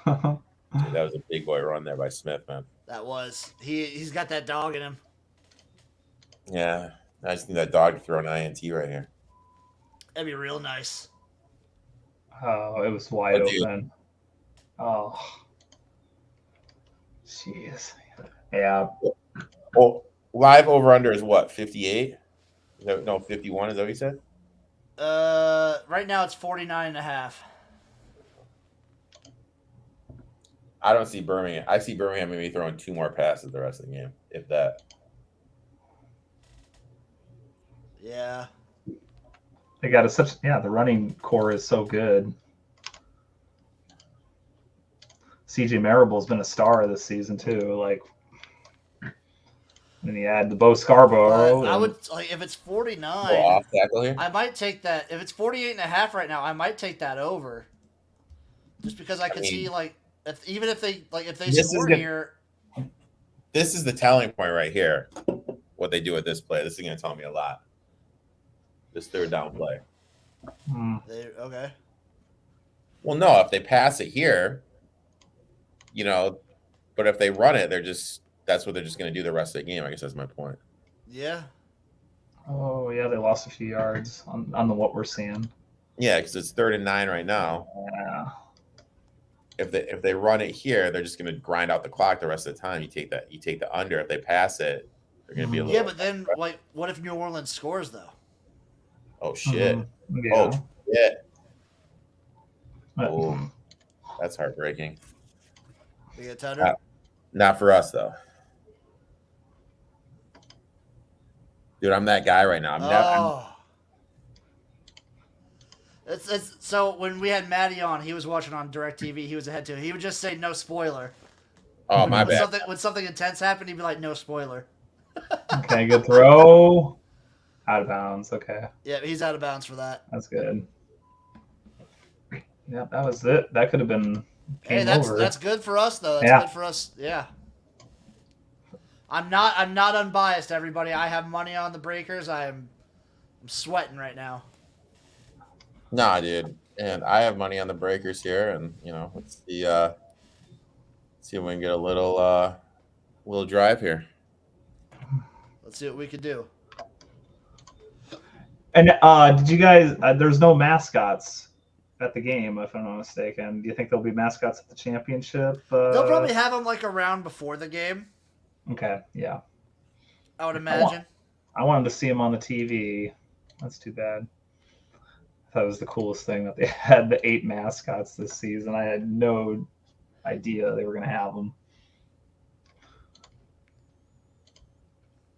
Dude, that was a big boy run there by Smith, man. That was. He's got that dog in him. Yeah. I just need that dog to throw an INT right here. That'd be real nice. Oh, it was wide open. Oh. Jeez. Yeah. Well, live over-under is what, 58? No, 51, is that what you said? Right now it's 49.5. I don't see Birmingham. I see Birmingham maybe throwing 2 more passes the rest of the game, if that. Yeah. They got the running core is so good. CJ Marable's been a star this season too. Like, and you add the Bo Scarborough. I would like if it's 49. Off tackle here. I might take that. If it's 48.5 right now, I might take that over. Just because I could see like if they score here. This is the telling point right here. What they do with this play. This is going to tell me a lot. This third down play. Okay. Well, no, if they pass it here, but if they run it, that's what they're just going to do the rest of the game. I guess that's my point. Yeah. Oh yeah, they lost a few yards on the what we're seeing. Yeah, because it's 3rd and 9 right now. Yeah. If they run it here, they're just going to grind out the clock the rest of the time. You take the under. If they pass it, they're going to be a little. Yeah, but then like, what if New Orleans scores though? Oh shit! Yeah. Oh shit! But- Oh, that's heartbreaking. They get touched. Not for us though, dude. I'm that guy right now. It's so when we had Maddie on, he was watching on DirecTV. He was ahead to it. He would just say no spoiler. Oh my bad. When something intense happened, he'd be like no spoiler. Okay, good throw. Out of bounds. Okay, Yeah, he's out of bounds for that. that's good. Yeah, that was it. That could have been Hey, game that's over. that's good for us though. That's Yeah. good for us. Yeah. I'm not unbiased, everybody. I have money on the Breakers. I'm sweating right now. Nah, dude. And I have money on the Breakers here, and let's see if we can get a little drive here. Let's see what we could do. And did you guys? There's no mascots at the game, if I'm not mistaken. Do you think there'll be mascots at the championship? They'll probably have them like around before the game. Okay, yeah. I would imagine. I wanted to see them on the TV. That's too bad. That was the coolest thing that they had the 8 mascots this season. I had no idea they were going to have them.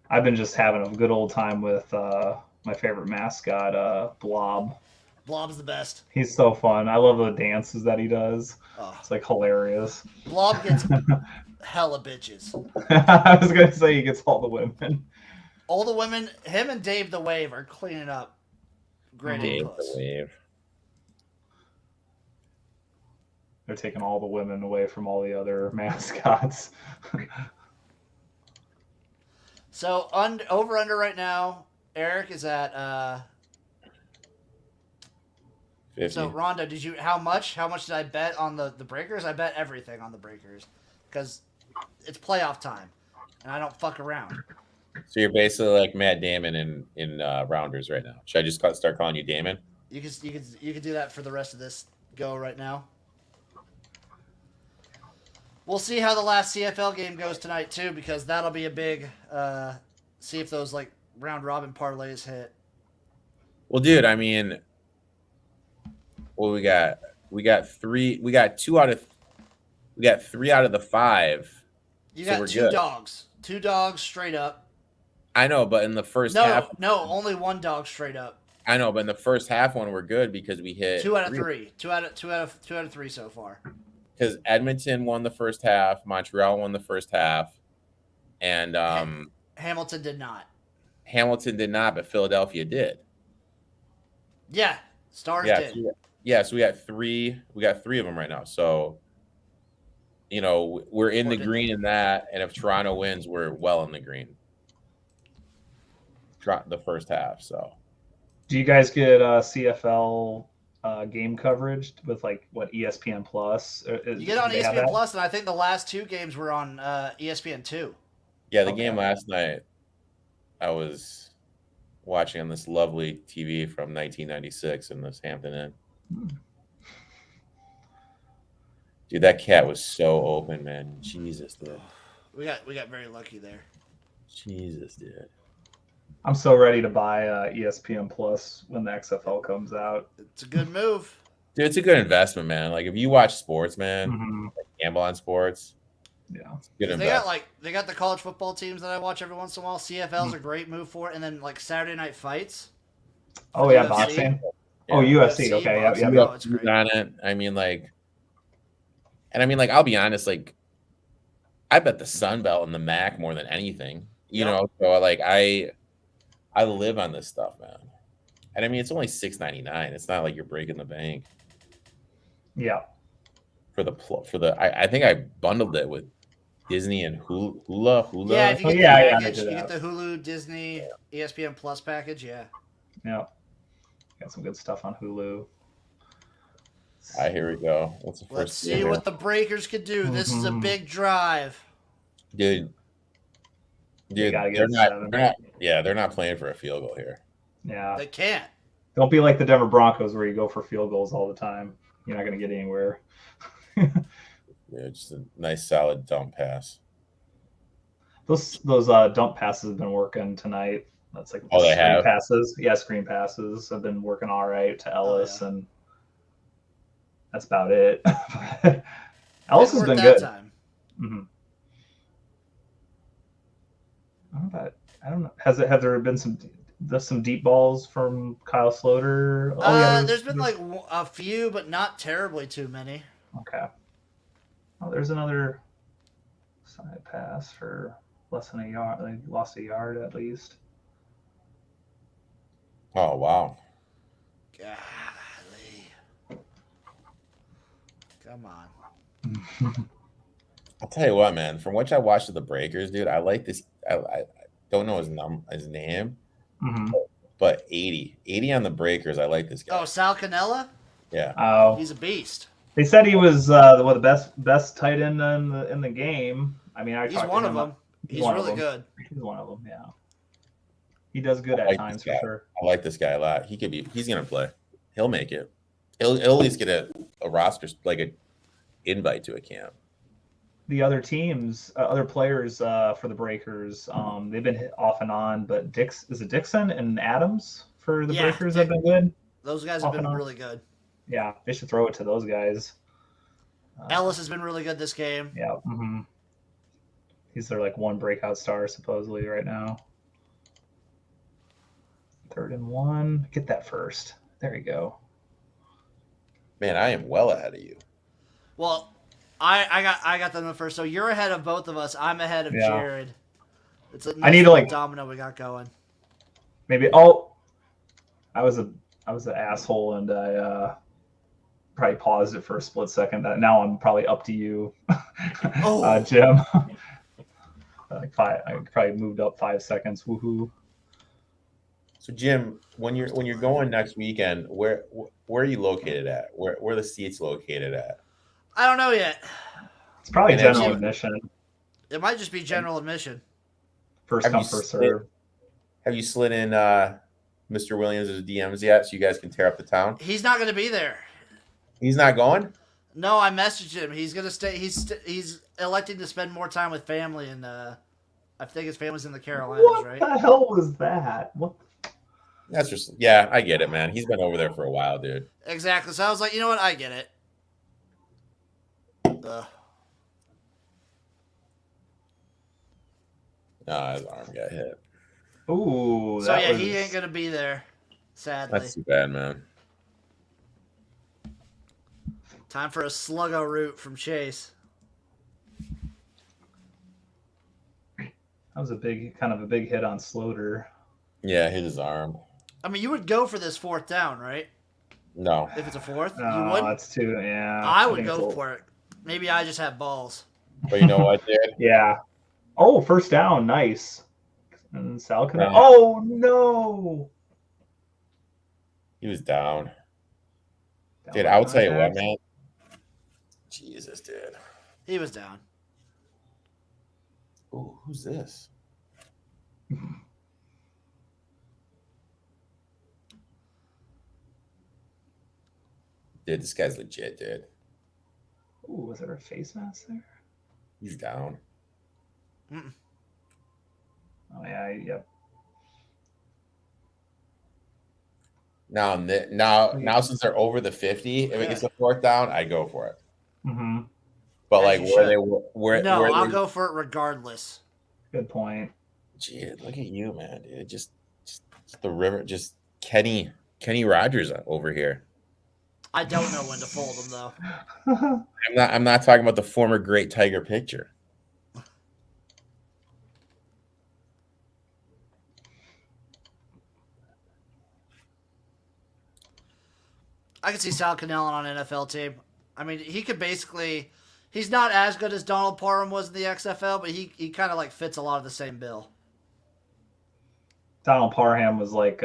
I've been just having a good old time with my favorite mascot, Blob. Blob's the best. He's so fun. I love the dances that he does. Oh. It's like hilarious. Blob gets hella bitches. I was going to say he gets all the women. All the women, him and Dave the Wave are cleaning up. Great Dave inputs. the Wave. They're taking all the women away from all the other mascots. So over under right now, Eric is at 50. So Rhonda, how much did I bet on the Breakers? I bet everything on the Breakers because it's playoff time and I don't fuck around. So you're basically like Matt Damon in Rounders right now. Should I just start calling you Damon? You could do that for the rest of this go right now. We'll see how the last CFL game goes tonight too, because that'll be a big see if those like round robin parlays hit. Well, dude, I mean, we got 3 out of the 5. You So got we're two good. dogs. 2 dogs straight up. I know, but in the first half, No, only 1 dog straight up. I know, but in the first half one, we're good because we hit 2 out of 3. 2 out of 3 so far. Because Edmonton won the first half, Montreal won the first half, and Hamilton did not. Hamilton did not, but Philadelphia did. Yeah, Stars Yeah, did. so we got 3. We got 3 of them right now. So, we're in the green in that, and if Toronto wins, we're well in the green. The first half. So, Do you guys get CFL game coverage with like what ESPN Plus? You get on ESPN Plus, and I think the last 2 games were on ESPN 2. yeah, the game last night, I was watching on this lovely TV from 1996 in this Hampton Inn. Dude, that cat was so open, man. Jesus, dude. We got very lucky there. Jesus, dude. I'm so ready to buy ESPN Plus when the XFL comes out. It's a good move. Dude, it's a good investment, man. Like if you watch sports, man, like gamble on sports. Yeah. Good They got the college football teams that I watch every once in a while. CFL's a great move for it, and then like Saturday night fights. Oh yeah, UFC. boxing. Yeah. Oh, UFC. UFC, Okay, boxing. yeah. Oh, it's great. on it. I mean, I'll be honest, like, I bet the Sun Belt and the MAC more than anything. You know, so like I live on this stuff, man. And I mean, it's only $6.99. It's not like you're breaking the bank. Yeah. I think I bundled it with Disney and Hula. Yeah, if you get the package, you get the Hulu, Disney, ESPN Plus package. Yeah. Yeah. Got some good stuff on Hulu. All right, here we go. What's the first? Let's see what the Breakers could do. This is a big drive. Dude, Dude, gotta they're get not, 7. they're not. Yeah, they're not playing for a field goal here. Yeah. They can't. Don't be like the Denver Broncos where you go for field goals all the time. You're not going to get anywhere. Yeah, just a nice solid dump pass. Those dump passes have been working tonight. That's like Oh, they screen have? passes. Yeah, screen passes have been working all right to Ellis, and that's about it. Ellis has Didn't work been that good. time. Mm-hmm. I don't know. Have there been some deep balls from Kyle Sloter? Oh yeah, There's been like a few, but not terribly too many. Okay. Oh, there's another side pass for less than a yard. They lost a yard at least. Oh wow. Golly. Come on. I'll tell you what, man. From what I watched of the Breakers, dude, I like this. I don't know his name, but 80 on the Breakers. I like this guy. Oh, Sal Cannella? Yeah. Oh, He's a beast. they said he was the best tight end in the game. I mean, He's one of them. He's really good. He's one of them. Yeah. He does good I at like times this for guy. sure. I like this guy a lot. He's gonna play. He'll make it. He'll at least get a roster, like a invite to a camp. The other teams, other players for the Breakers, they've been hit off and on. But Dixon and Adams for the Breakers have been good. Those guys have been really good. Yeah, they should throw it to those guys. Ellis has been really good this game. Yeah. He's their like one breakout star supposedly right now. 3rd and 1. Get that first. There you go. Man, I am well ahead of you. Well, I got them first. So you're ahead of both of us. I'm ahead of Jared. It's a nice I need to domino we got going. Maybe I was an asshole and I probably paused it for a split second. Now I'm probably up to you, Jim. I probably moved up 5 seconds. Woohoo! So Jim, when you're going next weekend, where are you located at? Where are the seats located at? I don't know yet. It's probably general admission. It might just be general admission. First come, first serve. Have you slid in Mr. Williams' DMs yet, so you guys can tear up the town? He's not going to be there. He's not going? No, I messaged him. He's going to stay. He's electing to spend more time with family, and I think his family's in the Carolinas, right? What the hell was that? What? That's just I get it, man. He's been over there for a while, dude. Exactly. So I was like, you know what? I get it. His arm got hit. Ooh. So he ain't gonna be there. Sadly. That's too bad, man. Time for a sluggo route from Chase. That was a big hit on Sloter. Yeah, hit his arm. I mean, you would go for this 4th down, right? No. If it's a 4th, you No, wouldn't. that's too. Yeah. I would go for it. Maybe I just have balls. But you know what, dude? Yeah. Oh, first down, nice. And Sal can. No. Oh no. He was down. Dude, I will tell you what, man. Jesus, dude. He was down. Ooh, who's this? Dude, this guy's legit, dude. Ooh, was there a face mask there? He's down. Mm-mm. Oh yeah, yep. Now, since they're over the 50, if it gets a 4th down, I go for it. Mm-hmm. But As like, you where No, where I'll they, go for it regardless. Good point. Gee, look at you, man, dude. Just the river, just Kenny Rogers over here. I don't know when to fold them though. I'm not talking about the former great Tiger pitcher. I can see Sal Cannella on an NFL team. I mean, he could basically. He's not as good as Donald Parham was in the XFL, but he kind of like fits a lot of the same bill. Donald Parham was like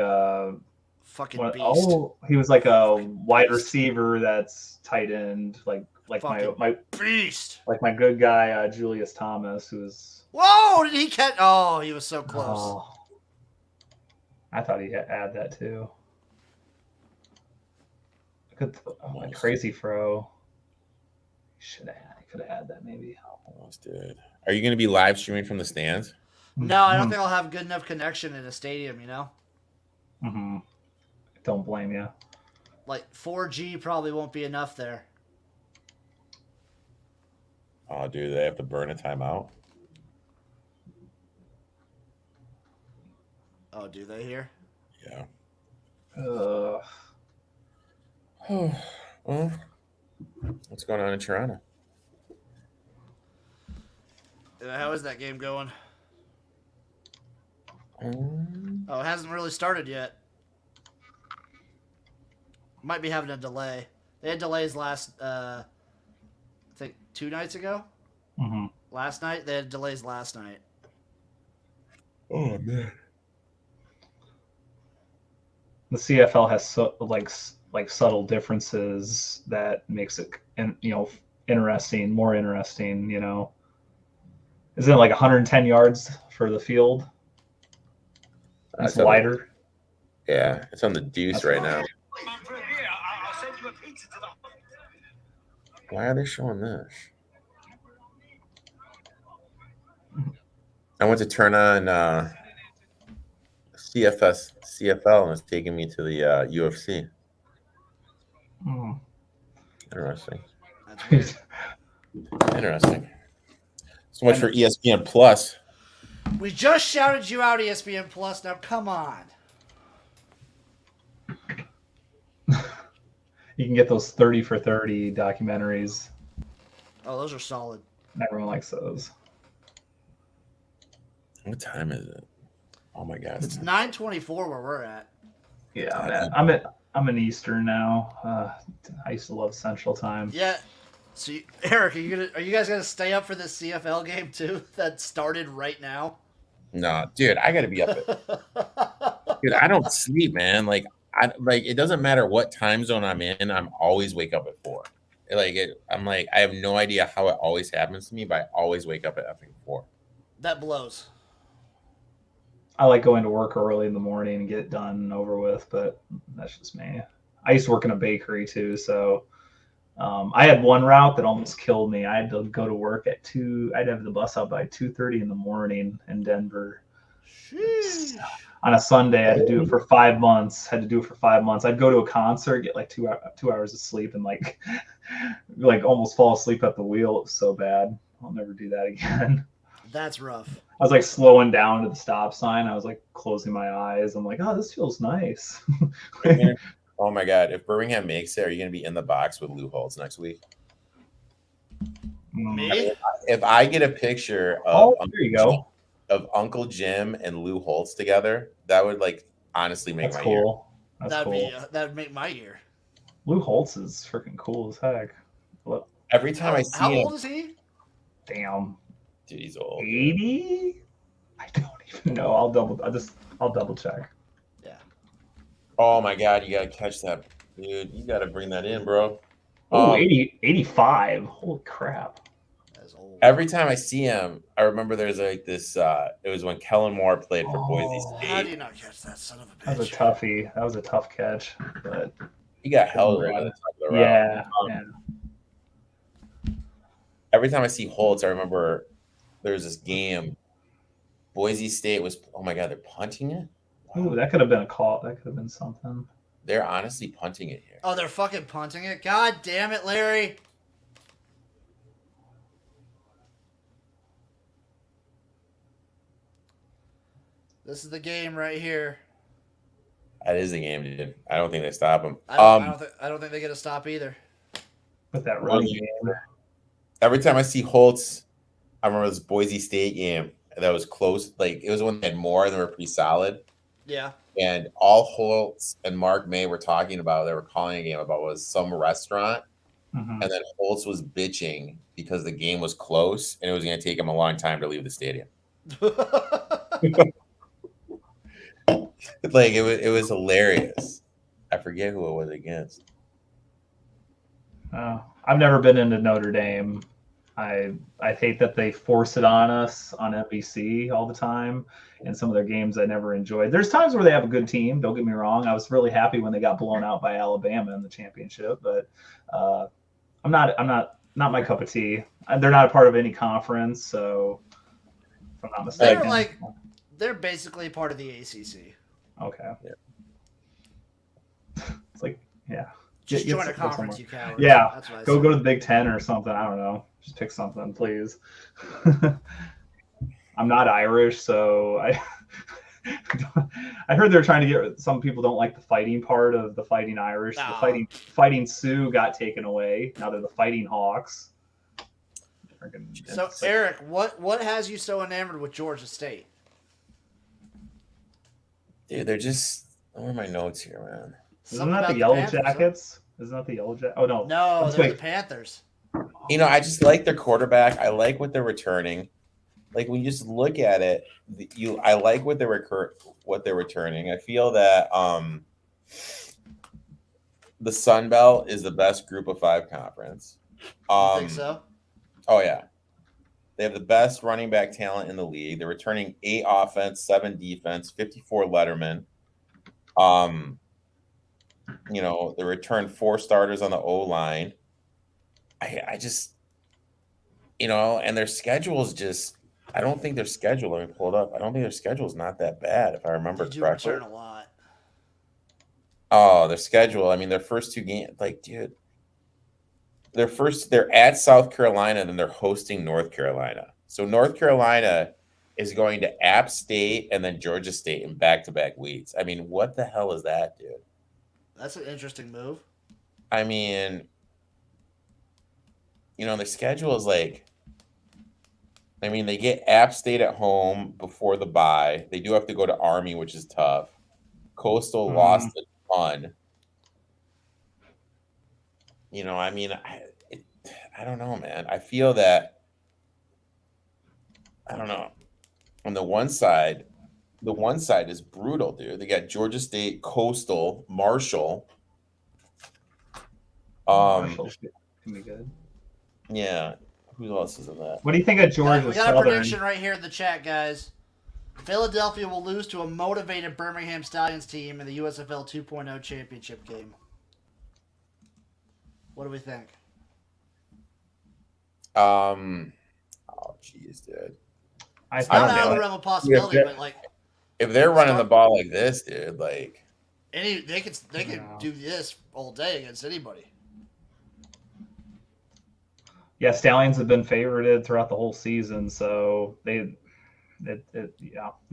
fucking beast. Oh, he was like a wide receiver that's tight end, like like Fucking my beast. like my good guy Julius Thomas, who's Whoa! Did he catch? Oh, he was so close. oh, I thought he had add that too. Good, a crazy throw. He could have had that maybe. Almost did. Are you going to be live streaming from the stands? No, I don't think I'll have good enough connection in a stadium. You know. Mm-hmm. Don't blame you. Like 4G probably won't be enough there. Oh, dude, they have to burn a timeout. Oh, do they here? Yeah. Well, what's going on in Toronto? How is that game going? Um, Oh, it hasn't really started yet. Might be having a delay. They had delays last, I think 2 nights ago. Mm-hmm. Last night they had delays last night. oh man. The CFL has like subtle differences that makes it interesting, more interesting. Isn't it like 110 yards for the field? It's wider. Yeah, it's on the deuce right now. Why are they showing this? I went to turn on CFL and it's taking me to the UFC. Mm. Interesting. That's weird. Interesting. So much for ESPN Plus. We just shouted you out, ESPN Plus. Now come on. You can get those 30 for 30 documentaries. Oh, those are solid. Everyone likes those. What time is it? Oh my god. It's 9:24 where we're at. Yeah, I'm in Eastern now. I used to love Central Time. Yeah. So, Eric, are you guys gonna stay up for this CFL game too? That started right now. No, dude, I gotta be up at dude, I don't sleep, man. Like it doesn't matter what time zone I'm in, I'm always wake up at 4. I'm like, I have no idea how it always happens to me, but I always wake up at effing 4. That blows. I like going to work early in the morning and get it done and over with, but that's just me. I used to work in a bakery too, so I had one route that almost killed me. I had to go to work at 2. I'd have the bus out by 2:30 in the morning in Denver. Sheesh. On a Sunday, I had to do it for 5 months. I'd go to a concert, get like 2 hours of sleep, and like almost fall asleep at the wheel. It was so bad. I'll never do that again. That's rough. I was like slowing down to the stop sign. I was like closing my eyes. I'm like, oh, this feels nice. Oh my god! If Birmingham makes it, are you going to be in the box with Lou Holtz next week? Me? If I get a picture of there you go. Of Uncle Jim and Lou Holtz together, that would like honestly make That's my year. cool. That's cool. That'd make my year. Lou Holtz is freaking cool as heck. Look, Every time I see How him, old is he? damn, dude, he's old. 80? I don't even know. I'll double check. Yeah. Oh my god, you gotta catch that, dude. You gotta bring that in, bro. Oh, 85. Holy crap. That's old. Every time I see him, I remember there's like this. It was when Kellen Moore played for Boise How do State. you not catch that son of a bitch? That was a toughie. That was a tough catch. But He got held right at the top of the route. yeah. Every time I see Holtz, I remember there was this game. Boise State was. Oh my god, they're punting it. Ooh, that could have been a call. That could have been something. They're honestly punting it here. Oh, they're fucking punting it. God damn it, Larry. This is the game right here. That is a game, dude. I don't think they stop him. I don't think they get a stop either. With that running game. Every time I see Holtz, I remember this Boise State game that was close. Like it was when they had more and they were pretty solid. Yeah. And all Holtz and Mark May were talking about, they were calling a game about was some restaurant. Mm-hmm. And then Holtz was bitching because the game was close and it was going to take him a long time to leave the stadium. Like it was hilarious. I forget who it was against. Oh, I've never been into Notre Dame. I hate that they force it on us on NBC all the time. And some of their games I never enjoyed. There's times where they have a good team. Don't get me wrong. I was really happy when they got blown out by Alabama in the championship, but I'm not my cup of tea. They're not a part of any conference, so if I'm not mistaken. They're basically part of the ACC. Okay. Yeah. It's like, yeah. Just join a conference, you cowards. Yeah. That's what I Go said. to the Big Ten or something. I don't know. Just pick something, please. I'm not Irish, so I heard they're trying to get some people don't like the fighting part of the Fighting Irish. Oh. The fighting Sioux got taken away. Now they're the Fighting Hawks. So Eric, what has you so enamored with Georgia State? Dude, they're just. Where are my notes here, man? Isn't that the Yellow Jackets? Isn't that the Yellow Jackets? Oh no. No, they're the Panthers. You know, I just like their quarterback. I like what they're returning. Like when you just look at it, I like what they're returning. I feel that the Sun Belt is the best Group of 5 conference. You think so? Oh yeah, they have the best running back talent in the league. They're returning 8 offense, 7 defense, 54 lettermen. You know, they returned 4 starters on the O line. I just, you know, and their schedule is just. I don't think their schedule. Let me pull it up. I don't think their schedule is not that bad, if I remember They do correctly. return a lot. Oh, their schedule. I mean, their first 2 games, like, dude, they're at South Carolina, and then they're hosting North Carolina. So North Carolina is going to App State and then Georgia State in back-to-back weeks. I mean, what the hell is that, dude? That's an interesting move. I mean, you know, the schedule is like. I mean, they get App State at home before the bye. They do have to go to Army, which is tough. Coastal lost a ton. You know, I mean, I don't know, man. I feel that, I don't know. On the one side is brutal, dude. They got Georgia State, Coastal, Marshall. Marshall can be good. Yeah. Who else is in that? What do you think of Georgia We got Southern? a prediction right here in the chat, guys. Philadelphia will lose to a motivated Birmingham Stallions team in the USFL 2.0 championship game. What do we think? Oh, jeez, dude. It's not out of the realm of possibility, but like if they're running the ball like this, dude, like they could do this all day against anybody. Yeah, Stallions have been favorited throughout the whole season, so they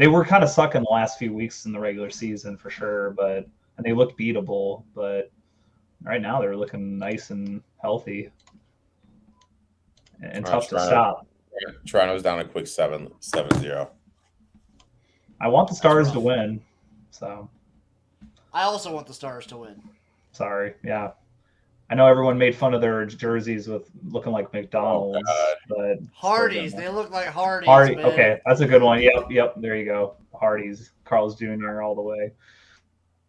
were kind of sucking the last few weeks in the regular season for sure, and they looked beatable, but right now they're looking nice and healthy and tough to stop. Toronto's down a quick 7-0. I want the Stars to win, so I also want the Stars to win. Sorry, yeah. I know everyone made fun of their jerseys with looking like McDonald's, but Hardee's. They look like Hardee's. Man. Okay, that's a good one. Yep. There you go. Hardee's, Carl's Jr. all the way.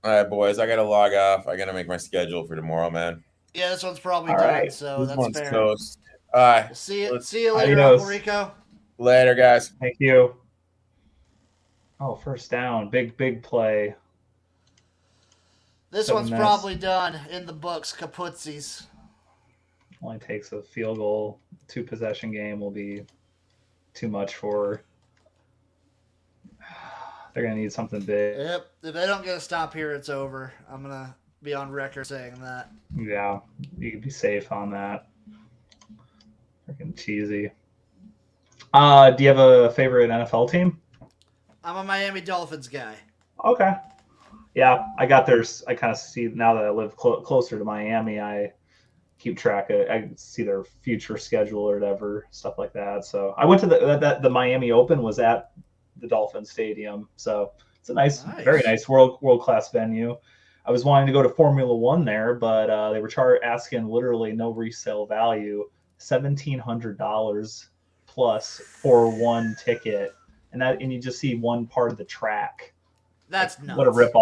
All right, boys. I gotta log off. I gotta make my schedule for tomorrow, man. Yeah, this one's probably all done, right. so this that's fair. Toast. All right. We'll see you later, Uncle Rico. Later, guys. Thank you. Oh, first down. Big play. This one's probably done in the books. Kaputsies. Only takes a field goal. 2-possession game will be too much for. They're gonna need something big. Yep. If they don't get a stop here, it's over. I'm gonna be on record saying that. Yeah, you can be safe on that. Freaking cheesy. Do you have a favorite NFL team? I'm a Miami Dolphins guy. Okay. Yeah, I got theirs. I kind of see now that I live closer to Miami. I keep track of. I see their future schedule or whatever stuff like that. So I went to the Miami Open was at the Dolphin Stadium. So it's a nice. Very nice world class venue. I was wanting to go to Formula One there, but they were asking literally no resale value, $1,700 plus for one ticket, and you just see one part of the track. That's nuts. What a rip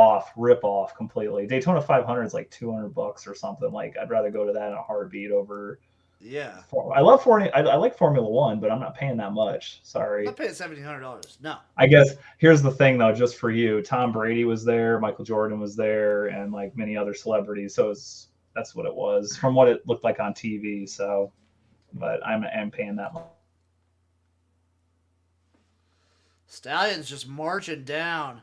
off completely. Daytona 500 is like $200 or something. Like I'd rather go to that in a heartbeat over Yeah. I love I like Formula One, but I'm not paying that much. I'm Sorry. not paying $1,700. No. I guess here's the thing though, just for you, Tom Brady was there, Michael Jordan was there, and like many other celebrities. So that's what it was from what it looked like on TV. So, but I'm paying that much. Stallions just marching down.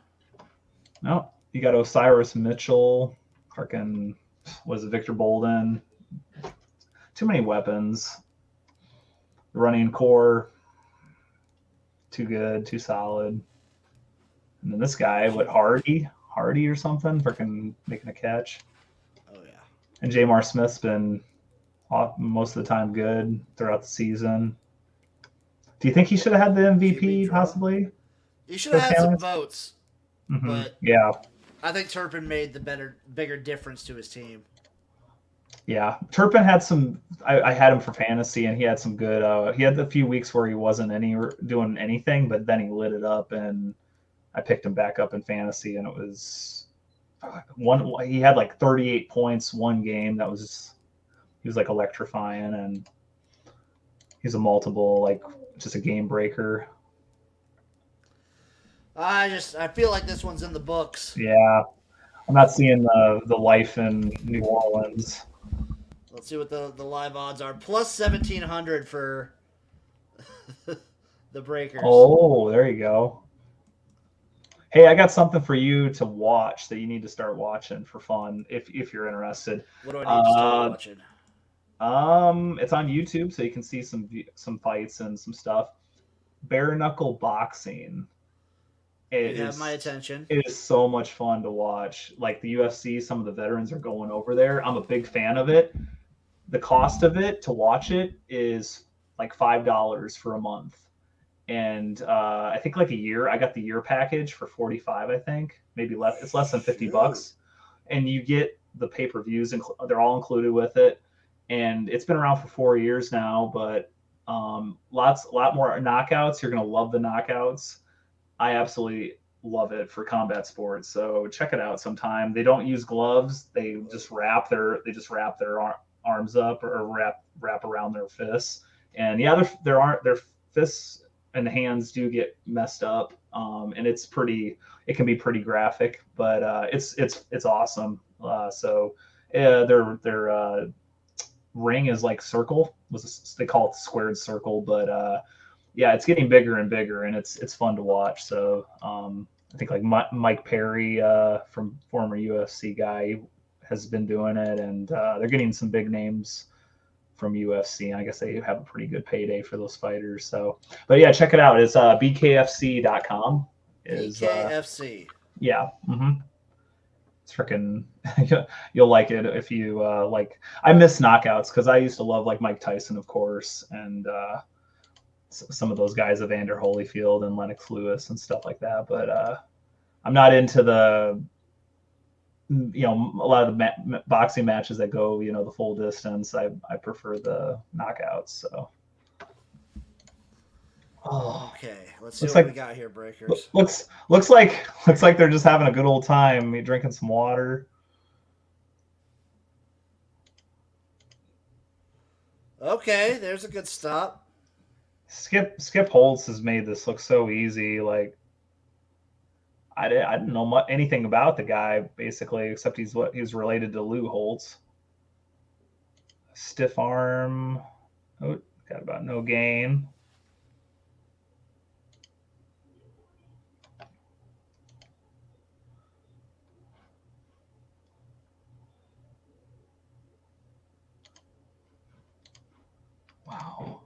No, you got Osiris Mitchell, fucking was it Victor Bolden? Too many weapons. The running core, too good, too solid. And then this guy, what Hardy or something, freaking making a catch. Oh yeah. And Jamar Smith's been most of the time good throughout the season. Do you think he should have had the MVP possibly? He should have had some votes. Mm-hmm. But yeah, I think Turpin made the bigger difference to his team. Yeah, Turpin had some. I had him for fantasy, and he had some good. He had a few weeks where he wasn't doing anything, but then he lit it up, and I picked him back up in fantasy, and it was one. He had like 38 points one game. He was like electrifying, and he's a multiple, like just a game breaker. I feel like this one's in the books. Yeah, I'm not seeing the life in New Orleans. Let's see what the live odds are. Plus 1,700 for the Breakers. Oh, there you go. Hey, I got something for you to watch that you need to start watching for fun if you're interested. What do I need to start watching? It's on YouTube, so you can see some fights and some stuff. Bare knuckle boxing. You have my attention. It is so much fun to watch. Like the UFC, some of the veterans are going over there. I'm a big fan of it. The cost of it to watch it is like $5 for a month. And I think like a year, I got the year package for $45, I think. Maybe less. It's less than $50. And you get the pay-per-views, and they're all included with it. And it's been around for 4 years now, but a lot more knockouts. You're going to love the knockouts. I absolutely love it for combat sports. So check it out sometime. They don't use gloves. They just wrap their arms up or wrap around their fists. And yeah, their fists and hands do get messed up. And it can be pretty graphic, but it's awesome. So their ring is like circle. They call it the squared circle, but yeah, it's getting bigger and bigger, and it's fun to watch. So I think like Mike Perry, from former UFC guy, has been doing it, and they're getting some big names from UFC. I guess they have a pretty good payday for those fighters. So, but yeah, check it out. It's bkfc.com. BKFC. Yeah. Mm-hmm. It's freaking. You'll like it if you like. I miss knockouts because I used to love like Mike Tyson, of course, and some of those guys, Evander Holyfield and Lennox Lewis and stuff like that. But I'm not into the, a lot of the boxing matches that go, the full distance. I prefer the knockouts. So. Oh. Okay, let's see what we got here, Breakers. Looks like they're just having a good old time, drinking some water. Okay, there's a good stop. Skip Holtz has made this look so easy. Like I didn't know anything about the guy basically, except he's related to Lou Holtz. Stiff arm. Oh, got about no gain. Wow.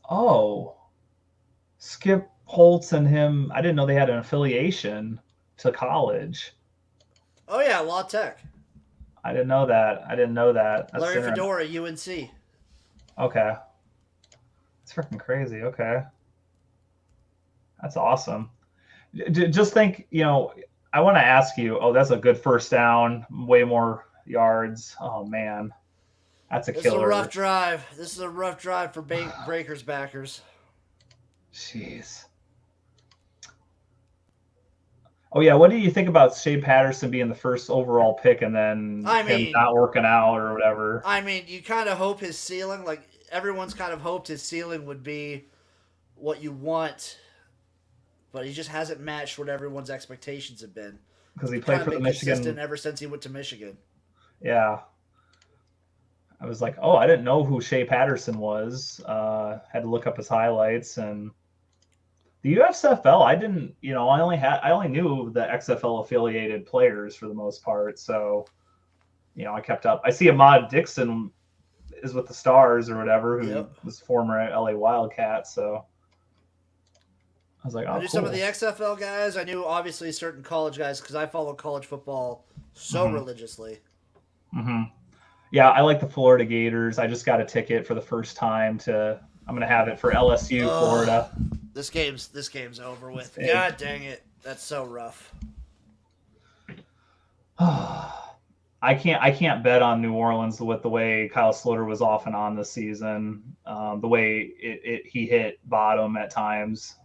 Oh, Skip Holtz and him. I didn't know they had an affiliation to college. Oh yeah, Law Tech. I didn't know that. That's Larry Fedora, UNC. Okay. It's freaking crazy. Okay. That's awesome. Just think, I want to ask you, that's a good first down, way more yards. Oh man. That's a killer. This is a rough drive. This is a rough drive for Breakers backers. Jeez. Oh yeah, what do you think about Shea Patterson being the first overall pick and then him not working out or whatever? I mean, you kind of hope his ceiling, like everyone's kind of hoped his ceiling would be what you want, but he just hasn't matched what everyone's expectations have been. Because he played for the Michigan consistent ever since he went to Michigan. Yeah. I was like, oh, I didn't know who Shea Patterson was. Had to look up his highlights, and the USFL, I didn't, I only knew the XFL affiliated players for the most part. So, I kept up. I see Ahmad Dixon is with the Stars or whatever, who was former LA Wildcat. So I was like, oh, I knew some of the XFL guys. I knew obviously certain college guys because I follow college football so religiously. Mm-hmm. Yeah, I like the Florida Gators. I just got a ticket for the first time I'm going to have it for LSU, Florida. This game's over with. God dang it. That's so rough. I can't bet on New Orleans with the way Kyle Sloter was off and on this season. The way he hit bottom at times.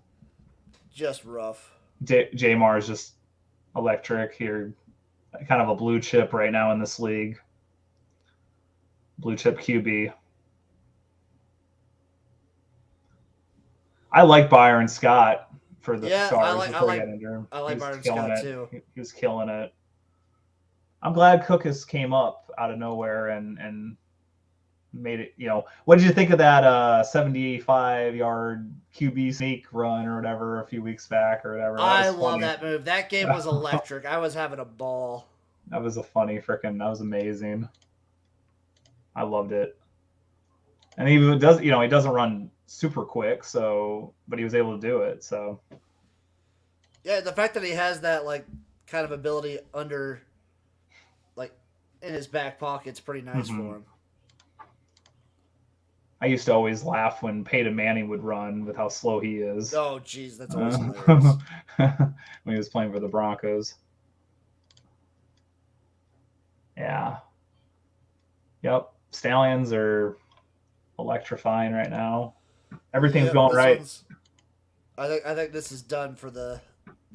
Just rough. Jamar is just electric here. Kind of a blue chip right now in this league. Blue chip QB. I like Byron Scott for the Stars. I like Byron Scott too. He was killing it. I'm glad Cookus came up out of nowhere and made it. What did you think of that 75-yard QB sneak run or whatever a few weeks back or whatever? I love that move. That game was electric. I was having a ball. That was that was amazing. I loved it. And he does, he doesn't run super quick, but he was able to do it. So yeah, the fact that he has that kind of ability under, in his back pocket's pretty nice for him. I used to always laugh when Peyton Manning would run with how slow he is. Oh, geez, that's always hilarious. When he was playing for the Broncos. Yeah. Yep. Stallions are electrifying right now. Everything's going right. I think this is done for the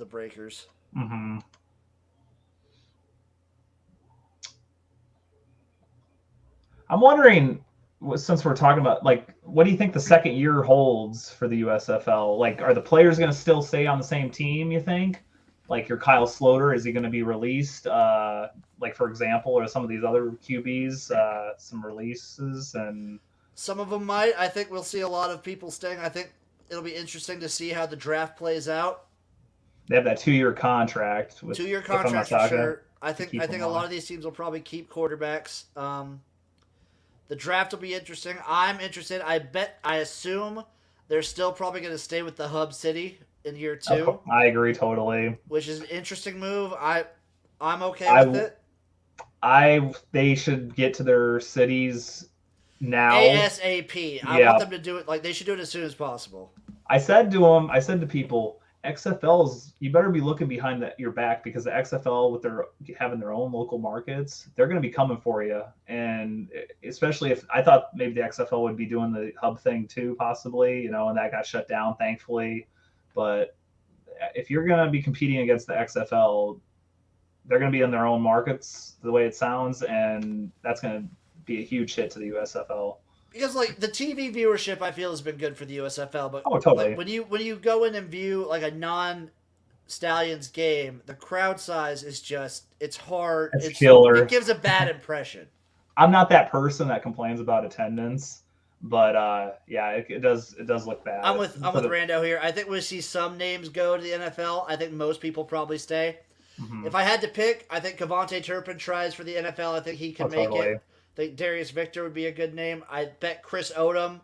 Breakers. Mm-hmm. I'm wondering, since we're talking about, what do you think the second year holds for the USFL? Are the players going to still stay on the same team, you think? Your Kyle Sloter, is he going to be released? For example, or some of these other QBs, some releases? And some of them might. I think we'll see a lot of people staying. I think it'll be interesting to see how the draft plays out. They have that 2-year contract. 2-year contract for sure. I think a lot of these teams will probably keep quarterbacks. The draft will be interesting. I'm interested. I assume they're still probably going to stay with the hub city in year 2. I agree totally. Which is an interesting move. I'm okay with it. They should get to their cities now. ASAP. I want them to do it. They should do it as soon as possible. I said to people, XFLs, you better be looking behind your back, because the XFL, with having their own local markets, they're going to be coming for you. And especially if I thought maybe the XFL would be doing the hub thing too, possibly, and that got shut down, thankfully. But if you're going to be competing against the XFL, they're going to be in their own markets, the way it sounds, and that's going to be a huge hit to the USFL. Because the TV viewership, I feel, has been good for the USFL, but totally. When you go in and view a non-Stallions game, the crowd size is it's hard. It's killer. It gives a bad impression. I'm not that person that complains about attendance, but it does look bad. I'm with Rando here. I think we'll see some names go to the NFL. I think most people probably stay. Mm-hmm. If I had to pick, I think Kevontae Turpin tries for the NFL. I think he can make it. I think Darius Victor would be a good name. I bet Chris Odom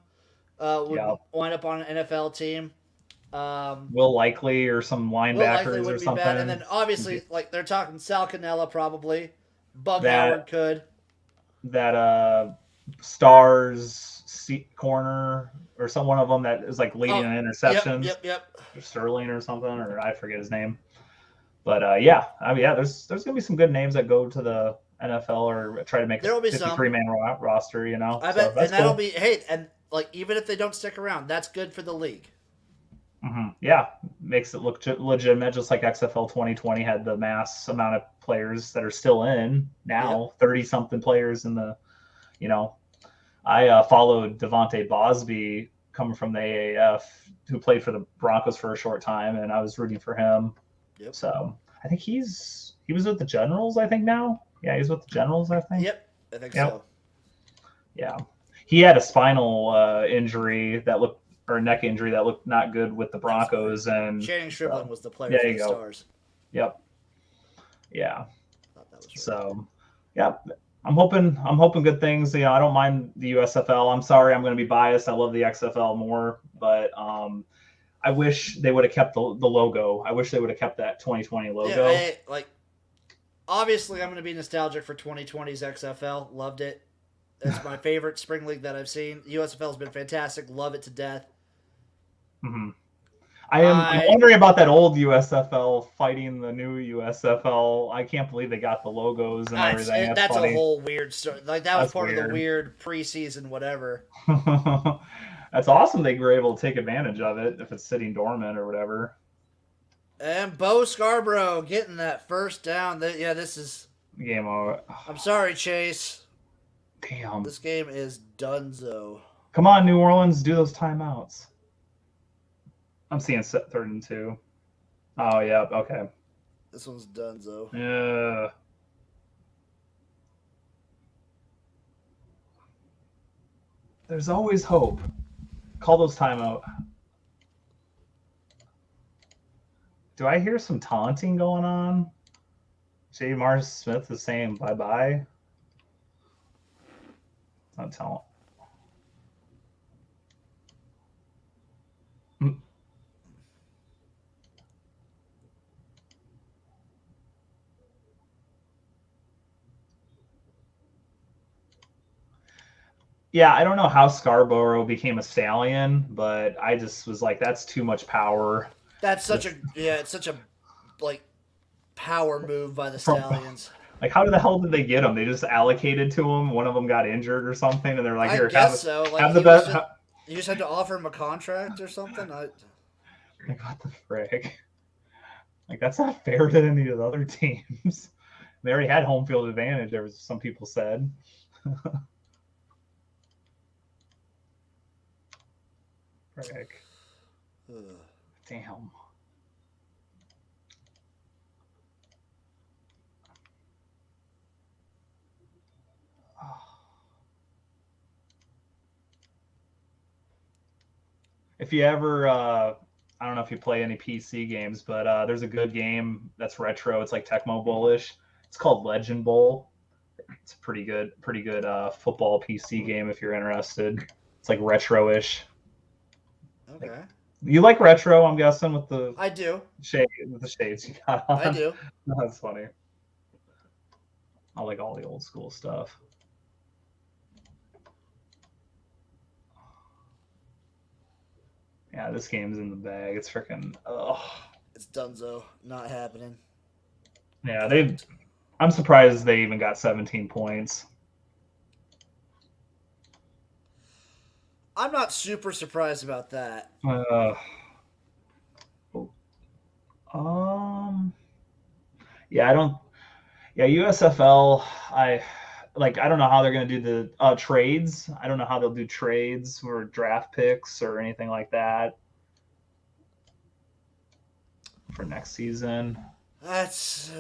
would wind up on an NFL team. Will Likely or some linebackers or something. Bad. And then obviously, they're talking Sal Cannella probably. Bug Howard could. That Stars seat corner or one of them that is leading in interceptions. Yep. Or Sterling or something, or I forget his name. But there's gonna be some good names that go to the NFL or try to make a 53-man roster, I bet, and that'll be and even if they don't stick around, that's good for the league. Mm-hmm. Yeah, makes it look legitimate, just like XFL 2020 had the mass amount of players that are still in now, 30-something players in the, I followed Devontae Bosby coming from the AAF, who played for the Broncos for a short time, and I was rooting for him. Yep. So I think he was with the Generals, I think now. Yeah, he's with the Generals, I think. Yep, I think so. Yeah. He had a spinal injury or neck injury that looked not good with the Broncos. And Channing Strickland was the player there for you the go. Stars. Yep. Yeah. Thought that was right. So, yeah, I'm hoping good things. I don't mind the USFL. I'm sorry, I'm going to be biased. I love the XFL more, but I wish they would have kept the logo. I wish they would have kept that 2020 logo. Yeah, obviously, I'm going to be nostalgic for 2020's XFL. Loved it. It's my favorite spring league that I've seen. USFL has been fantastic. Love it to death. Mm-hmm. I'm wondering about that old USFL fighting the new USFL. I can't believe they got the logos and everything. That's funny. A whole weird story. Like that was part of the weird preseason whatever. That's awesome they were able to take advantage of it if it's sitting dormant or whatever. And Bo Scarborough getting that first down. This is game over. I'm sorry, Chase. Damn. This game is donezo. Come on, New Orleans, do those timeouts. I'm seeing 3rd and 2. Oh, yeah, okay. This one's donezo. Yeah. There's always hope. Call those timeout. Do I hear some taunting going on? J. Mars Smith is saying bye-bye. Not telling. Yeah, I don't know how Scarborough became a Stallion, but I just was like, that's too much power. It's such a power move by the Stallions. Like, how the hell did they get him? They just allocated to him. One of them got injured or something, and they're like, "Here, have the best." You just had to offer him a contract or something. Like, what the frick? Like, that's not fair to any of the other teams. They already had home field advantage. There was some people said. Frick. Damn. If you ever, I don't know if you play any PC games, but there's a good game that's retro. It's like Tecmo Bowl-ish. It's called Legend Bowl. It's a pretty good football PC game if you're interested. It's like retro-ish. Okay. You like retro, I'm guessing, with the I do. With the shades you got on. I do. That's funny. I like all the old school stuff. Yeah, this game's in the bag. It's freaking. It's donezo. Not happening. Yeah, I'm surprised they even got 17 points. I'm not super surprised about that. Yeah, I don't. Yeah, USFL. I don't know how they're going to do the trades. I don't know how they'll do trades or draft picks or anything like that for next season. That's.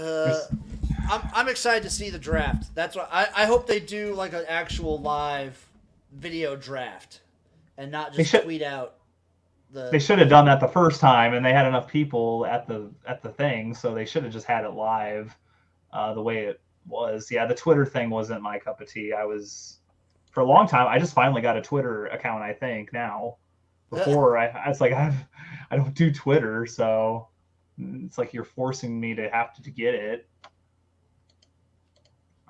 I'm excited to see the draft. That's what I hope they do, like an actual live video draft, and not just tweet out. They should have done that the first time, and they had enough people at the thing, so they should have just had it live, the way it was. Yeah, the Twitter thing wasn't my cup of tea. For a long time, I just finally got a Twitter account, I think, now. Before, I don't do Twitter, so it's like you're forcing me to have to get it.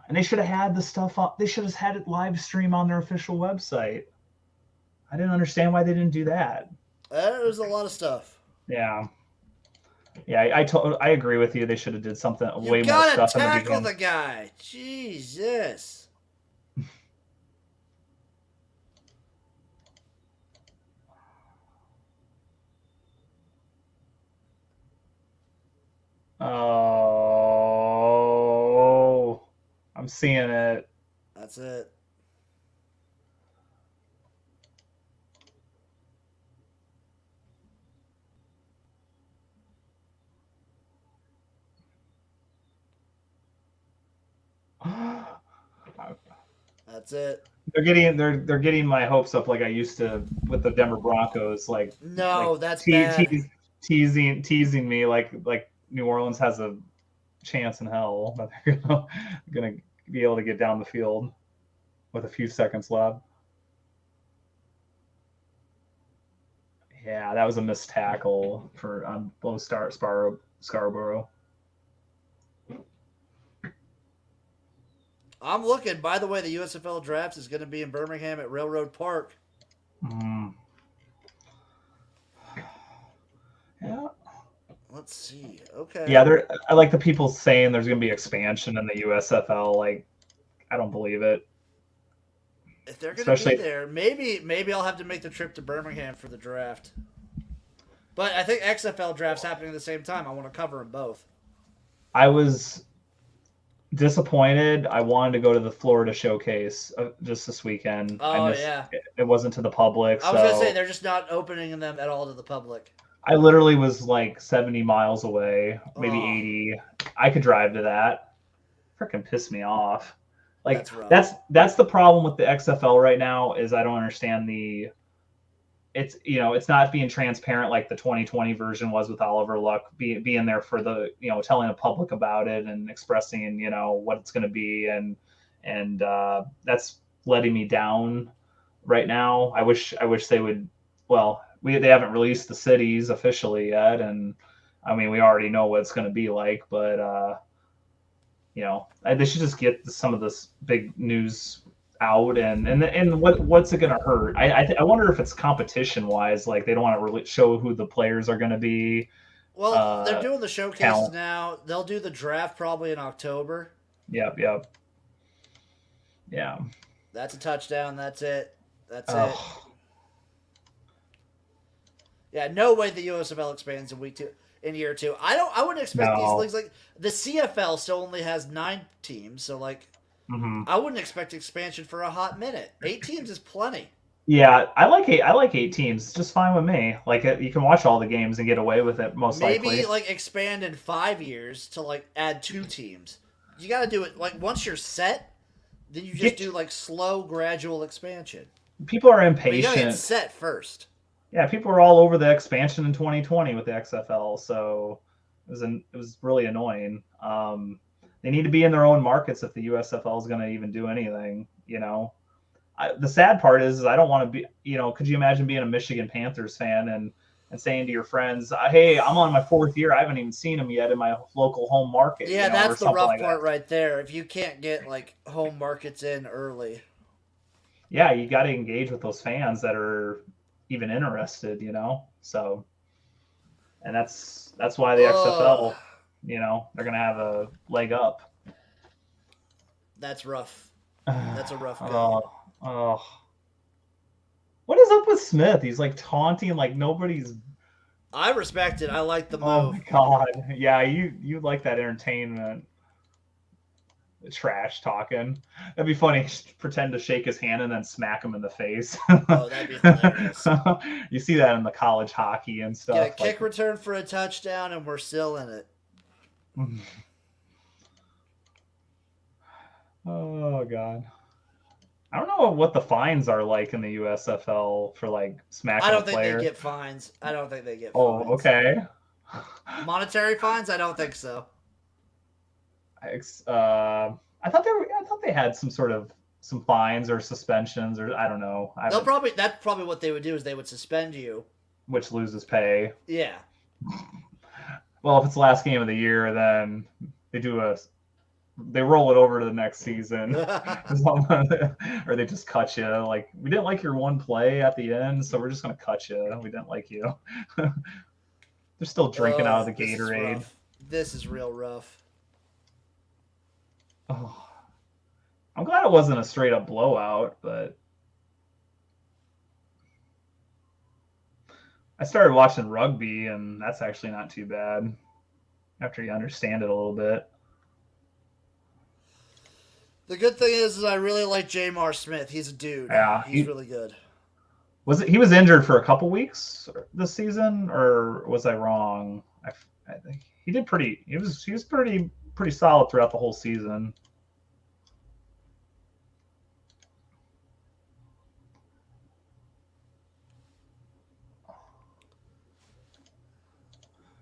And they should have had the stuff up. They should have had it live stream on their official website. I didn't understand why they didn't do that. There's a lot of stuff. Yeah. Yeah, I agree with you. They should have did something way more stuff. You gotta tackle the guy. Jesus. Oh, I'm seeing it. That's it. That's it. They're getting my hopes up like I used to with the Denver Broncos, like No, that's bad. teasing me like New Orleans has a chance in hell that they're gonna be able to get down the field with a few seconds left. Yeah, that was a missed tackle for on Low Scarborough. I'm looking. By the way, the USFL draft is going to be in Birmingham at Railroad Park. Yeah. Let's see. Okay. Yeah, I like the people saying there's going to be expansion in the USFL. Like, I don't believe it. If they're going to be there, maybe I'll have to make the trip to Birmingham for the draft. But I think XFL draft's happening at the same time. I want to cover them both. I was disappointed. I wanted to go to the Florida showcase just this weekend. Oh, yeah. It wasn't to the public. I was going to say, they're just not opening them at all to the public. I literally was like 70 miles away, maybe 80. I could drive to that. Freaking pissed me off. Like that's the problem with the XFL right now is I don't understand it's not being transparent like the 2020 version was with Oliver Luck being there for the telling the public about it and expressing what it's going to be and that's letting me down right now. I wish they would. Well, they haven't released the cities officially yet, and I mean we already know what it's going to be like, but they should just get some of this big news out and what's it going to hurt? I wonder if it's competition wise, like they don't want to really show who the players are going to be. Well, they're doing the showcases now. They'll do the draft probably in October. Yep. Yeah. That's a touchdown. That's it. It. Yeah, no way the USFL expands in year two. I wouldn't expect these leagues like the CFL still only has 9 teams, so like I wouldn't expect expansion for a hot minute. 8 teams is plenty. Yeah, I like 8 teams. It's just fine with me. Like you can watch all the games and get away with it most likely. Maybe like expand in 5 years to like add 2 teams. You got to do it like once you're set, then you just do like slow gradual expansion. People are impatient. You got to get set first. Yeah, people were all over the expansion in 2020 with the XFL, so it was really annoying. They need to be in their own markets if the USFL is going to even do anything. The sad part is I don't want to be. Could you imagine being a Michigan Panthers fan and saying to your friends, "Hey, I'm on my 4th year. I haven't even seen them yet in my local home market." Yeah, that's the rough part right there. If you can't get like home markets in early. Yeah, you got to engage with those fans that are even interested, so, and that's why the XFL, they're going to have a leg up. That's rough. That's a rough game. What is up with Smith? He's like taunting like nobody's. I respect it. I like the move. Oh my God. Yeah. You like that entertainment. Trash talking. That'd be funny. Pretend to shake his hand and then smack him in the face. Oh, that'd be hilarious. You see that in the college hockey and stuff. Get a kick return for a touchdown, and we're still in it. Oh God. I don't know what the fines are like in the USFL for like smacking a player. I don't think they get fines. fines. Oh, okay. Monetary fines? I don't think so. I thought they had some fines or suspensions or I don't know. That's probably what they would do is they would suspend you, which loses pay. Yeah. Well, if it's the last game of the year, then they roll it over to the next season, or they just cut you. Like we didn't like your one play at the end, so we're just gonna cut you. We didn't like you. They're still drinking out of the Gatorade. This is real rough. Oh, I'm glad it wasn't a straight up blowout, but I started watching rugby, and that's actually not too bad. after you understand it a little bit. The good thing is I really like Jamar Smith. He's a dude. Yeah, He's really good. He was injured for a couple weeks this season, or was I wrong? I think he did pretty. He was pretty solid throughout the whole season.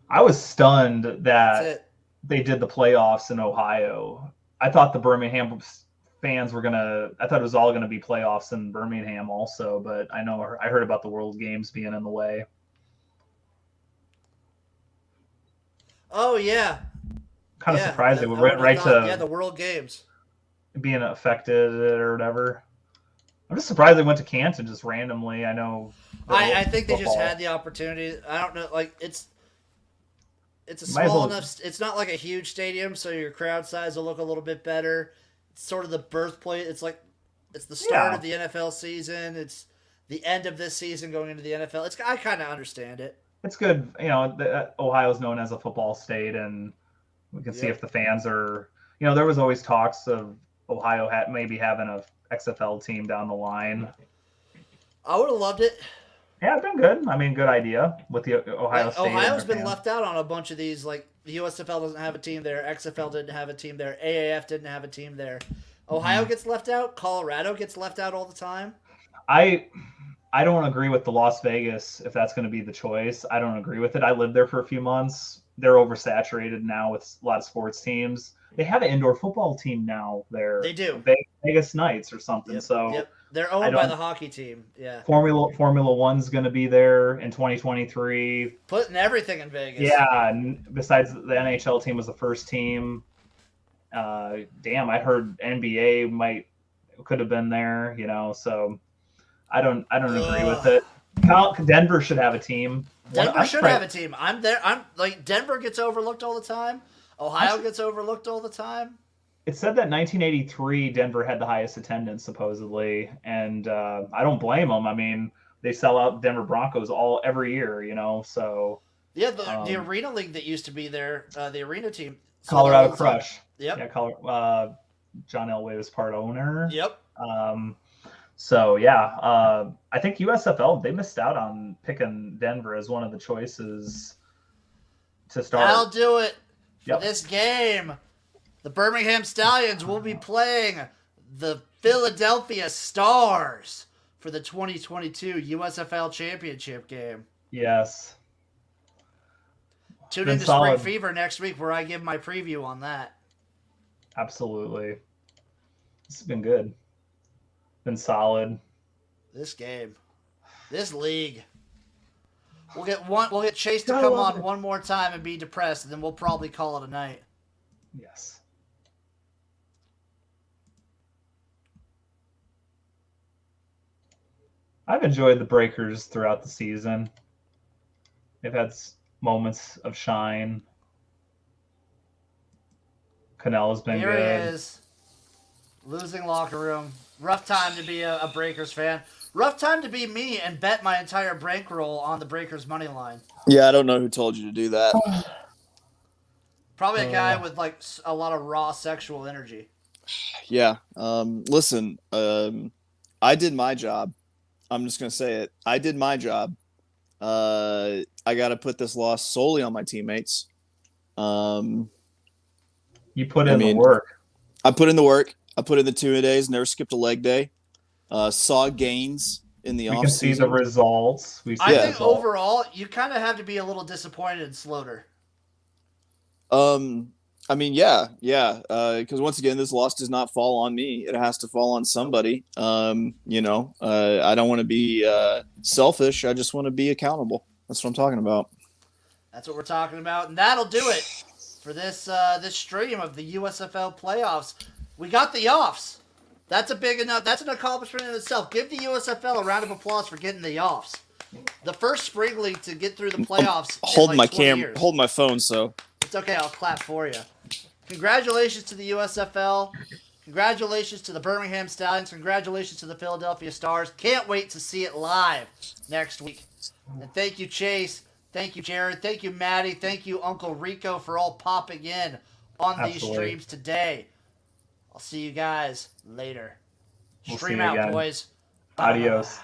I was stunned that they did the playoffs in Ohio. I thought the Birmingham fans were gonna. I thought it was all gonna be playoffs in Birmingham also, but I heard about the World Games being in the way. Oh yeah. Kind of surprised they went right to the World Games being affected or whatever. I'm just surprised they went to Canton just randomly. I know. I think they just had the opportunity. I don't know. Like it's a small enough. It's not like a huge stadium, so your crowd size will look a little bit better. It's sort of the birthplace. It's the start of the NFL season. It's the end of this season going into the NFL. I kind of understand it. It's good. Ohio is known as a football state, and we can see if the fans are. There was always talks of Ohio maybe having a XFL team down the line. I would have loved it. Yeah, it's been good. I mean, good idea with the Ohio State. Ohio's been left out on a bunch of these. Like the USFL doesn't have a team there. XFL didn't have a team there. AAF didn't have a team there. Ohio gets left out. Colorado gets left out all the time. I don't agree with the Las Vegas if that's going to be the choice. I don't agree with it. I lived there for a few months. They're oversaturated now with a lot of sports teams. They have an indoor football team now there. They do. Vegas Knights or something. They're owned by the hockey team. Yeah. Formula One's going to be there in 2023. Putting everything in Vegas. Yeah. Besides the NHL team was the first team. Damn, I heard NBA could have been there. So I don't agree with it. Denver should have a team. Denver should have a team. I'm there. Denver gets overlooked all the time. Ohio gets overlooked all the time. It said that 1983 Denver had the highest attendance supposedly, and I don't blame them. I mean, they sell out Denver Broncos every year, So yeah, the arena league that used to be there, the arena team, Colorado Crush. Yep. Yeah, John Elway was part owner. Yep. I think USFL they missed out on picking Denver as one of the choices to start. I'll do it for this game. The Birmingham Stallions will be playing the Philadelphia Stars for the 2022 USFL Championship game. Yes. Tune into Spring Fever next week where I give my preview on that. Absolutely. This has been good. Been solid. This game. This league. We'll get Chase to come on one more time and be depressed, and then we'll probably call it a night. Yes. I've enjoyed the Breakers throughout the season. They've had moments of shine. Cannell has been good. Here he is. Losing locker room. Rough time to be a Breakers fan. Rough time to be me and bet my entire bankroll on the Breakers money line. Yeah, I don't know who told you to do that. Probably a guy with a lot of raw sexual energy. Yeah. Listen, I did my job. I'm just going to say it. I did my job. I got to put this loss solely on my teammates. You put in the work. I put in the work. I put in the 2 days, never skipped a leg day. Saw gains in the offseason. We can see the results. I think overall, you kind of have to be a little disappointed in Sloter. Yeah. Because once again, this loss does not fall on me. It has to fall on somebody. I don't want to be selfish. I just want to be accountable. That's what I'm talking about. That's what we're talking about, and that'll do it for this stream of the USFL playoffs. We got the offs. That's a big enough. That's an accomplishment in itself. Give the USFL a round of applause for getting the offs. The first spring league to get through the playoffs. Hold my camera. Hold my phone. So it's okay. I'll clap for you. Congratulations to the USFL. Congratulations to the Birmingham Stallions. Congratulations to the Philadelphia Stars. Can't wait to see it live next week. And thank you, Chase. Thank you, Jared. Thank you, Maddie. Thank you, Uncle Rico, for all popping in on these Absolutely. streams today. I'll see you guys later. We'll Stream see you out, again. boys. Adios. Bye.